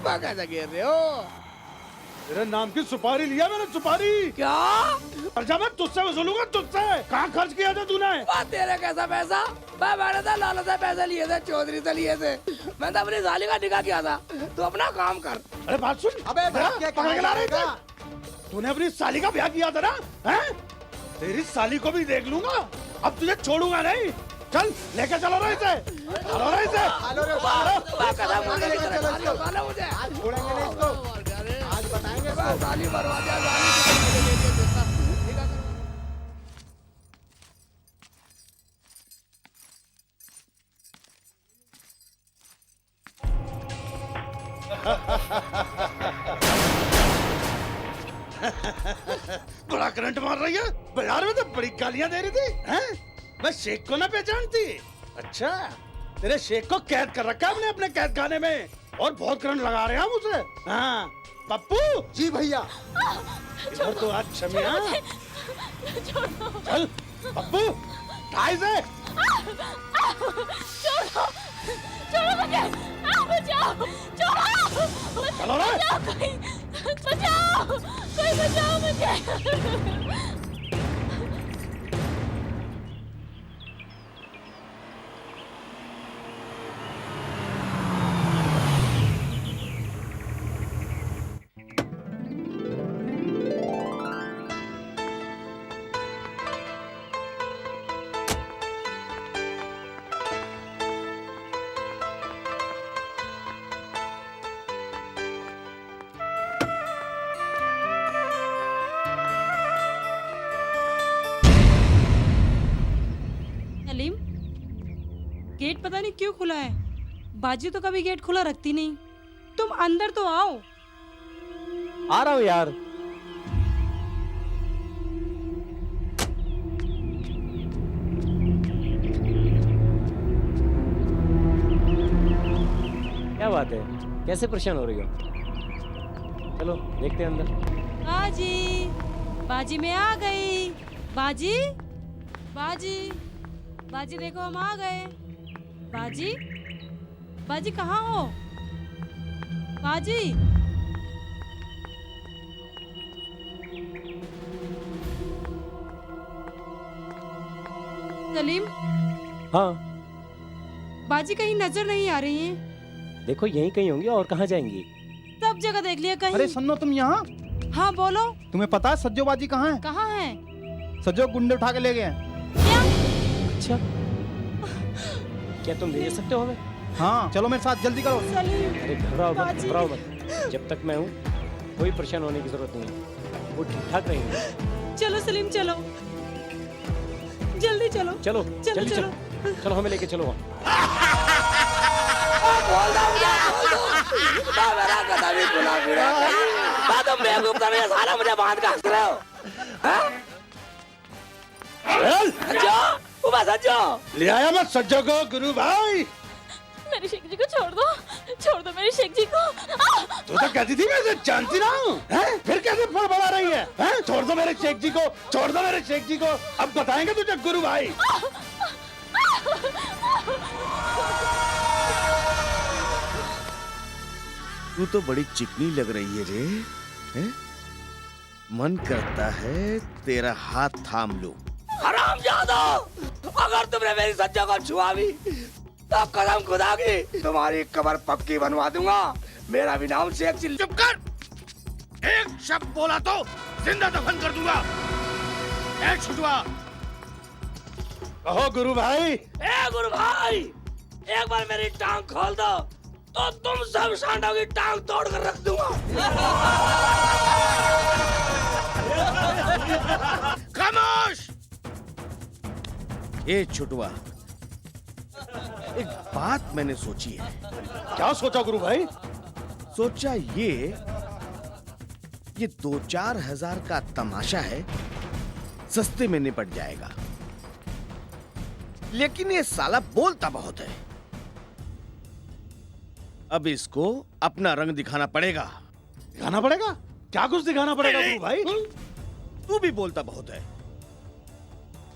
कैसे गिर रहे हो? तेरे नाम की सुपारी लिया मैंने, सुपारी। क्या? खर्चा मैं तुझसे वसूलूंगा, तुझसे। कहाँ खर्च किया था तूने? तेरे कैसा पैसा? मैंने तो लाला से पैसे लिए थे, चौधरी से लिए थे। मैं तो अपनी साली का निकाह किया था। तू अपना काम कर। अरे बात सुन। अबे पकड़ के ला रहे थे। तूने अपनी साली का ब्याह किया था ना? हैं? तेरी साली को भी देख लूंगा, अब तुझे छोड़ूंगा नहीं। चल लेके चलो रे इसे, चलो रे इसे। आज छोड़ेंगे नहीं इसको, आज बताएंगे इसको। साली मरवा दिया, बड़ा करंट मार रही है। बाजार में तो बड़ी गालियां दे रही थी। हैं? मैं शेख को ना पहचानती। अच्छा, तेरे शेख को कैद कर रखा है हमने अपने कैद खाने में, और बहुत करंट लगा रहे हैं हम उसे। हाँ पप्पू जी भैया। इधर तो आज क्षमिया। चल पप्पू ढाई से। छोड़ो मुझे, बचाओ, छोड़ो, चलो रे। बचाओ, कोई बचाओ मुझे। सलीम, गेट पता नहीं क्यों खुला है। बाजी तो कभी गेट खुला रखती नहीं। तुम अंदर तो आओ। आ रहा हूँ यार। क्या बात है, कैसे परेशान हो रही हो? चलो देखते हैं अंदर। बाजी, बाजी मैं आ गई। बाजी, बाजी, बाजी देखो हम आ गए। बाजी, बाजी कहाँ हो? बाजी, सलीम, हाँ बाजी कहीं नजर नहीं आ रही हैं। देखो यहीं कहीं होंगी, और कहाँ जाएंगी? सब जगह देख लिया कहीं। अरे सन्नो तुम यहाँ? हाँ बोलो। तुम्हें पता है सज्जो बाजी कहाँ है? कहाँ है? सज्जो गुंडे उठा के ले गए हैं। अच्छा, क्या तुम ले जा सकते हो हमें? हाँ चलो मेरे साथ, जल्दी करो। अरे घबराओ मत, घबराओ मत। जब तक मैं हूँ कोई परेशान होने की जरूरत नहीं है, वो ठीक ठाक रहेंगे। चलो सलीम चलो, जल्दी चलो। चलो चलो जल्दी चलो। चलो हमें लेके चलो। मेरा गधा भी खुला फिरा तुम बेवकूफ कर रहे हो, सारा मुझे बांध के हंस रहे हो। सज्जो ले आया मैं सज्जो को गुरु भाई। मेरे शेख जी को छोड़ दो मेरे शेख जी को। तू तो कहती थी मैं इसे जानती ना हूँ, फिर कैसे फड़फड़ा रही है? छोड़ दो मेरे शेख जी को, छोड़ दो मेरे शेख जी को। अब बताएंगे तुझे गुरु भाई। तू तो बड़ी चिकनी लग रही है रे, हैं? मन करता है तेरा हाथ थाम लूं। हरामजादा, अगर तुमने मेरी सज्जा को छुआ भी तो कसम खुदा की तुम्हारी कब्र पक्की बनवा दूंगा। मेरा भी नाम शेख चिल्ली। चुप कर, एक शब्द बोला तो जिंदा दफन कर दूंगा। ए छुटवा, कहो गुरु भाई। ए गुरु भाई, एक बार मेरी टांग खोल दो तो तुम सब सांडों की टांग तोड़ कर रख दूंगा। खामोश। ए छुटवा, एक बात मैंने सोची है। क्या सोचा गुरु भाई? सोचा ये 2-4 हजार का तमाशा है, सस्ते में निपट जाएगा। लेकिन ये साला बोलता बहुत है। अब इसको अपना रंग दिखाना पड़ेगा। दिखाना पड़ेगा? क्या कुछ दिखाना पड़ेगा गुरु भाई? तू भी बोलता बहुत है।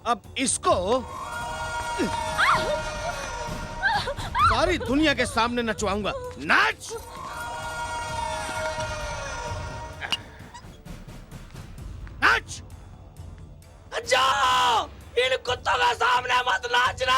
अब इसको सारी दुनिया के सामने नचवाऊंगा। नाच। नाच। जाओ, इन कुत्तों के सामने मत नाचना।